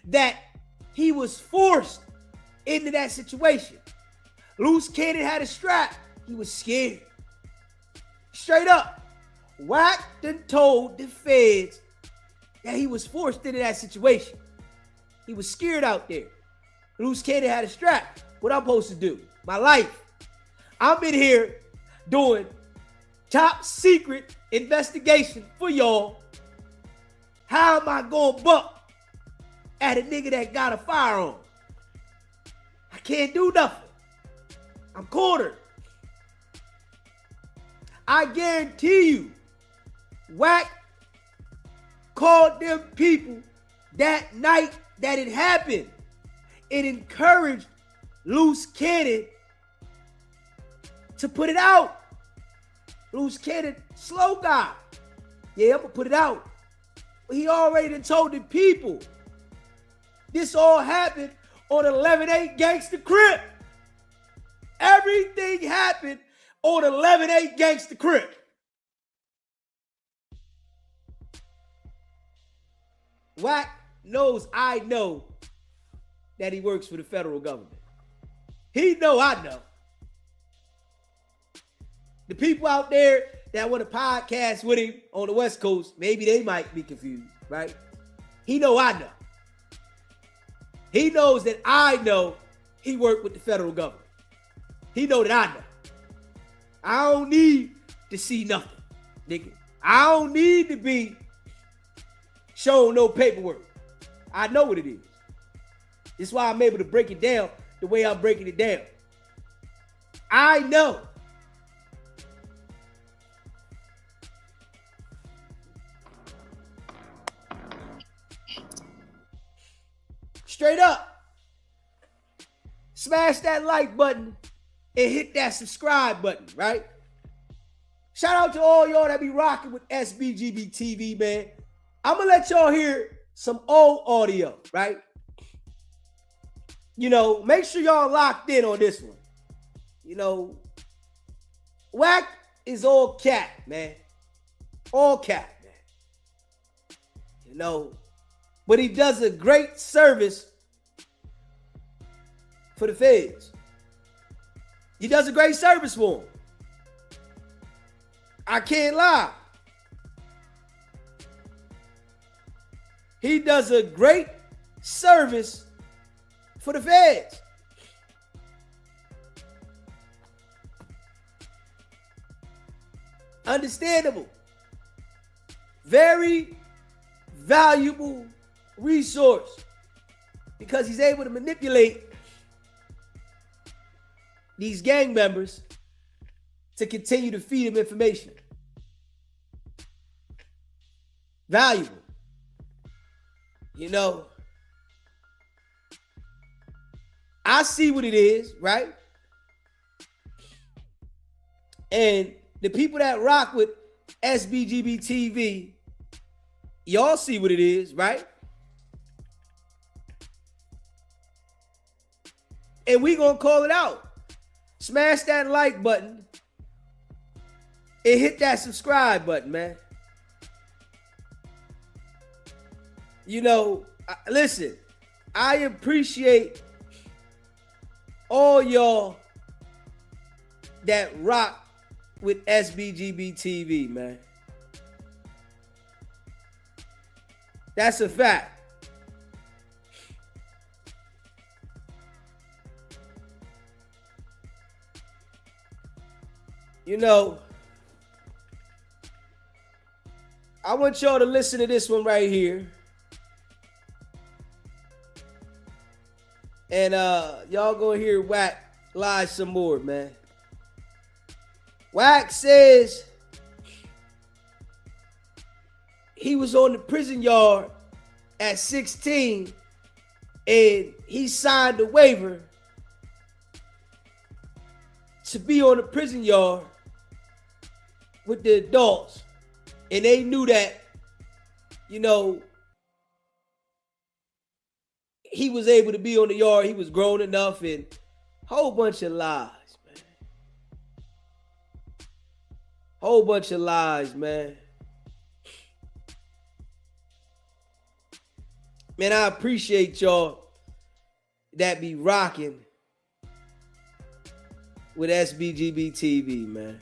that he was forced into that situation. Loose Cannon had a strap. He was scared. Straight up. Wack done told the feds that he was forced into that situation. He was scared out there. Loose Cannon had a strap. What I'm supposed to do? My life. I'm in here doing top secret investigation for y'all. How am I going to buck at a nigga that got a firearm? I can't do nothing. I'm cornered. I guarantee you, Wack called them people that night that it happened. It encouraged Loose Cannon to put it out. Loose Cannon, slow guy. Yeah, I'm going to put it out. But he already done told the people. This all happened on 11-8 Gangsta Crip. Everything happened on 11-8 Gangsta Crip. Wack knows I know that he works for the federal government. He know I know. The people out there that want to podcast with him on the West Coast, maybe they might be confused, right? He know I know. He knows that I know he worked with the federal government. He know that I know. I don't need to see nothing, nigga. I don't need to be shown no paperwork. I know what it is. That's why I'm able to break it down the way I'm breaking it down. I know. Straight up. Smash that like button and hit that subscribe button, right? Shout out to all y'all that be rocking with SBGB TV, man. I'm going to let y'all hear some old audio, right? You know, make sure y'all locked in on this one. You know, Wack is all cat, man. All cat, man. You know, but he does a great service for the feds. He does a great service for them. I can't lie. He does a great service for the feds. Understandable. Very valuable resource because he's able to manipulate these gang members to continue to feed him information. Valuable. You know, I see what it is, right? And the people that rock with SBGB TV, y'all see what it is, right? And we gonna call it out. Smash that like button and hit that subscribe button, man. You know, listen, I appreciate all y'all that rock with SBGB TV, man. That's a fact. You know, I want y'all to listen to this one right here. And y'all gonna hear Wack lie some more, man. Wack says he was on the prison yard at 16 and he signed a waiver to be on the prison yard with the adults. And they knew that, you know, he was able to be on the yard. He was grown enough, and whole bunch of lies, man. Whole bunch of lies, man. Man, I appreciate y'all that be rocking with SBGB TV, man.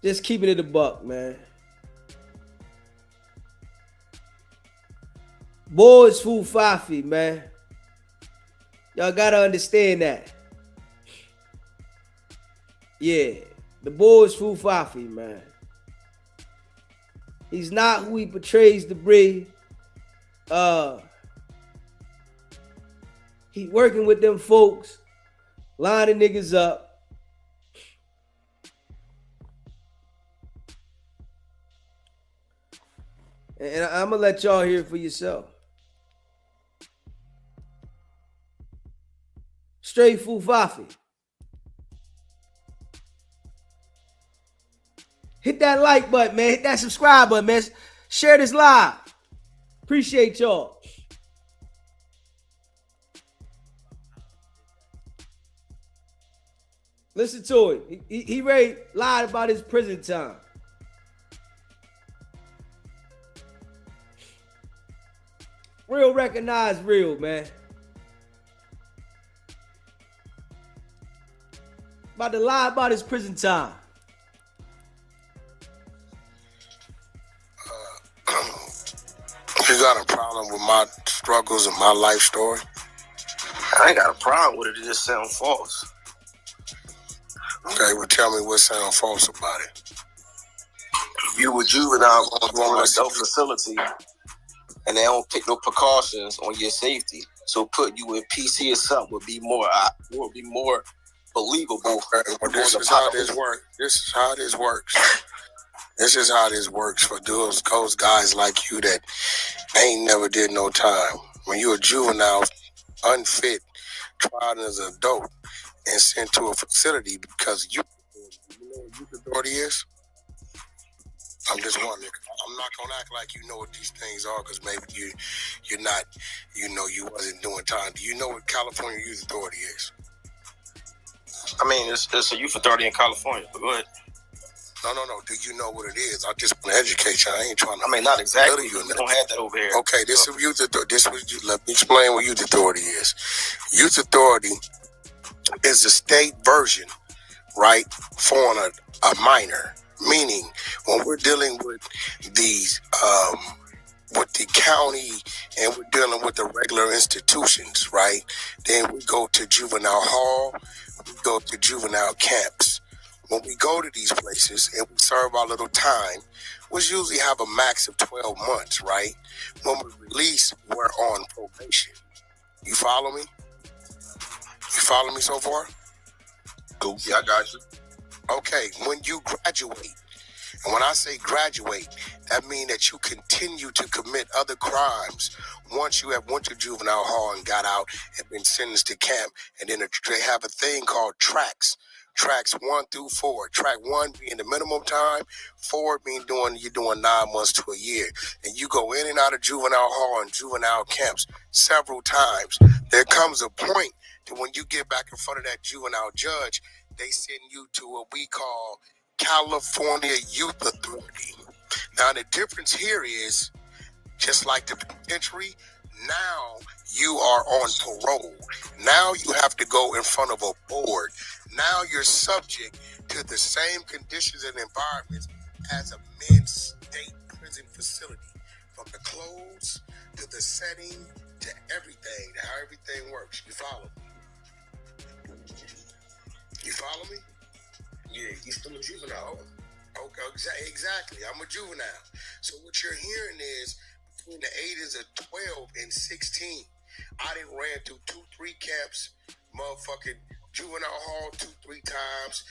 Just keeping it a buck, man. Boys fool Fafi, man. Y'all gotta understand that. Yeah, the boys fool Fafi, man. He's not who he portrays to be. He working with them folks, lining niggas up. And I'm gonna let y'all hear it for yourself. Straight Fufafi. Hit that like button, man. Hit that subscribe button, man. Share this live. Appreciate y'all. Listen to it. He Ray lied about his prison time. Real recognize real, man. About to lie about his prison time. You got a problem with my struggles and my life story? I ain't got a problem with it. It just sounds false. Okay, well, tell me what sounds false about it. You were juvenile going to an adult facility, and they don't take no precautions on your safety. So putting you in PC or something would be more believable. Well, this is how this works. This is how this works. This is how this works for those guys like you that ain't never did no time. When you're a juvenile, unfit, tried as an adult, and sent to a facility because you know what youth authority is? I'm just wondering. I'm not gonna act like you know what these things are because maybe you're not, you wasn't doing time. Do you know what California Youth Authority is? I mean, it's a youth authority in California, but go ahead. No. Do you know what it is? I just want to educate you. I ain't trying to. I mean, not exactly. You We don't have that over here. Okay, this is youth authority. Let me explain what youth authority is. Youth authority is the state version, right, for a minor. Meaning, when we're dealing with these, with the county, and we're dealing with the regular institutions, right? Then we go to juvenile hall, we go to juvenile camps. When we go to these places and we serve our little time, we usually have a max of 12 months, right? When we release, we're on probation. You follow me? You follow me so far? Cool. Yeah, I got you. Okay, when you graduate, and when I say graduate, that means that you continue to commit other crimes once you have went to juvenile hall and got out and been sentenced to camp. And then they have a thing called tracks. Tracks 1 through 4. Track 1 being the minimum time, 4 being you're doing 9 months to a year. And you go in and out of juvenile hall and juvenile camps several times. There comes a point that when you get back in front of that juvenile judge, they send you to what we call California Youth Authority. Now the difference here is, just like the penitentiary, now you are on parole. Now you have to go in front of a board. Now you're subject to the same conditions and environments as a men's state prison facility. From the clothes to the setting to everything, how everything works. You follow me? You follow me? Yeah, he's still a juvenile. Okay, exactly. I'm a juvenile. So what you're hearing is between the ages of 12 and 16, I done ran through 2-3 camps, motherfucking juvenile hall 2-3 times,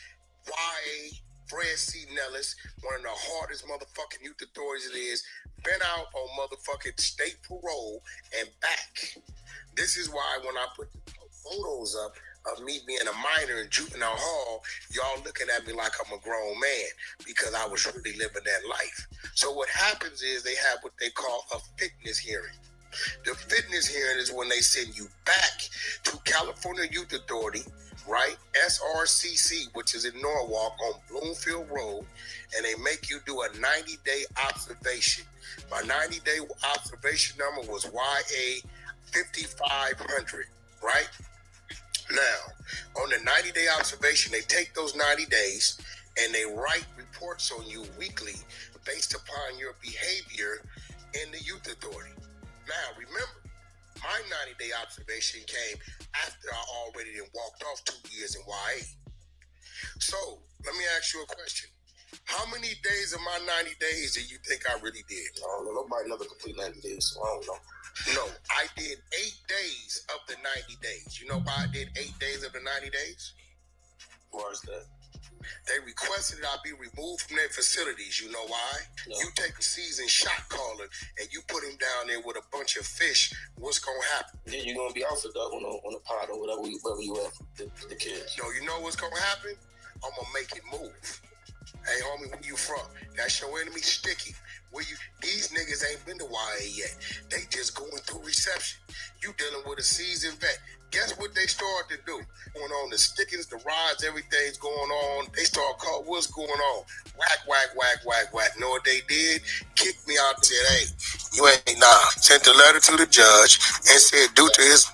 YA, Fred C. Nellis, one of the hardest motherfucking youth authorities it is, been out on motherfucking state parole and back. This is why when I put the photos up of me being a minor in juvenile hall, y'all looking at me like I'm a grown man because I was really living that life. So what happens is they have what they call a fitness hearing. The fitness hearing is when they send you back to California Youth Authority, right? SRCC, which is in Norwalk on Bloomfield Road, and they make you do a 90-day observation. My 90-day observation number was YA 5500, right? Now, on the 90-day observation, they take those 90 days and they write reports on you weekly based upon your behavior in the youth authority. Now, remember, my 90-day observation came after I already walked off 2 years in YA. So, let me ask you a question. How many days of my 90 days do you think I really did? I don't know. Nobody never complete 90 days, so I don't know. No, I did 8 days of the 90 days. You know why I did 8 days of the 90 days? Why is that? They requested I be removed from their facilities. You know why? No. You take a seasoned shot caller and you put him down there with a bunch of fish. What's gonna happen? Then you're gonna be out for dog on a pod or whatever you at the kids. No, you know what's gonna happen? I'm gonna make it move. Hey, homie, where you from? That's your enemy, Sticky. These niggas ain't been to YA yet. They just going through reception. You dealing with a seasoned vet. Guess what they started to do? Going on the stickings, the rides, everything's going on. They start calling, what's going on? Whack. Know what they did? Kicked me out and said, hey, you ain't Sent a letter to the judge and said, due to his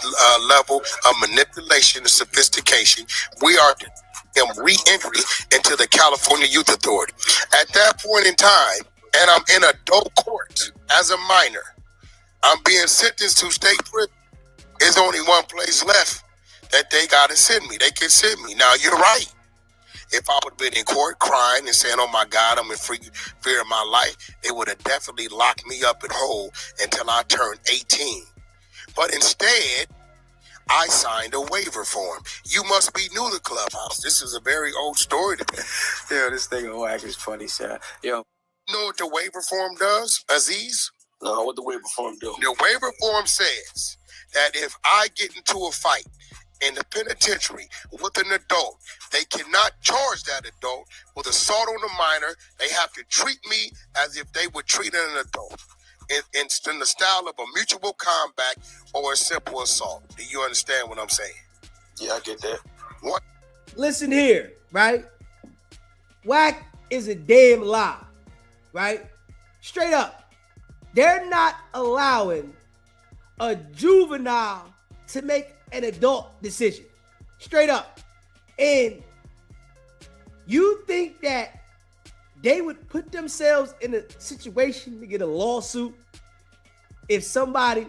level of manipulation and sophistication, we are him re-entry into the California Youth Authority. At that point in time, and I'm in adult court as a minor, I'm being sentenced to state prison. There's only one place left that they got to send me. They can send me. Now, you're right. If I would have been in court crying and saying, oh, my God, I'm in fear of my life, they would have definitely locked me up and hold until I turned 18. But instead, I signed a waiver form. You must be new to Clubhouse. This is a very old story to me. Yeah, this thing on Wack is funny, sir. Yo. You know what the waiver form does, Aziz? No, what the waiver form do? The waiver form says that if I get into a fight in the penitentiary with an adult, they cannot charge that adult with assault on a minor. They have to treat me as if they would treat an adult in the style of a mutual combat or a simple assault. Do you understand what I'm saying? Yeah, I get that. What? Listen here, right? Wack is a damn lie, right? Straight up. They're not allowing a juvenile to make an adult decision. Straight up. And you think that they would put themselves in a situation to get a lawsuit if somebody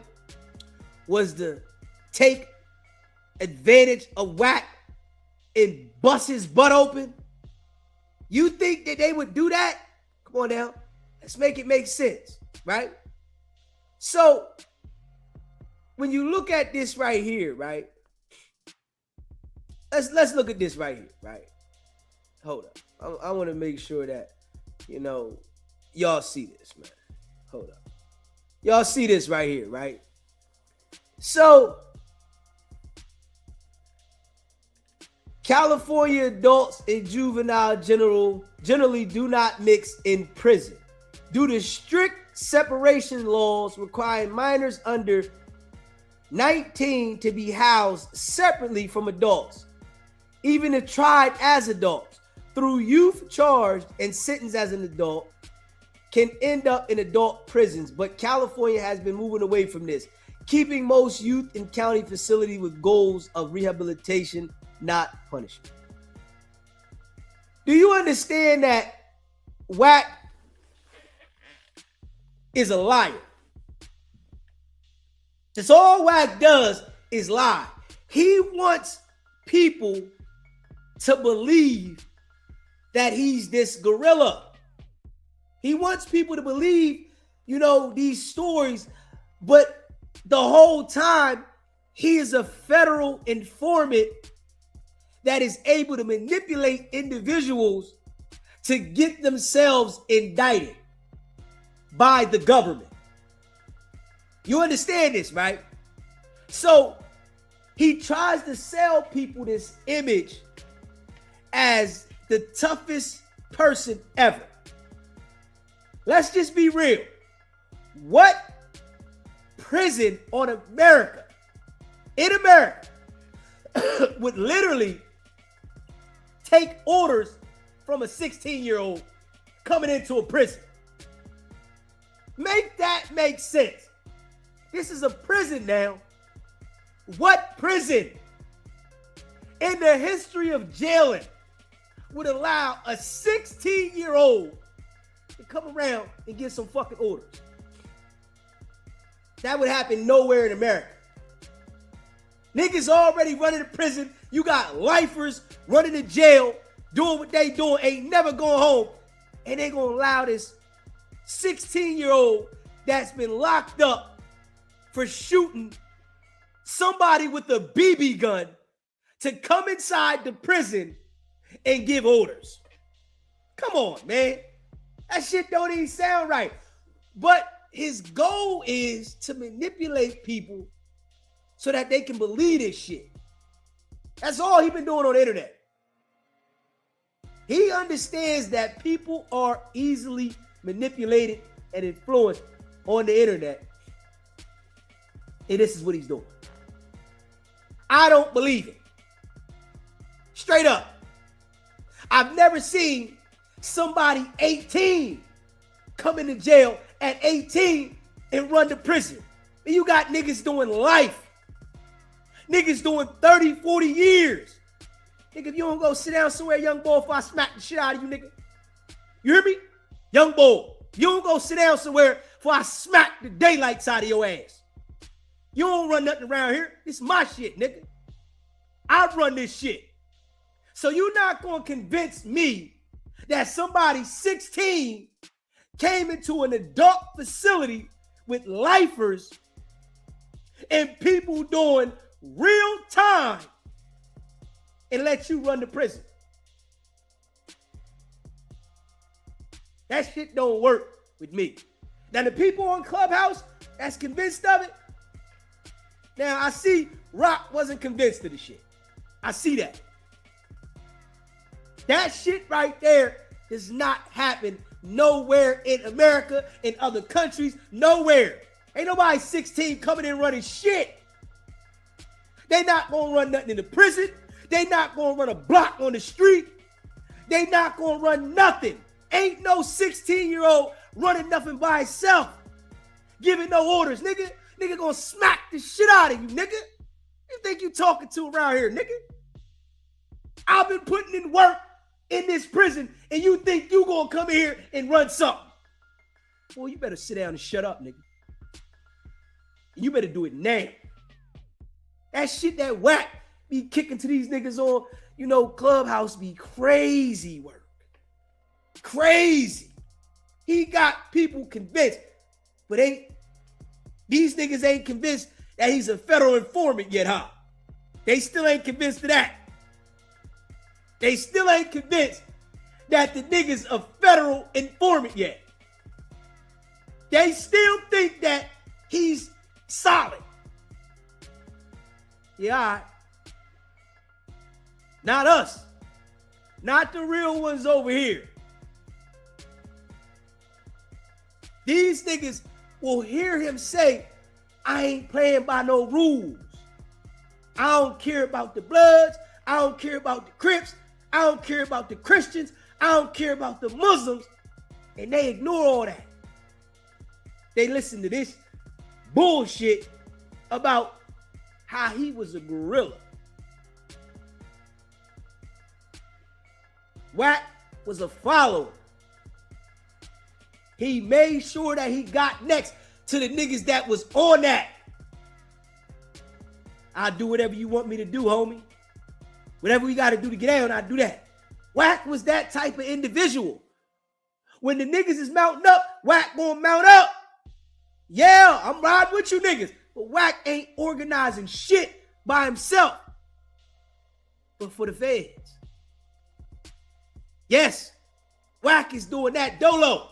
was to take advantage of Wack and bust his butt open? You think that they would do that? Come on now. Let's make it make sense, right? So, when you look at this right here, right? Let's look at this right here, right? Hold up. I want to make sure that, y'all see this, man. Hold up. Y'all see this right here, right? So, California adults and juvenile generally do not mix in prison due to strict separation laws requiring minors under 19 to be housed separately from adults, even if tried as adults. Through youth charged and sentenced as an adult can end up in adult prisons, but California has been moving away from this, keeping most youth in county facility with goals of rehabilitation, not punishment. Do you understand that Wack is a liar? That's all Wack does is lie. He wants people to believe that he's this gorilla. He wants people to believe, these stories, but the whole time he is a federal informant that is able to manipulate individuals to get themselves indicted by the government. You understand this, right? So he tries to sell people this image as the toughest person ever. Let's just be real. What prison in America, would literally take orders from a 16-year-old coming into a prison? Make that make sense. This is a prison now. What prison in the history of jailing would allow a 16-year-old to come around and get some fucking orders? That would happen nowhere in America. Niggas already running to prison. You got lifers running to jail, doing what they doing, ain't never going home. And they gonna allow this 16-year-old that's been locked up for shooting somebody with a BB gun to come inside the prison and give orders. Come on, man. That shit don't even sound right. But his goal is to manipulate people so that they can believe this shit. That's all he's been doing on the internet. He understands that people are easily manipulated and influenced on the internet. And this is what he's doing. I don't believe it. Straight up. I've never seen somebody 18 come into jail at 18 and run to prison. And you got niggas doing life. Niggas doing 30, 40 years. Nigga, if you don't go sit down somewhere, young boy, if I smack the shit out of you, nigga. You hear me? Young boy, you don't go sit down somewhere before I smack the daylights out of your ass. You don't run nothing around here. This is my shit, nigga. I run this shit. So you're not going to convince me that somebody 16 came into an adult facility with lifers and people doing real time and let you run the prison. That shit don't work with me. Now, the people on Clubhouse that's convinced of it, now I see Rock wasn't convinced of the shit. I see that. That shit right there does not happen nowhere in America, in other countries, nowhere. Ain't nobody 16 coming in running shit. They not gonna run nothing in the prison. They not gonna run a block on the street. They not gonna run nothing. Ain't no 16-year-old running nothing by himself, giving no orders, nigga. Nigga gonna smack the shit out of you, nigga. You think you talking to around here, nigga? I've been putting in work in this prison, and you think you gonna come in here and run something? Well, you better sit down and shut up, nigga. You better do it now. That shit that Wack be kicking to these niggas on, Clubhouse be crazy work. Crazy. He got people convinced, but these niggas ain't convinced that he's a federal informant yet, huh? They still ain't convinced of that. They still ain't convinced that the nigga's a federal informant yet. They still think that he's solid. Yeah, all right. Not us. Not the real ones over here. These niggas will hear him say, I ain't playing by no rules. I don't care about the Bloods. I don't care about the Crips. I don't care about the Christians. I don't care about the Muslims. And they ignore all that. They listen to this bullshit about how he was a gorilla. Wack was a follower. He made sure that he got next to the niggas that was on that. I'll do whatever you want me to do, homie. Whatever we got to do to get out, I'll do that. Wack was that type of individual. When the niggas is mounting up, Wack gonna mount up. Yeah, I'm riding with you niggas. But Wack ain't organizing shit by himself. But for the feds. Yes, Wack is doing that dolo.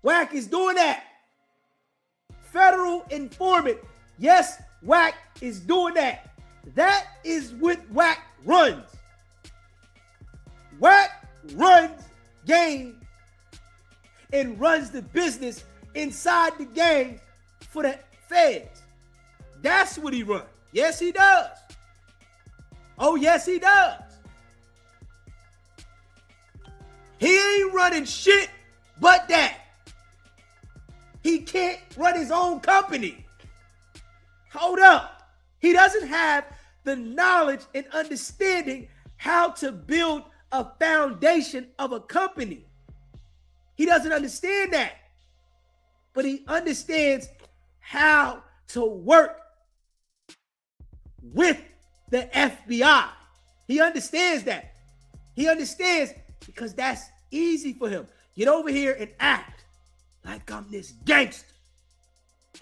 Wack is doing that. Federal informant. Yes, Wack is doing that. That is what Wack runs. Wack runs game and runs the business inside the game for the feds. That's what he runs. Yes, he does. Oh, yes, he does. He ain't running shit but that. He can't run his own company. Hold up. He doesn't have the knowledge and understanding how to build a foundation of a company. He doesn't understand that. But he understands how to work with the FBI. He understands that. He understands because that's easy for him. Get over here and act like I'm this gangster.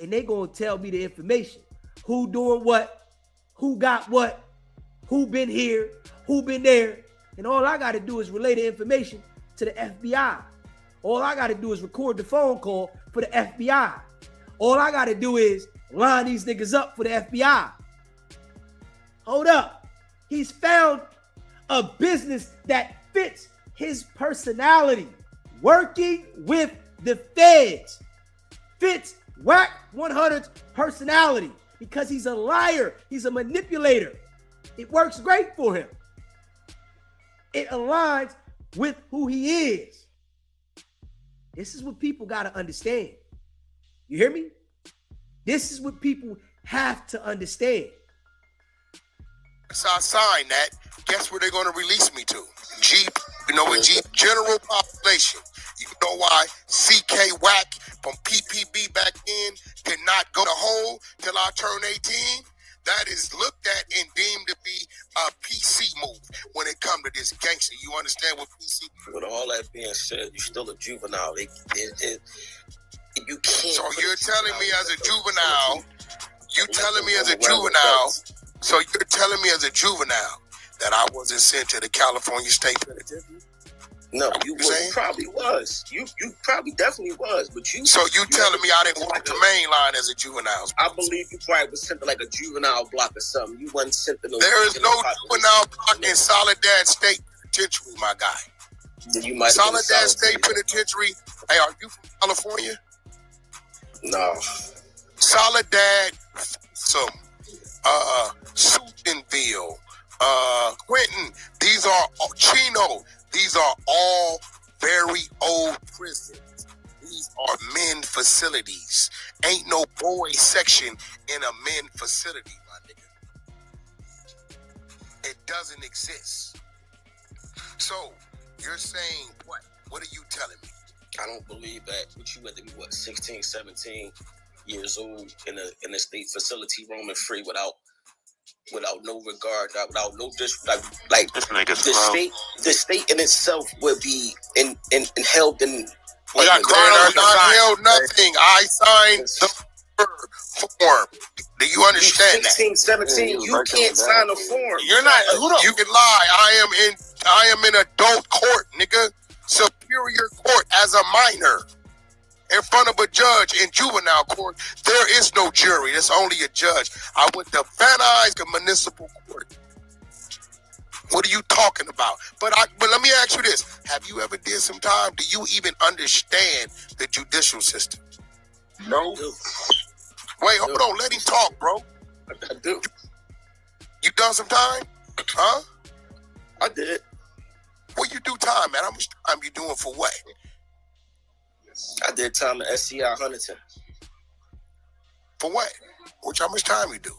And they gonna tell me the information. Who doing what? Who got what? Who been here? Who been there? And all I gotta do is relay the information to the FBI. All I gotta do is record the phone call for the FBI. All I gotta do is line these niggas up for the FBI. Hold up. He's found a business that fits his personality. Working with the feds fits Wack100's personality because he's a liar. He's a manipulator. It works great for him. It aligns with who he is. This is what people got to understand. You hear me? This is what people have to understand. So I signed that. Guess where they're going to release me to? Jeep. You know what Jeep? General population. You know why CK Wack from PPB back then did not go to hole till I turn 18? That is looked at and deemed to be a PC move when it comes to this gangster. You understand what PC? With all that being said, you're still a juvenile. You can't. So you're telling me as a juvenile, You telling me as a juvenile? So you're telling me as a juvenile that I wasn't sent to the California State Penitentiary? No, you probably was. You probably definitely was, but you. So you telling me I didn't walk the main line as a juvenile? I believe you probably was sent to like a juvenile block or something. You wasn't sent to no. There is no juvenile block in Soledad State Penitentiary, my guy. You might Soledad State Penitentiary. Hey, are you from California? No. Soledad, Susanville, Quentin. These are Chino. These are all very old prisons. These are men facilities. Ain't no boy section in a men facility, my nigga. It doesn't exist. So, you're saying what? What are you telling me? I don't believe that. But you had to be, 16, 17 years old in a state facility roaming free without no regard, without no like This nigga's the state in itself would be in held in. We got not held nothing. I signed the form. Do you understand 16, that? 17, you can't sign a form. You're not. You can lie. I am in adult court, nigga. Superior court as a minor. In front of a judge in juvenile court, there is no jury. There's only a judge. I went to Van Nuys Municipal Court. What are you talking about? But let me ask you this. Have you ever did some time? Do you even understand the judicial system? No. Wait, hold on. Let him talk, bro. I do. You done some time? Huh? I did. What you do time, man? How much time you doing for what? I did time at SCI Huntington. For what? How much time you do?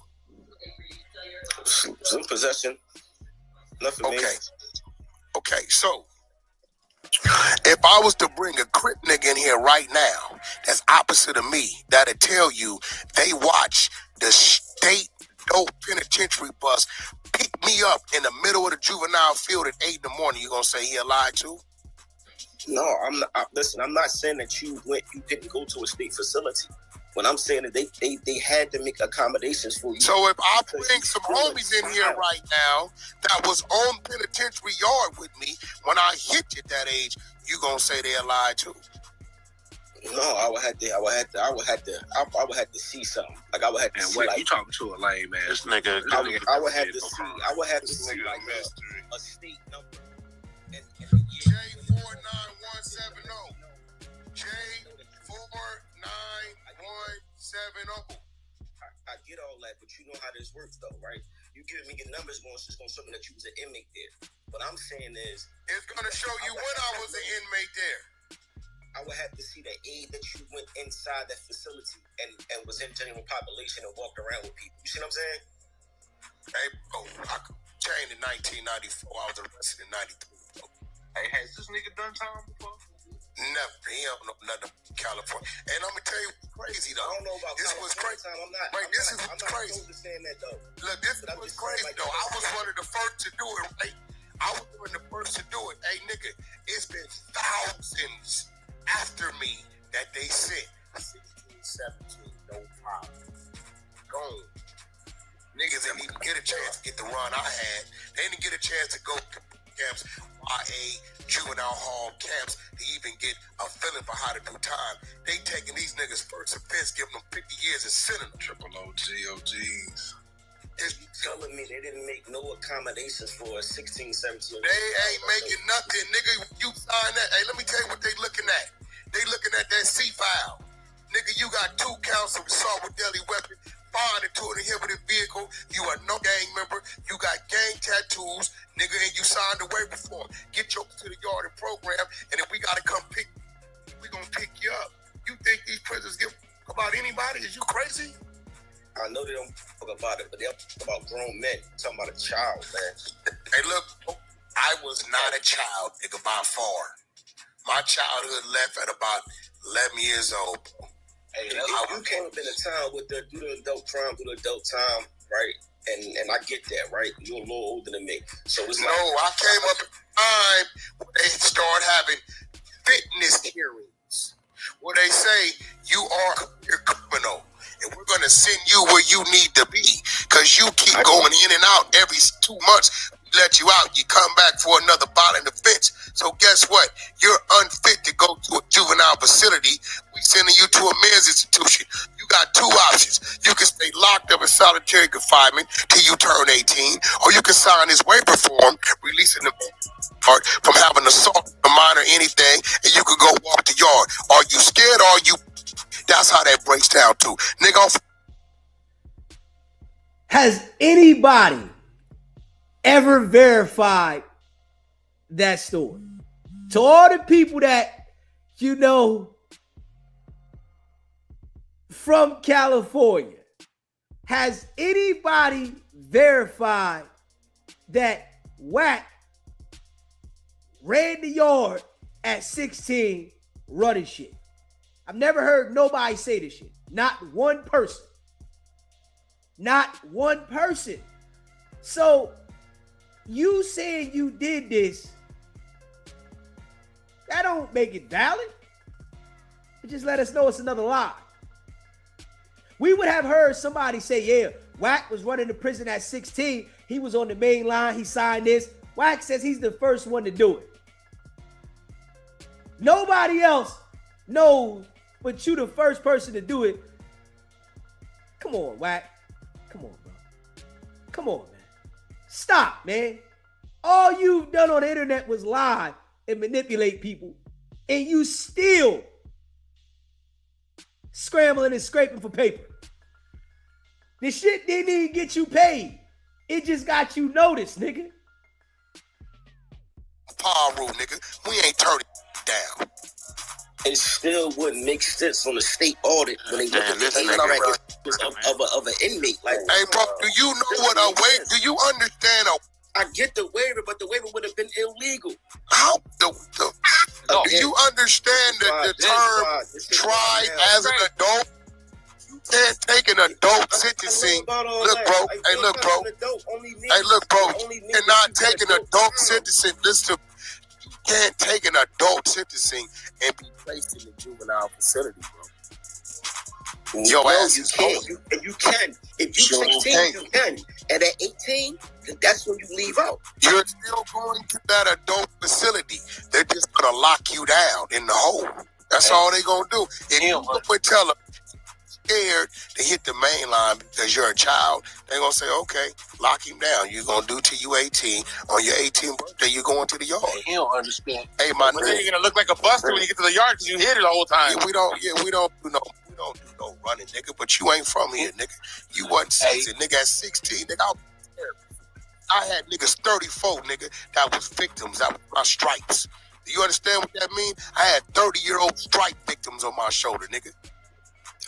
Some possession. Nothing. Okay. Okay, so if I was to bring a Crip nigga in here right now that's opposite of me, that'll tell you they watch the state dope penitentiary bus pick me up in the middle of the juvenile field at 8 in the morning, you gonna say he lied too? No, I'm not. Listen, I'm not saying that you didn't go to a state facility. When I'm saying that they had to make accommodations for you. So if I bring some homies in here right now that was on penitentiary yard with me, when I hit you at that age, you gonna say they lied too? No, I would have to see something. Like I would have to see. What like, you talking to a lame ass nigga? I would have to see. I would have to see like a state number. J49170. J49170. I get all that, but you know how this works, though, right? You giving me your numbers it's gonna show me that you was an inmate there. What I'm saying is, it's gonna show you when I was an inmate there. I would have to see the aid that you went inside that facility and was in general population and walked around with people. You see what I'm saying? Hey, bro, I changed in 1994. I was arrested in 93. Hey, has this nigga done time before? Never. He don't know nothing about California. And I'm gonna tell you what's crazy though. I don't know about this was crazy. I'm not. Wait, this is what's crazy. Saying that though. Look, this is what's crazy though. I was one of the first to do it, right? I was one of the first to do it. Hey, nigga, it's been thousands after me that they sent 16, 17, no problem. Gone. Niggas didn't even get a chance to get the run I had. They didn't get a chance to go to camps, YA, juvenile hall camps, to even get a feeling for how to do time. They taking these niggas first offense, giving them 50 years and sending them. Triple OGs. You telling me they didn't make no accommodations for a 16, 17? They ain't making nothing, nigga. You sign that. Hey, let me tell you what they looking at. They looking at that C file. Nigga, you got 2 counts of assault with deadly weapon, fired into an inhibited vehicle. You are no gang member. You got gang tattoos, nigga, and you signed a waiver form. Get your to the yard and program, and if we gotta come pick, we gonna pick you up. You think these prisoners give about anybody? Is you crazy? I know they don't talk about it, but they talk about grown men. Talking about a child, man. Hey, look, I was not a child, nigga, by far. My childhood left at about 11 years old. Hey, you came up in a time with do the adult time, right? And I get that, right? You're a little older than me. So it's no, I came up at a time where they start having fitness hearings, where they say you are a criminal. and we're going to send you where you need to be because you keep going in and out every 2 months. We let you out, you come back for another violent offense. So guess what? You're unfit to go to a juvenile facility. We sending you to a men's institution. You got 2 options. You can stay locked up in solitary confinement till you turn 18, or you can sign this waiver form releasing the from having assault a minor or anything, and you could go walk the yard. Are you scared or are you? That's how that breaks down too. Nigga, has anybody ever verified that story? To all the people that, you know, from California, has anybody verified that Wack ran the yard at 16 running shit? I've never heard nobody say this shit. Not one person. Not one person. So you saying you did this, that don't make it valid. It just let us know it's another lie. We would have heard somebody say, yeah, Wack was running the prison at 16. He was on the main line. He signed this. Wack says he's the first one to do it. Nobody else knows but you the first person to do it. Come on, Wack. Come on, bro. Come on, man. Stop, man. All you've done on the internet was lie and manipulate people, and you still scrambling and scraping for paper. This shit didn't even get you paid. It just got you noticed, nigga. Power rule, nigga. We ain't turning down. It still wouldn't make sense on the state audit when they look at the of an inmate. Like, hey, bro, do you know what a waiver? Do you understand I get the waiver, but the waiver would have been illegal. How? Do you understand the term tried as an adult? You can't take an adult sentencing. Look, bro. Hey, look, bro. Hey, look, bro. You're not taking adult sentencing. Listen, you can't take an adult sentencing and be placed in the juvenile facility, bro. Your ass is you can. If you're 16, you can. And at 18, that's when you leave out. You're still going to that adult facility. They're just going to lock you down in the hole. That's all they're going to do. If you would tell them scared to hit the main line because you're a child, they're going to say, okay, lock him down. You're going to do till you 18. On your 18th birthday, you're going to the yard. He don't understand. Hey, my nigga. nigga. You're going to look like a buster when you get to the yard because you hit it the whole time. Yeah, we don't do no running, nigga, but you ain't from here, nigga. You wasn't 16, nigga, at 16, nigga. I had niggas 34, nigga, that was victims. That was my stripes. Do you understand what that means? I had 30-year-old stripe victims on my shoulder, nigga.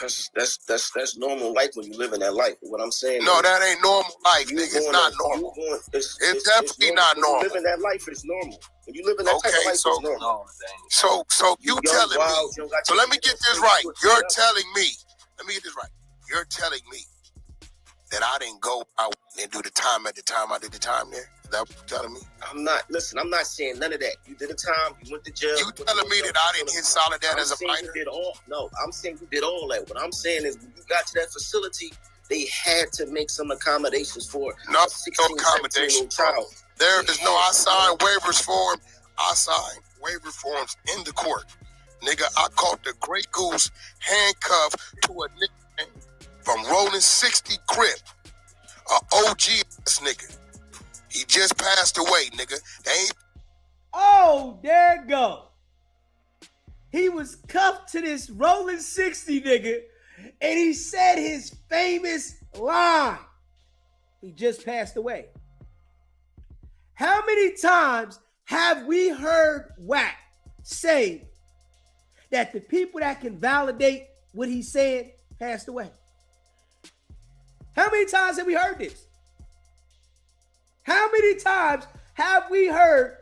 That's normal life when you live in that life. What I'm saying, no, that ain't normal life, nigga. It's not normal. It's definitely not normal. When you live in that life, it's normal. When you live in that type of life, it's normal. So you telling me? So let me get this right. You're telling me. Let me get this right. You're telling me that I didn't go out and do the time at the time I did the time there? Is that what you're telling me? I'm not saying none of that. You did the time, you went to jail. You telling me that I didn't hit Soledad as a minor? No, I'm saying you did all that. What I'm saying is when you got to that facility, they had to make some accommodations for a 16, 17-year-old child. There is no, I signed waivers for him. I signed waiver forms in the court. Nigga, I caught the Grey Goose handcuffed to a nigga from Rolling 60 Crip. A OG ass nigga. He just passed away, nigga. They ain't. Oh, there it go. He was cuffed to this Rolling 60 nigga, and he said his famous line. He just passed away. How many times have we heard Wack say that the people that can validate what he's saying passed away? How many times have we heard this? How many times have we heard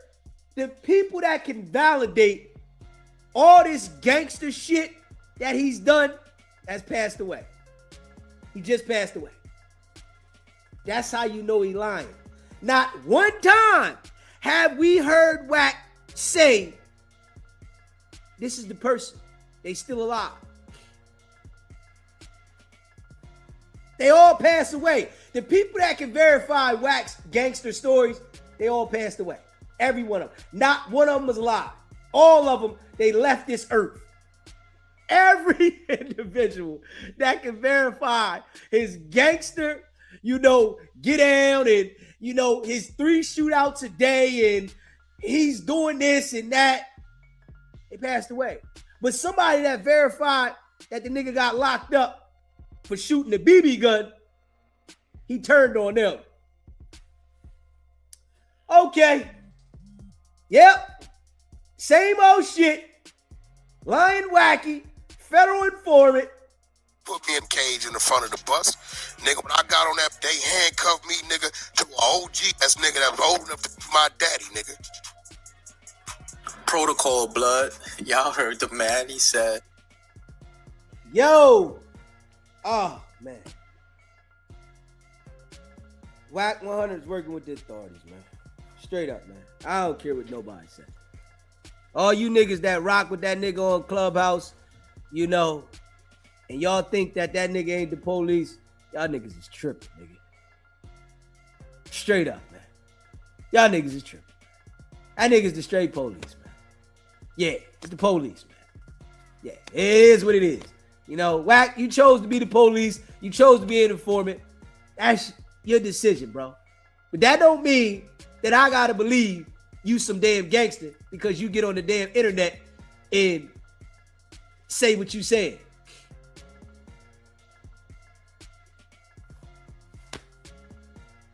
the people that can validate all this gangster shit that he's done has passed away? He just passed away. That's how you know he lying. Not one time have we heard Wack say, this is the person. They still alive. They all passed away. The people that can verify Wack's gangster stories, they all passed away. Every one of them. Not one of them was alive. All of them, they left this earth. Every individual that can verify his gangster, get down and, his 3 shootouts a day and he's doing this and that, they passed away. But somebody that verified that the nigga got locked up for shooting a BB gun, he turned on them. Okay. Yep. Same old shit. Lying wacky. Federal informant. Put me in cage in the front of the bus. Nigga, when I got on that, they handcuffed me, nigga, to an OG. That's nigga that was old enough to be my daddy, nigga. Protocol blood. Y'all heard the man. He said, Yo. Oh, man. Wack100 is working with the authorities, man. Straight up, man. I don't care what nobody says. All you niggas that rock with that nigga on Clubhouse, and y'all think that nigga ain't the police, y'all niggas is tripping, nigga. Straight up, man. Y'all niggas is tripping. That nigga's the straight police, man. Yeah, it's the police, man. Yeah, it is what it is. Wack, you chose to be the police. You chose to be an informant. That's your decision, bro. But that don't mean that I gotta believe you some damn gangster because you get on the damn internet and say what you said.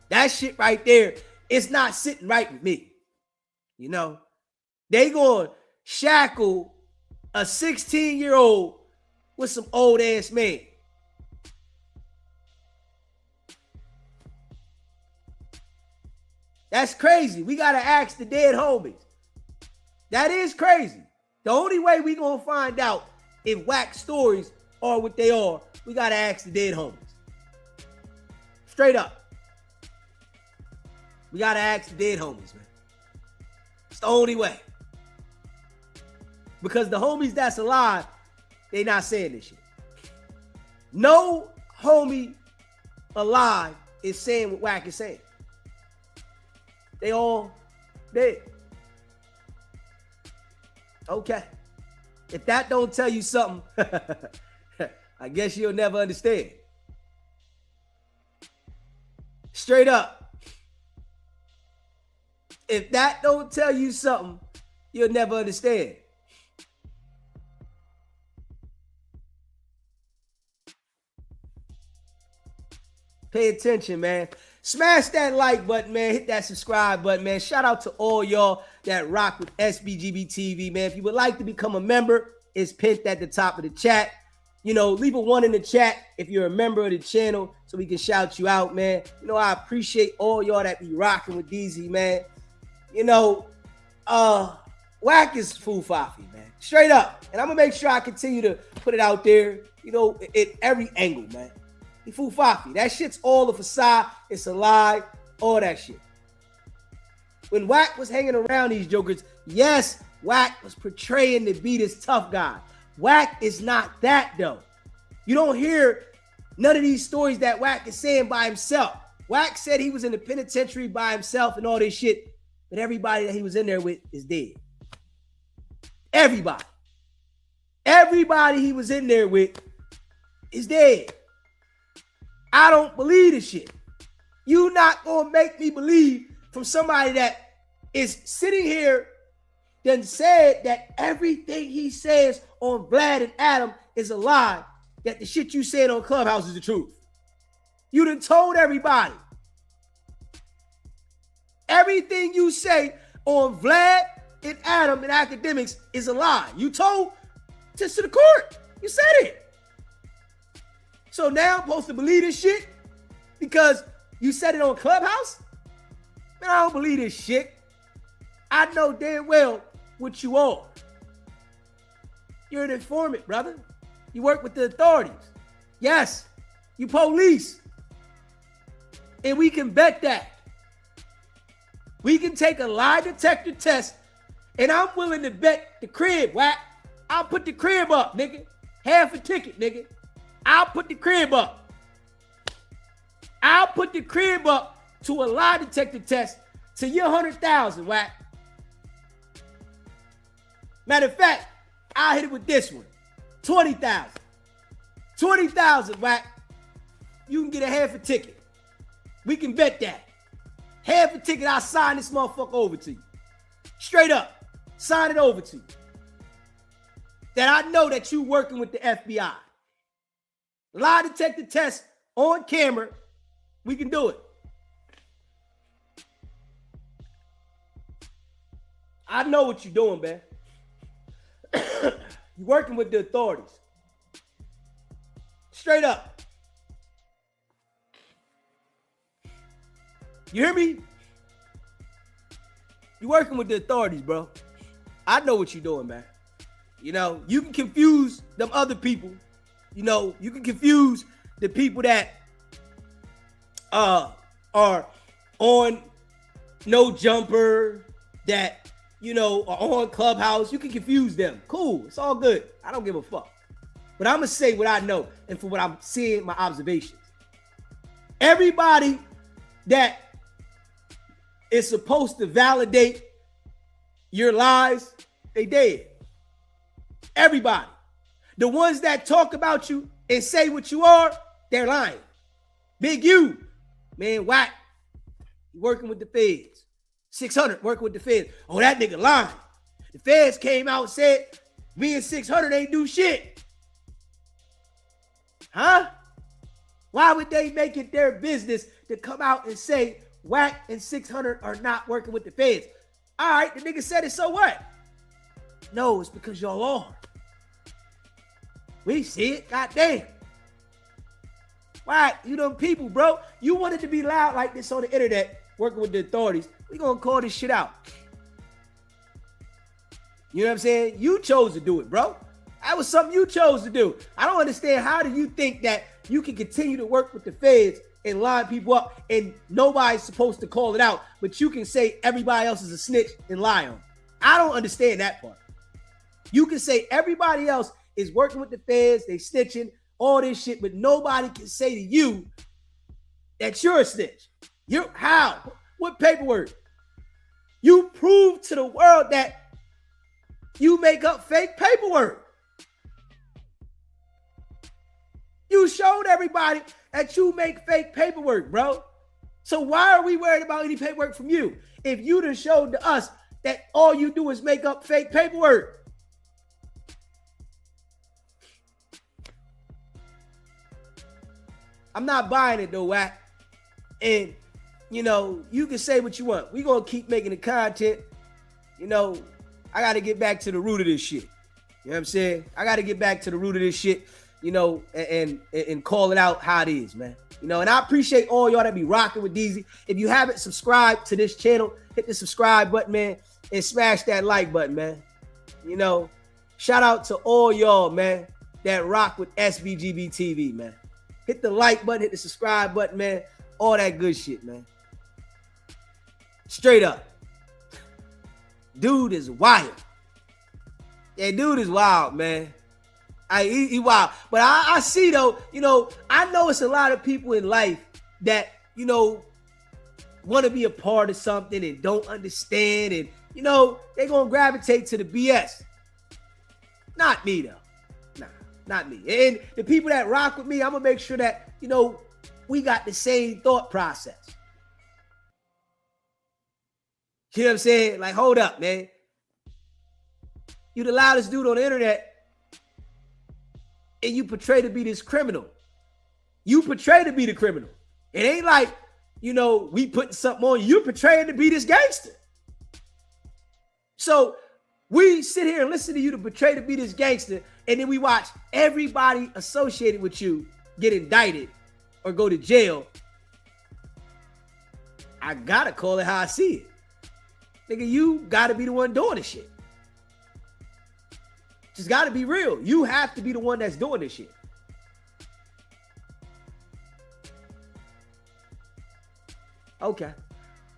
That shit right there, it's not sitting right with me. They gonna shackle a 16-year-old with some old ass man. That's crazy. We gotta ask the dead homies. That is crazy. The only way we gonna find out if Wack stories are what they are, we gotta ask the dead homies. Straight up. We gotta ask the dead homies, man. It's the only way. Because the homies that's alive, they not saying this shit. No homie alive is saying what Wack is saying. They all dead. Okay. If that don't tell you something, I guess you'll never understand. Straight up. If that don't tell you something, you'll never understand. Pay attention, man. Smash that like button, man. Hit that subscribe button, man. Shout out to all y'all that rock with SBGB TV, man. If you would like to become a member, it's pinned at the top of the chat. Leave a 1 in the chat if you're a member of the channel so we can shout you out, man. I appreciate all y'all that be rocking with DZ, man. Wack is fool-fafi, man. Straight up. And I'm going to make sure I continue to put it out there, at every angle, man. He fool-fafi. That shit's all a facade. It's a lie. All that shit. When Wack was hanging around these jokers, yes, Wack was portraying to be this tough guy. Wack is not that, though. You don't hear none of these stories that Wack is saying by himself. Wack said he was in the penitentiary by himself and all this shit, but everybody that he was in there with is dead. Everybody. Everybody he was in there with is dead. I don't believe this shit. You not gonna make me believe from somebody that is sitting here then said that everything he says on Vlad and Adam is a lie, that the shit you said on Clubhouse is the truth. You done told everybody. Everything you say on Vlad and Adam and academics is a lie. You told to the court. You said it. So now I'm supposed to believe this shit because you said it on Clubhouse? Man, I don't believe this shit. I know damn well what you are. You're an informant, brother. You work with the authorities. Yes, you police. And we can bet that. We can take a lie detector test, and I'm willing to bet the crib, Wack. I'll put the crib up, nigga. Half a ticket, nigga. I'll put the crib up. I'll put the crib up to a lie detector test to your 100,000, Wack. Matter of fact, I'll hit it with this one. 20,000. 20,000, Wack. You can get a half a ticket. We can bet that. Half a ticket, I'll sign this motherfucker over to you. Straight up. Sign it over to you. That I know that you working with the FBI. Lie detector test on camera. We can do it. I know what you're doing, man. You're working with the authorities. Straight up. You hear me? You're working with the authorities, bro. I know what you're doing, man. You know, you can confuse them other people. You know, you can confuse the people that are on No Jumper, that, you know, are on Clubhouse. You can confuse them. Cool. It's all good. I don't give a fuck. But I'm going to say what I know and for what I'm seeing, my observations. Everybody that is supposed to validate your lies, they dead. Everybody. The ones that talk about you and say what you are, they're lying. Big U, man, Wack, working with the feds. 600 working with the feds. Oh, that nigga lying. The feds came out and said, me and 600 ain't do shit. Huh? Why would they make it their business to come out and say Wack and 600 are not working with the feds? All right, the nigga said it, so what? No, it's because y'all are. We see it, goddamn. Wack, you them people, bro. You wanted to be loud like this on the internet, working with the authorities. We gonna call this shit out. You know what I'm saying? You chose to do it, bro. That was something you chose to do. I don't understand, how do you think that you can continue to work with the feds and line people up and nobody's supposed to call it out, but you can say everybody else is a snitch and lie on? I don't understand that part. You can say everybody else is working with the feds, they snitching, all this shit, but nobody can say to you that you're a snitch. You're how? What paperwork? You prove to the world that you make up fake paperwork. You showed everybody that you make fake paperwork, bro. So why are we worried about any paperwork from you? If you done showed to us that all you do is make up fake paperwork. I'm not buying it though, Wack. And, you know, you can say what you want. We're going to keep making the content. You know, I got to get back to the root of this shit. You know what I'm saying? I got to get back to the root of this shit, you know, and call it out how it is, man. You know, and I appreciate all y'all that be rocking with DZ. If you haven't subscribed to this channel, hit the subscribe button, man, and smash that like button, man. You know, shout out to all y'all, man, that rock with SBGB TV, man. Hit the like button, hit the subscribe button, man. All that good shit, man. Straight up. Dude is wild. Yeah, dude is wild, man. He wild. But I see, though, you know, I know it's a lot of people in life that, you know, want to be a part of something and don't understand. And, you know, they're going to gravitate to the BS. Not me, though. Not me. And the people that rock with me, I'm going to make sure that, you know, we got the same thought process. You know what I'm saying? Like, hold up, man. You the loudest dude on the internet, and you portray to be this criminal. You portray to be the criminal. It ain't like, you know, we putting something on you. You're portraying to be this gangster. So we sit here and listen to you to portray to be this gangster, and then we watch everybody associated with you get indicted or go to jail. I gotta call it how I see it. Nigga, you gotta be the one doing this shit. Just gotta be real. You have to be the one that's doing this shit. Okay.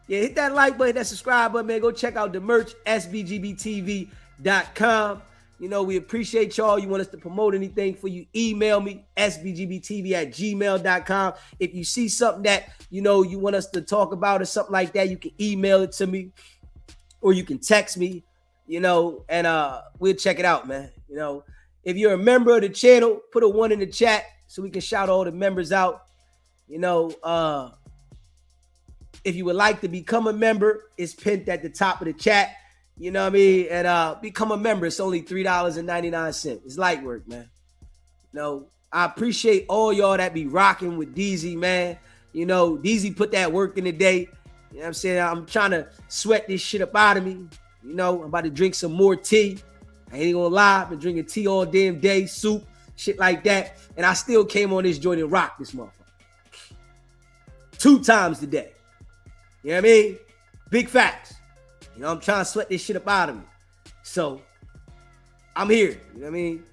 Yeah, hit that like button, that subscribe button, man. Go check out the merch, sbgbtv.com. You know, we appreciate y'all. You want us to promote anything for you, email me, sbgbtv@gmail.com. If you see something that, you know, you want us to talk about or something like that, you can email it to me or you can text me, you know, and we'll check it out, man. You know, if you're a member of the channel, put a 1 in the chat so we can shout all the members out. You know, if you would like to become a member, it's pinned at the top of the chat. You know what I mean? And become a member. It's only $3.99. It's light work, man. You know, I appreciate all y'all that be rocking with DZ, man. You know, DZ put that work in the day. You know what I'm saying? I'm trying to sweat this shit up out of me. You know, I'm about to drink some more tea. I ain't gonna lie. I've been drinking tea all damn day, soup, shit like that. And I still came on this joint and rocked this motherfucker 2 times today. You know what I mean? Big facts. You know, I'm trying to sweat this shit up out of me. So, I'm here. You know what I mean?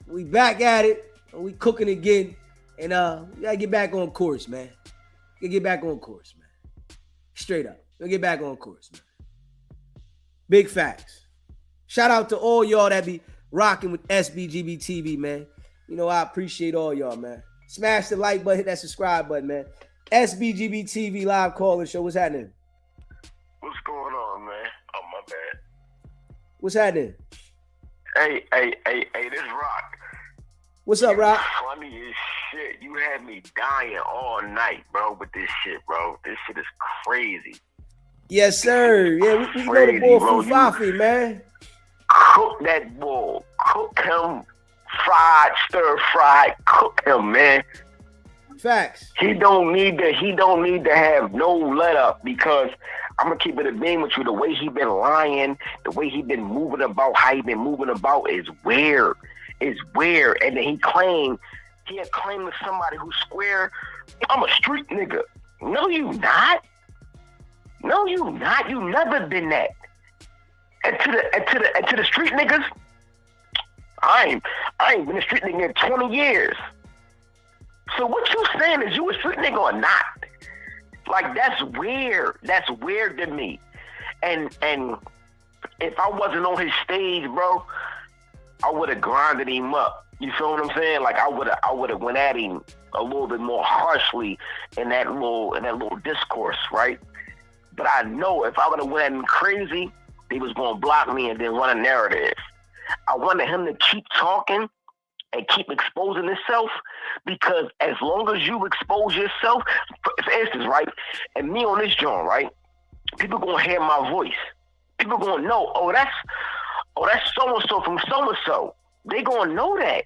We back at it. And we cooking again. And we gotta get back on course, man. We gotta get back on course, man. Straight up. We'll get back on course, man. Big facts. Shout out to all y'all that be rocking with SBGB TV, man. You know, I appreciate all y'all, man. Smash the like button, hit that subscribe button, man. SBGB TV live calling show. What's happening? What's going on, man? Oh, my bad. What's happening? Hey, this Rock. What's up, Rock? Funny as shit. You had me dying all night, bro, with this shit, bro. This shit is crazy. Yes, sir. Yeah, we know the boy from Fafi, man. Cook that bull. Cook him fried, stir fried. Cook him, man. Facts. He don't need to have no let up, because I'm gonna keep it a beam with you. The way he been lying, the way he been moving about, how he been moving about is weird. It's weird. And then he had claimed to somebody who's square, I'm a street nigga. No, you not. No, you not. You never been that. And to the street niggas, I ain't been a street nigga in 20 years. So what you saying is you a street nigga or not? Like, that's weird. That's weird to me. And if I wasn't on his stage, bro, I would have grinded him up. You feel what I'm saying? Like, I would have went at him a little bit more harshly in that little discourse, right? But I know if I would have went at him crazy, they was gonna block me and then run a narrative. I wanted him to keep talking and keep exposing himself, because as long as you expose yourself, for instance, right, and me on this joint, right, people gonna hear my voice. People gonna know, oh, that's so-and-so from so-and-so. They gonna know that.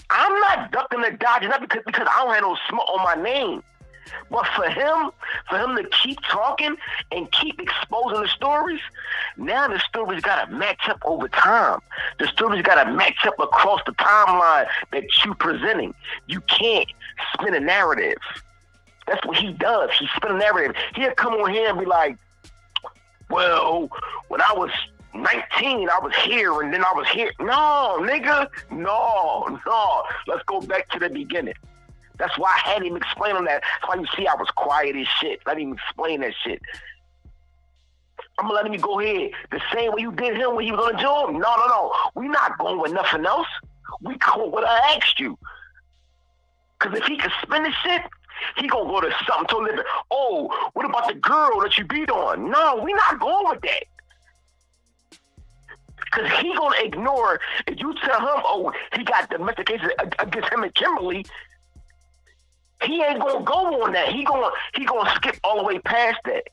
I'm not ducking and dodging, not because I don't have no smoke on my name. But for him to keep talking and keep exposing the stories, now the stories got to match up over time. The stories got to match up across the timeline that you presenting. You can't spin a narrative. That's what he does. He spin a narrative. He'll come on here and be like, well, when I was 19, I was here and then I was here. No, nigga. No. Let's go back to the beginning. That's why I had him explain on that. That's why you see I was quiet as shit. Let him explain that shit. I'm gonna let him go ahead. The same way you did him when he was on the job. No. We not going with nothing else. We going what I asked you. Cause if he can spin this shit, he gonna go to something totally different. Oh, what about the girl that you beat on? No, we not going with that. Cause he gonna ignore, if you tell him, oh, he got domestic cases against him and Kimberly, he ain't gonna go on that. He gonna skip all the way past that.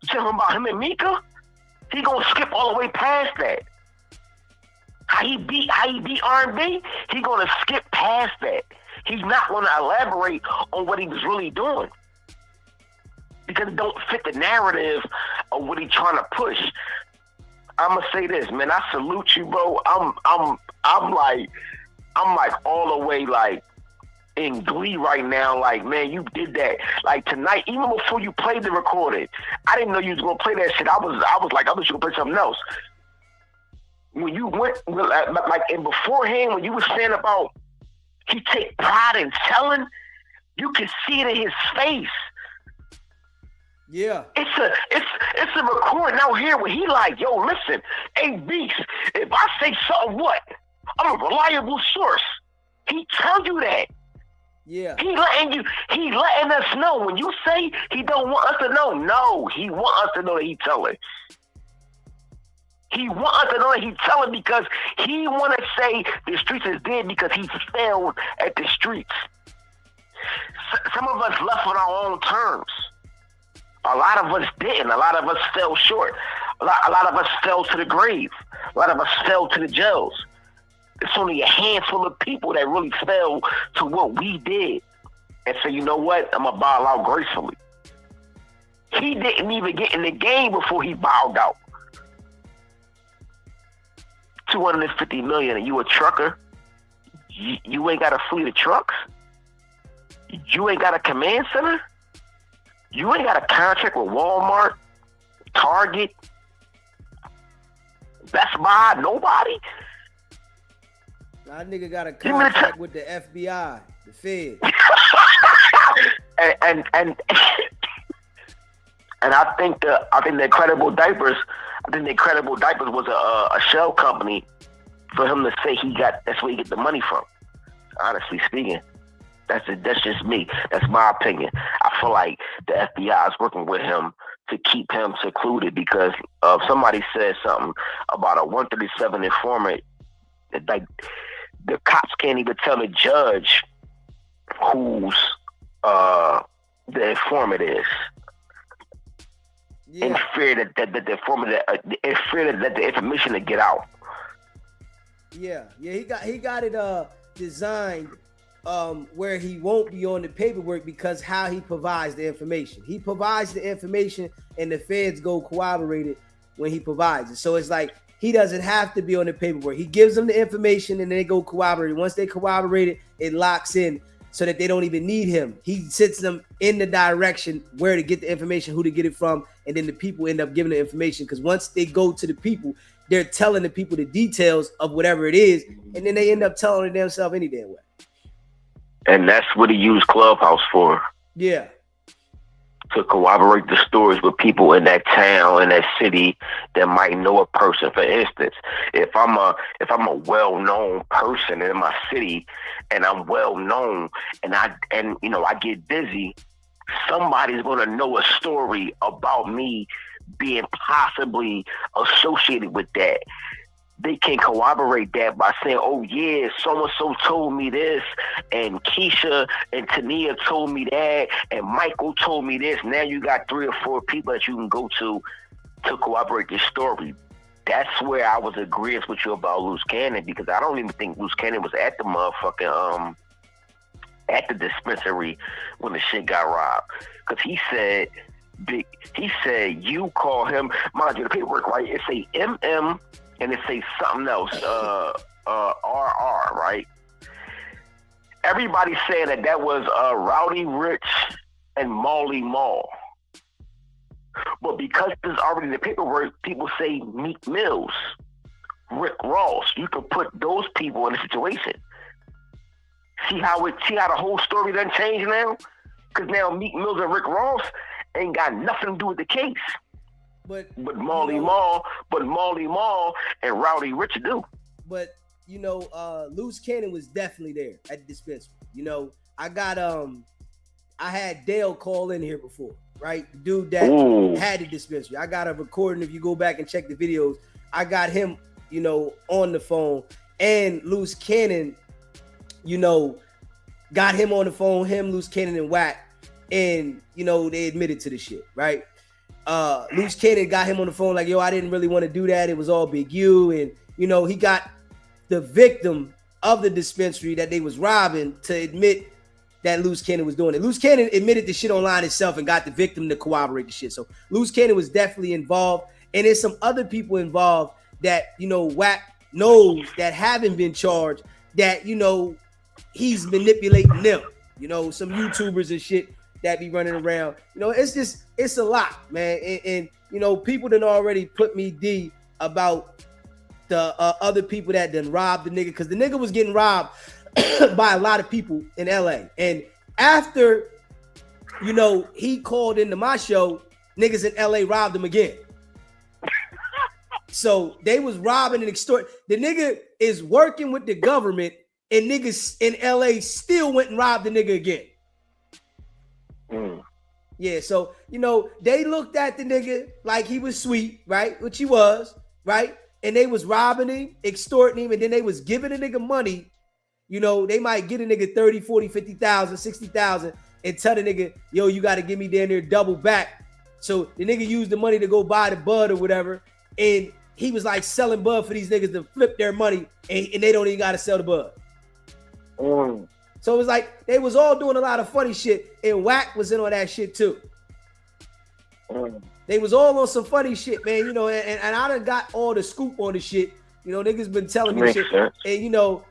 You tell him about him and Mika, he gonna skip all the way past that. How he beat R&B, he gonna skip past that. He's not gonna elaborate on what he was really doing, because it don't fit the narrative of what he's trying to push. I'ma say this, man. I salute you, bro. I'm like all the way like in glee right now. Like, man, you did that. Like tonight, even before you played the recording, I didn't know you was gonna play that shit. I was like, I thought you were gonna play something else. When you went, like, and beforehand, when you were saying about he take pride in telling, you can see it in his face. Yeah. It's a recording out here where he like, yo, listen, hey Beast, if I say something, what? I'm a reliable source. He tell you that. Yeah. He letting us know. When you say he don't want us to know, no, he want us to know that he telling. He want us to know that he telling because he want to say the streets is dead because he failed at the streets. Some of us left on our own terms. A lot of us didn't. A lot of us fell short. A lot of us fell to the grave. A lot of us fell to the jails. It's only a handful of people that really fell to what we did. And so, you know what? I'm going to bow out gracefully. He didn't even get in the game before he bowed out. $250 million and you a trucker? You ain't got a fleet of trucks? You ain't got a command center? You ain't got a contract with Walmart, Target, Best Buy, nobody? That nigga got a contract with the FBI, the Fed. and I think the Incredible Diapers was a shell company for him to say that's where he get the money from. Honestly speaking. That's just me. That's my opinion. I feel like the FBI is working with him to keep him secluded because somebody said something about a 137 informant. Like the cops can't even tell the judge who's the informant is. Yeah. In fear that the informant, in fear that the information to get out. Yeah. He got it designed. Where he won't be on the paperwork because how he provides the information. He provides the information and the feds go corroborate it when he provides it. So it's like he doesn't have to be on the paperwork. He gives them the information and they go corroborate it. Once they corroborate it, it locks in so that they don't even need him. He sets them in the direction where to get the information, who to get it from, and then the people end up giving the information because once they go to the people, they're telling the people the details of whatever it is, and then they end up telling it themselves any damn way. And that's what he used Clubhouse for. Yeah. To corroborate the stories with people in that town, in that city that might know a person. For instance, if I'm a well-known person in my city and I'm well-known and I get busy, somebody's gonna know a story about me being possibly associated with that. They can corroborate that by saying, oh yeah, so-and-so told me this, and Keisha and Tania told me that, and Michael told me this. Now you got 3 or 4 people that you can go to corroborate this story. That's where I was agreeing with you about Loose Cannon, because I don't even think Loose Cannon was at the motherfucking, at the dispensary when the shit got robbed. Because he said you call him, mind you, the paperwork, right? It say MM, and it say something else, RR, right? Everybody's saying that was Rowdy Rich and Molly Mall. But because it's already in the paperwork, people say Meek Mills, Rick Ross. You can put those people in the situation. See how the whole story done changed now? Because now Meek Mills and Rick Ross ain't got nothing to do with the case. But Molly Mall and Rowdy Rich do. But Loose Cannon was definitely there at the dispensary. I had Dale call in here before, right? The dude that had the dispensary. I got a recording. If you go back and check the videos, I got him, on the phone, and Loose Cannon, got him on the phone. Him, Loose Cannon, and Wack, and they admitted to the shit, right? Loose Cannon got him on the phone like, yo, I didn't really want to do that. It was all Big U. And, he got the victim of the dispensary that they was robbing to admit that Loose Cannon was doing it. Loose Cannon admitted the shit online himself and got the victim to corroborate the shit. So Loose Cannon was definitely involved. And there's some other people involved that, Wack knows that haven't been charged, that, he's manipulating them. Some YouTubers and shit that be running around. It's a lot, man. And people done already put me D about the other people that done robbed the nigga, because the nigga was getting robbed by a lot of people in LA. And after, he called into my show niggas in LA robbed him again. So they was robbing and extorting. The nigga is working with the government, and niggas in LA still went and robbed the nigga again. Yeah, so, you know, they looked at the nigga like he was sweet, right? Which he was, right? And they was robbing him, extorting him, and then they was giving a nigga money. You know, they might get a nigga 30, 40, 50,000, 60,000 and tell the nigga, yo, you got to give me down there double back. So the nigga used the money to go buy the bud or whatever. And he was like selling bud for these niggas to flip their money, and they don't even got to sell the bud. So it was like they was all doing a lot of funny shit, and Wack was in on that shit too. They was all on some funny shit, man. You know, and I done got all the scoop on the shit. You know, niggas been telling me shit. Sense. And you know,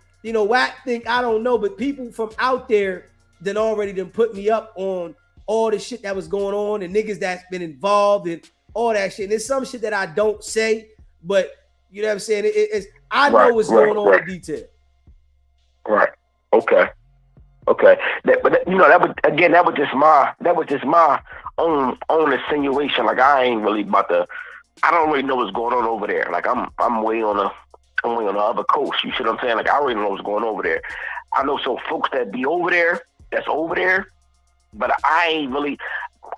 Wack think I don't know, but people from out there then already done put me up on all the shit that was going on and niggas that's been involved and all that shit. And there's some shit that I don't say, but you know what I'm saying? It's I know what's going on in detail. Right. Okay. But you know, that was just my own insinuation. Like I ain't really about to. I don't really know what's going on over there. Like I'm way on the other coast. You see what I'm saying? Like I already know what's going on over there. I know some folks that be over there. That's over there. But I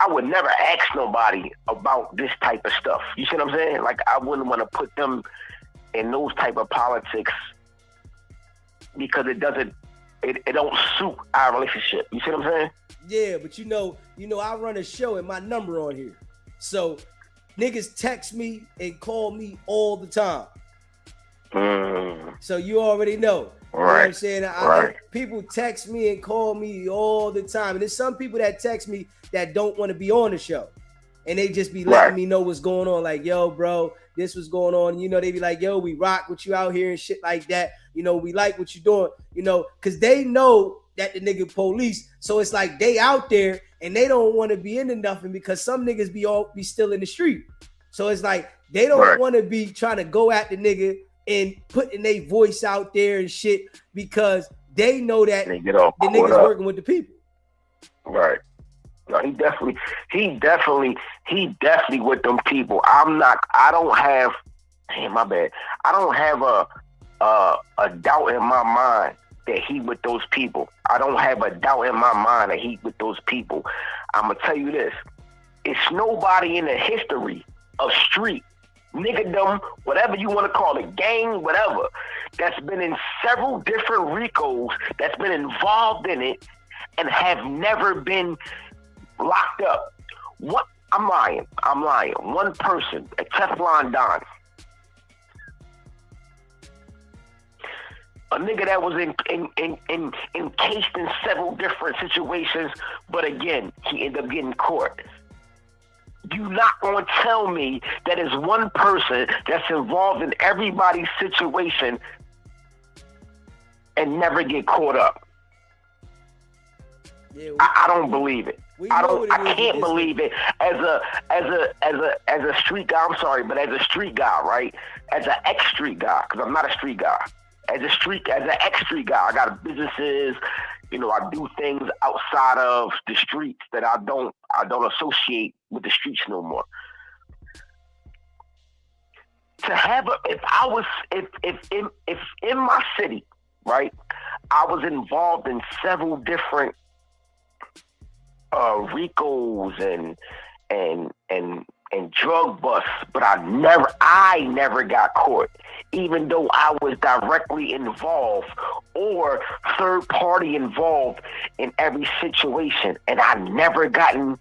would never ask nobody about this type of stuff. You see what I'm saying? Like I wouldn't want to put them in those type of politics because it don't suit our relationship. You see what I'm saying? Yeah, but you know, I run a show and my number on here. So niggas text me and call me all the time. So you already know. You know what I'm saying? People text me and call me all the time. And there's some people that text me that don't want to be on the show. And they just be letting me know what's going on. Like, yo, bro, this was going on. You know, they be like, yo, we rock with you out here and shit like that. You know, we like what you're doing. You know, because they know that the nigga police. So it's like they out there and they don't want to be into nothing because some niggas be still in the street. So it's like they don't want to be trying to go at the nigga and putting their voice out there and shit because they know that the niggas working with the people. Right. No, he definitely with them people. I don't have a doubt in my mind that he with those people. I don't have a doubt in my mind that he with those people. I'm gonna tell you this. It's nobody in the history of street, niggadom, whatever you want to call it, gang, whatever, that's been in several different RICOs, that's been involved in it, and have never been locked up. What? I'm lying. One person, a Teflon Don. A nigga that was encased in several different situations, but again, he ended up getting caught. You not gonna tell me that is one person that's involved in everybody's situation and never get caught up. Yeah, I don't believe it. I can't believe it as a street guy. I'm sorry, but as a street guy, right? As an ex-street guy, because I'm not a street guy. As an ex-street guy, I got businesses. You know, I do things outside of the streets that I don't associate with the streets no more. To have if in my city, right, I was involved in several different RICOs and drug busts, but I never got caught, even though I was directly involved or third party involved in every situation, and I've never gotten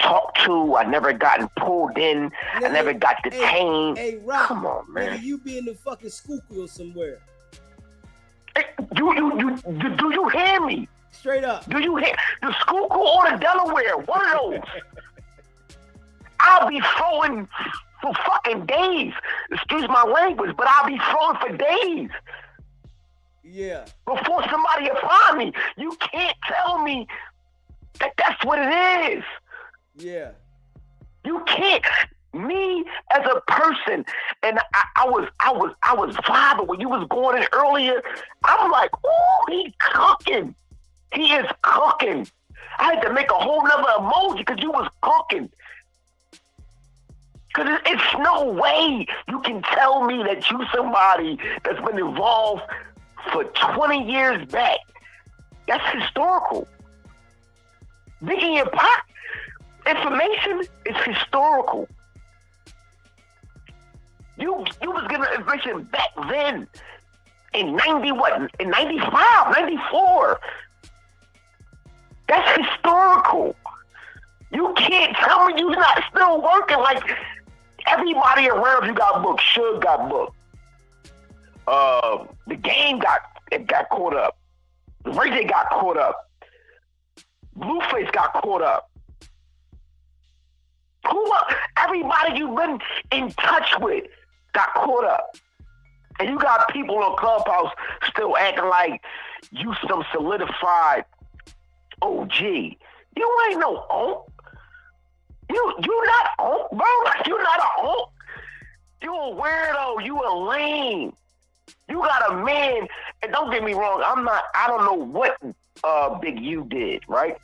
talked to, I never gotten pulled in, I never got detained. Hey, Rock, come on, man. Nigga, you be in the fucking Schuylkill somewhere. Hey, do you hear me? Straight up. Do you hear the Schuylkill or the Delaware? One of those. I'll be throwing for fucking days. Excuse my language, but I'll be throwing for days. Yeah. Before somebody will find me. You can't tell me that that's what it is. Yeah. You can't. Me as a person, and I was vibing when you was going in earlier. I'm like, oh, he cooking. He is cooking. I had to make a whole nother emoji because you was cooking. Because it's no way you can tell me that you somebody that's been involved for 20 years back. That's historical. Biggie and Pac information is historical. You was giving information back then in 90 what? In 95, 94. That's historical. You can't tell me you're not still working. Like everybody around you got booked. Suge got booked. The game got caught up. Ray J got caught up. Blueface got caught up. Everybody you've been in touch with got caught up. And you got people on Clubhouse still acting like you some solidified OG. You ain't no OG. You not OG, bro. You not a OG. You a weirdo. You a lame. You got a man, and don't get me wrong, I don't know what Big U did, right?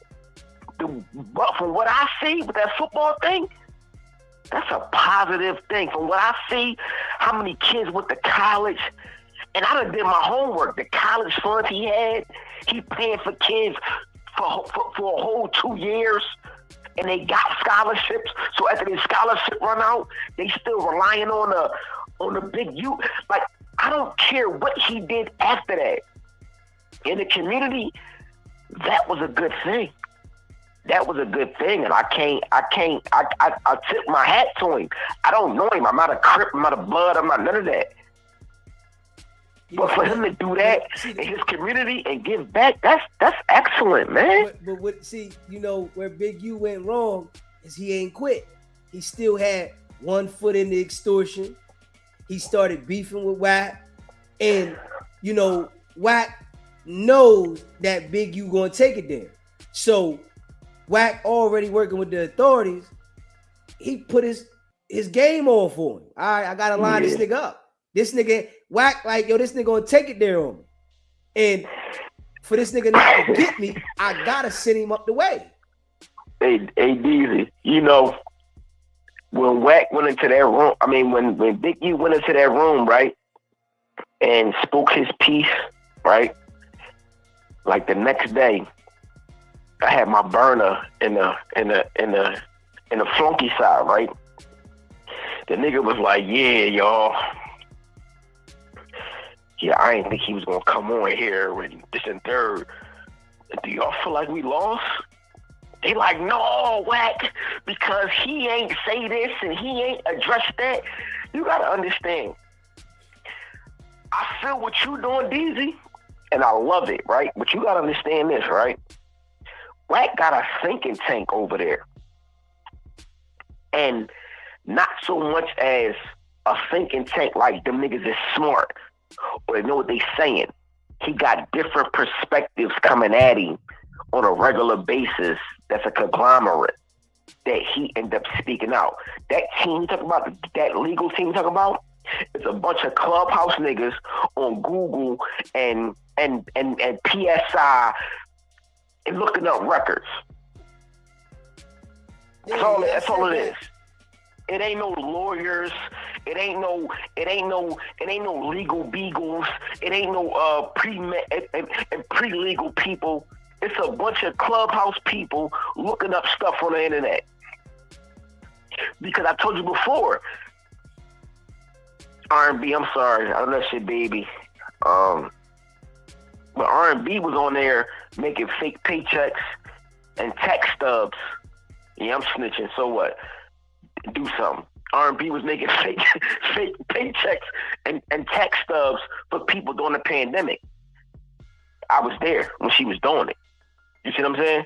But from what I see with that football thing, that's a positive thing. From what I see, how many kids went to college, and I done did my homework. The college funds he had, he paying for kids for a whole 2 years, and they got scholarships. So after their scholarship run out, they still relying on the Big U. Like, I don't care what he did after that. In the community, that was a good thing. That was a good thing, and I tip my hat to him. I don't know him. I'm not a Crip. I'm not a Blood. I'm not none of that. But for him to do that in his community and give back, that's excellent, man. But where Big U went wrong is he ain't quit. He still had one foot in the extortion. He started beefing with Wack, and Wack knows that Big U gonna take it there. So Wack already working with the authorities. He put his game on for him. All right, I gotta line this nigga up. This nigga Wack like, yo, this nigga gonna take it there on me. And for this nigga not to get me, I gotta send him up the way. Hey, DZ, when Wack went into that room, when Big U went into that room, right, and spoke his piece, right, like the next day, I had my burner in the flunky side, right. The nigga was like, "Yeah, y'all. Yeah, I didn't think he was gonna come on here and this and third. Do y'all feel like we lost?" They like, "No, Wack, because he ain't say this and he ain't addressed that." You gotta understand. I feel what you doing, DZ, and I love it, right? But you gotta understand this, right? Wack got a thinking tank over there. And not so much as a thinking tank like them niggas is smart or they know what they saying. He got different perspectives coming at him on a regular basis. That's a conglomerate that he ended up speaking out. That team you talk about, that legal team you talk about, it's a bunch of Clubhouse niggas on Google and PSI and looking up records. That's all it is. It ain't no lawyers. It ain't no legal beagles. It ain't no pre-legal people. It's a bunch of Clubhouse people looking up stuff on the internet. Because I told you before, R&B, I'm sorry, I know that shit, baby. But R&B was on there making fake paychecks and tax stubs. Yeah, I'm snitching, so what? Do something. R&B was making fake paychecks and tax stubs for people during the pandemic. I was there when she was doing it. You see what I'm saying?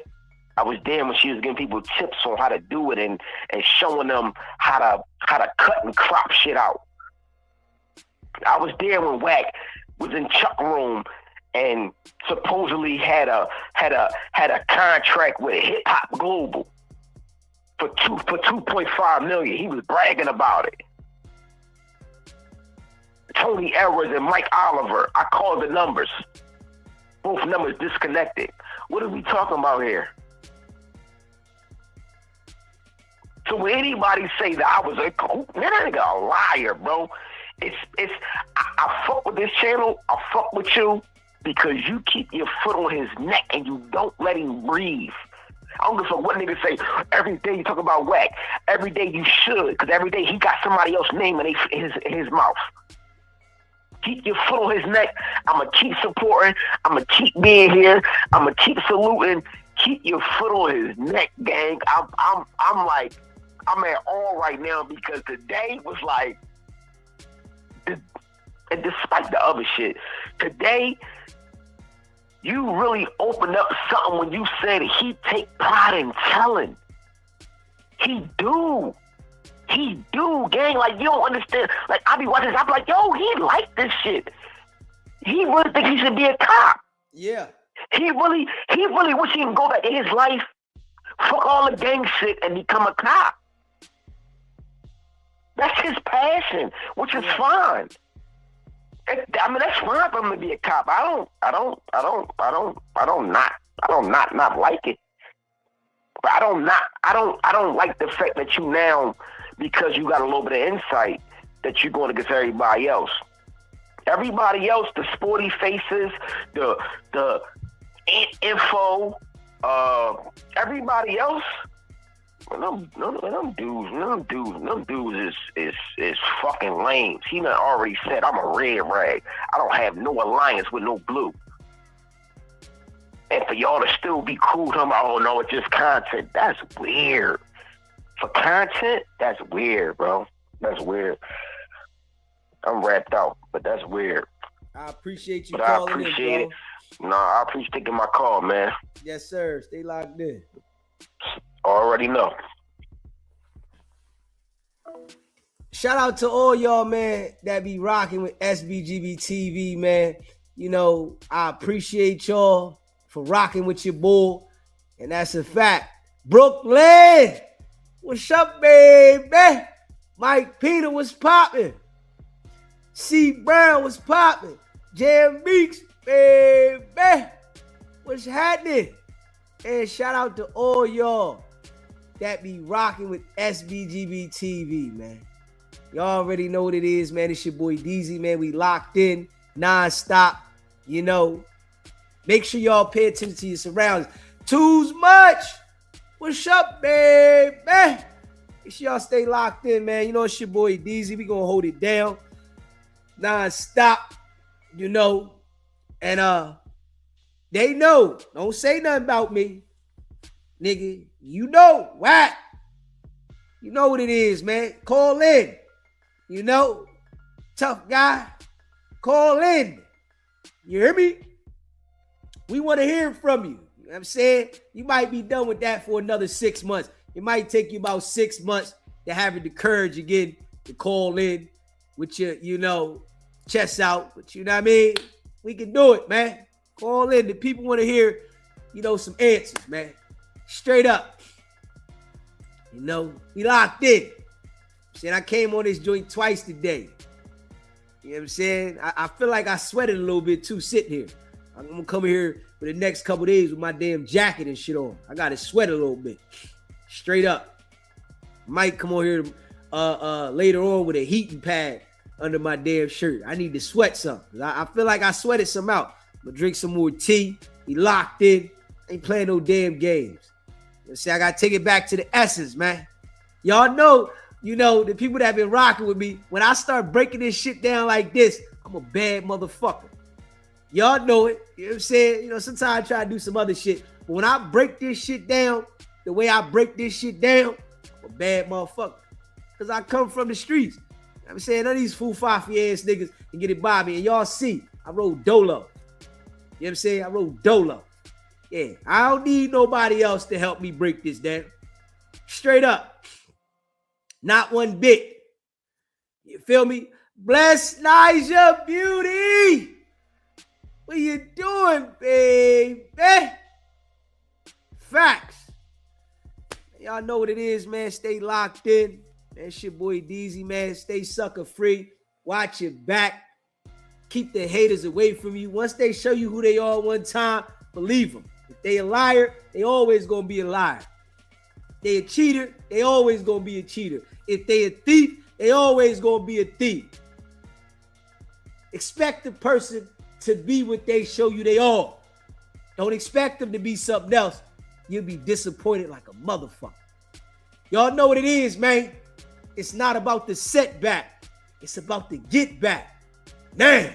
I was there when she was giving people tips on how to do it and showing them how to cut and crop shit out. I was there when Wack was in Chuck Room and supposedly had a contract with Hip Hop Global for $2.5 million. He was bragging about it. Tony Edwards and Mike Oliver. I called the numbers. Both numbers disconnected. What are we talking about here? So when anybody say that I was a coach, man, that nigga a liar, bro. I fuck with this channel. I fuck with you because you keep your foot on his neck and you don't let him breathe. I don't give a fuck what niggas say. Every day you talk about Wack. Every day you should, because every day he got somebody else's name in his mouth. Keep your foot on his neck. I'ma keep supporting. I'ma keep being here. I'ma keep saluting. Keep your foot on his neck, gang. I'm like, I'm at all right now because today was like, and despite the other shit, today you really opened up something when you said he take pride in telling. He do, gang. Like, you don't understand. Like, I be watching this, I be like, yo, he like this shit. He really think he should be a cop. Yeah. He really wish he can go back in his life, fuck all the gang shit, and become a cop. That's his passion, which is fine. I mean, that's fine for him to be a cop. I don't not like it. But I don't like the fact that you now, because you got a little bit of insight, that you're going against everybody else. Everybody else, the sporty faces, the info, everybody else, them dudes is fucking lames. He done already said, I'm a red rag. I don't have no alliance with no blue. And for y'all to still be cool talking about, oh no, it's just content, that's weird. For content, that's weird, bro. That's weird. I'm wrapped out, but that's weird. I appreciate you but calling I appreciate in, it. No, I appreciate taking my call, man. Yes, sir. Stay locked in. Already know. Shout out to all y'all, man, that be rocking with SBGB TV, man. You know, I appreciate y'all for rocking with your bull, and that's a fact. Brooklyn, what's up, baby? Mike Peter was popping. C. Brown was popping. Jam Beaks, baby, what's happening? And shout out to all y'all that be rocking with SBGB TV, man. Y'all already know what it is, man. It's your boy DZ, man. We locked in non-stop, you know. Make sure y'all pay attention to your surroundings. Too much. What's up, baby? Make sure y'all stay locked in, man. You know, it's your boy DZ. We gonna hold it down non-stop, you know. And they know. Don't say nothing about me. Nigga, you know, Wack. You know what it is, man. Call in. You know, tough guy. Call in. You hear me? We want to hear from you. You know what I'm saying? You might be done with that for another 6 months. It might take you about 6 months to have the courage again to call in with your, you know, chest out. But you know what I mean? We can do it, man. Call in. The people want to hear, you know, some answers, man. Straight up. You know, we locked in. Saying I came on this joint twice today. You know what I'm saying? I feel like I sweated a little bit too sitting here. I'm gonna come here for the next couple days with my damn jacket and shit on. I gotta sweat a little bit. Straight up. Might come on here later on with a heating pad under my damn shirt. I need to sweat some. I feel like I sweated some out. I'm gonna drink some more tea. Be locked in. Ain't playing no damn games. You know, see, I gotta take it back to the essence, man. Y'all know, you know, the people that have been rocking with me, when I start breaking this shit down like this, I'm a bad motherfucker. Y'all know it. You know what I'm saying? You know, sometimes I try to do some other shit. But when I break this shit down, the way I break this shit down, I'm a bad motherfucker. Because I come from the streets. You know what I'm saying? None of these foo-faffy ass niggas can get it by me. And y'all see, I rode dolo. You know what I'm saying? I rode dolo. Yeah, I don't need nobody else to help me break this down. Straight up. Not one bit. You feel me? Bless Nija Beauty. What you doing, baby? Facts. Y'all know what it is, man. Stay locked in. Man, it's your boy DZ, man. Stay sucker free. Watch your back. Keep the haters away from you. Once they show you who they are one time, believe them. If they a liar, they always gonna be a liar. They a cheater, they always gonna be a cheater. If they a thief, they always gonna be a thief. Expect the person to be what they show you they are. Don't expect them to be something else. You'll be disappointed like a motherfucker. Y'all know what it is, man. It's not about the setback. It's about the get back. Damn.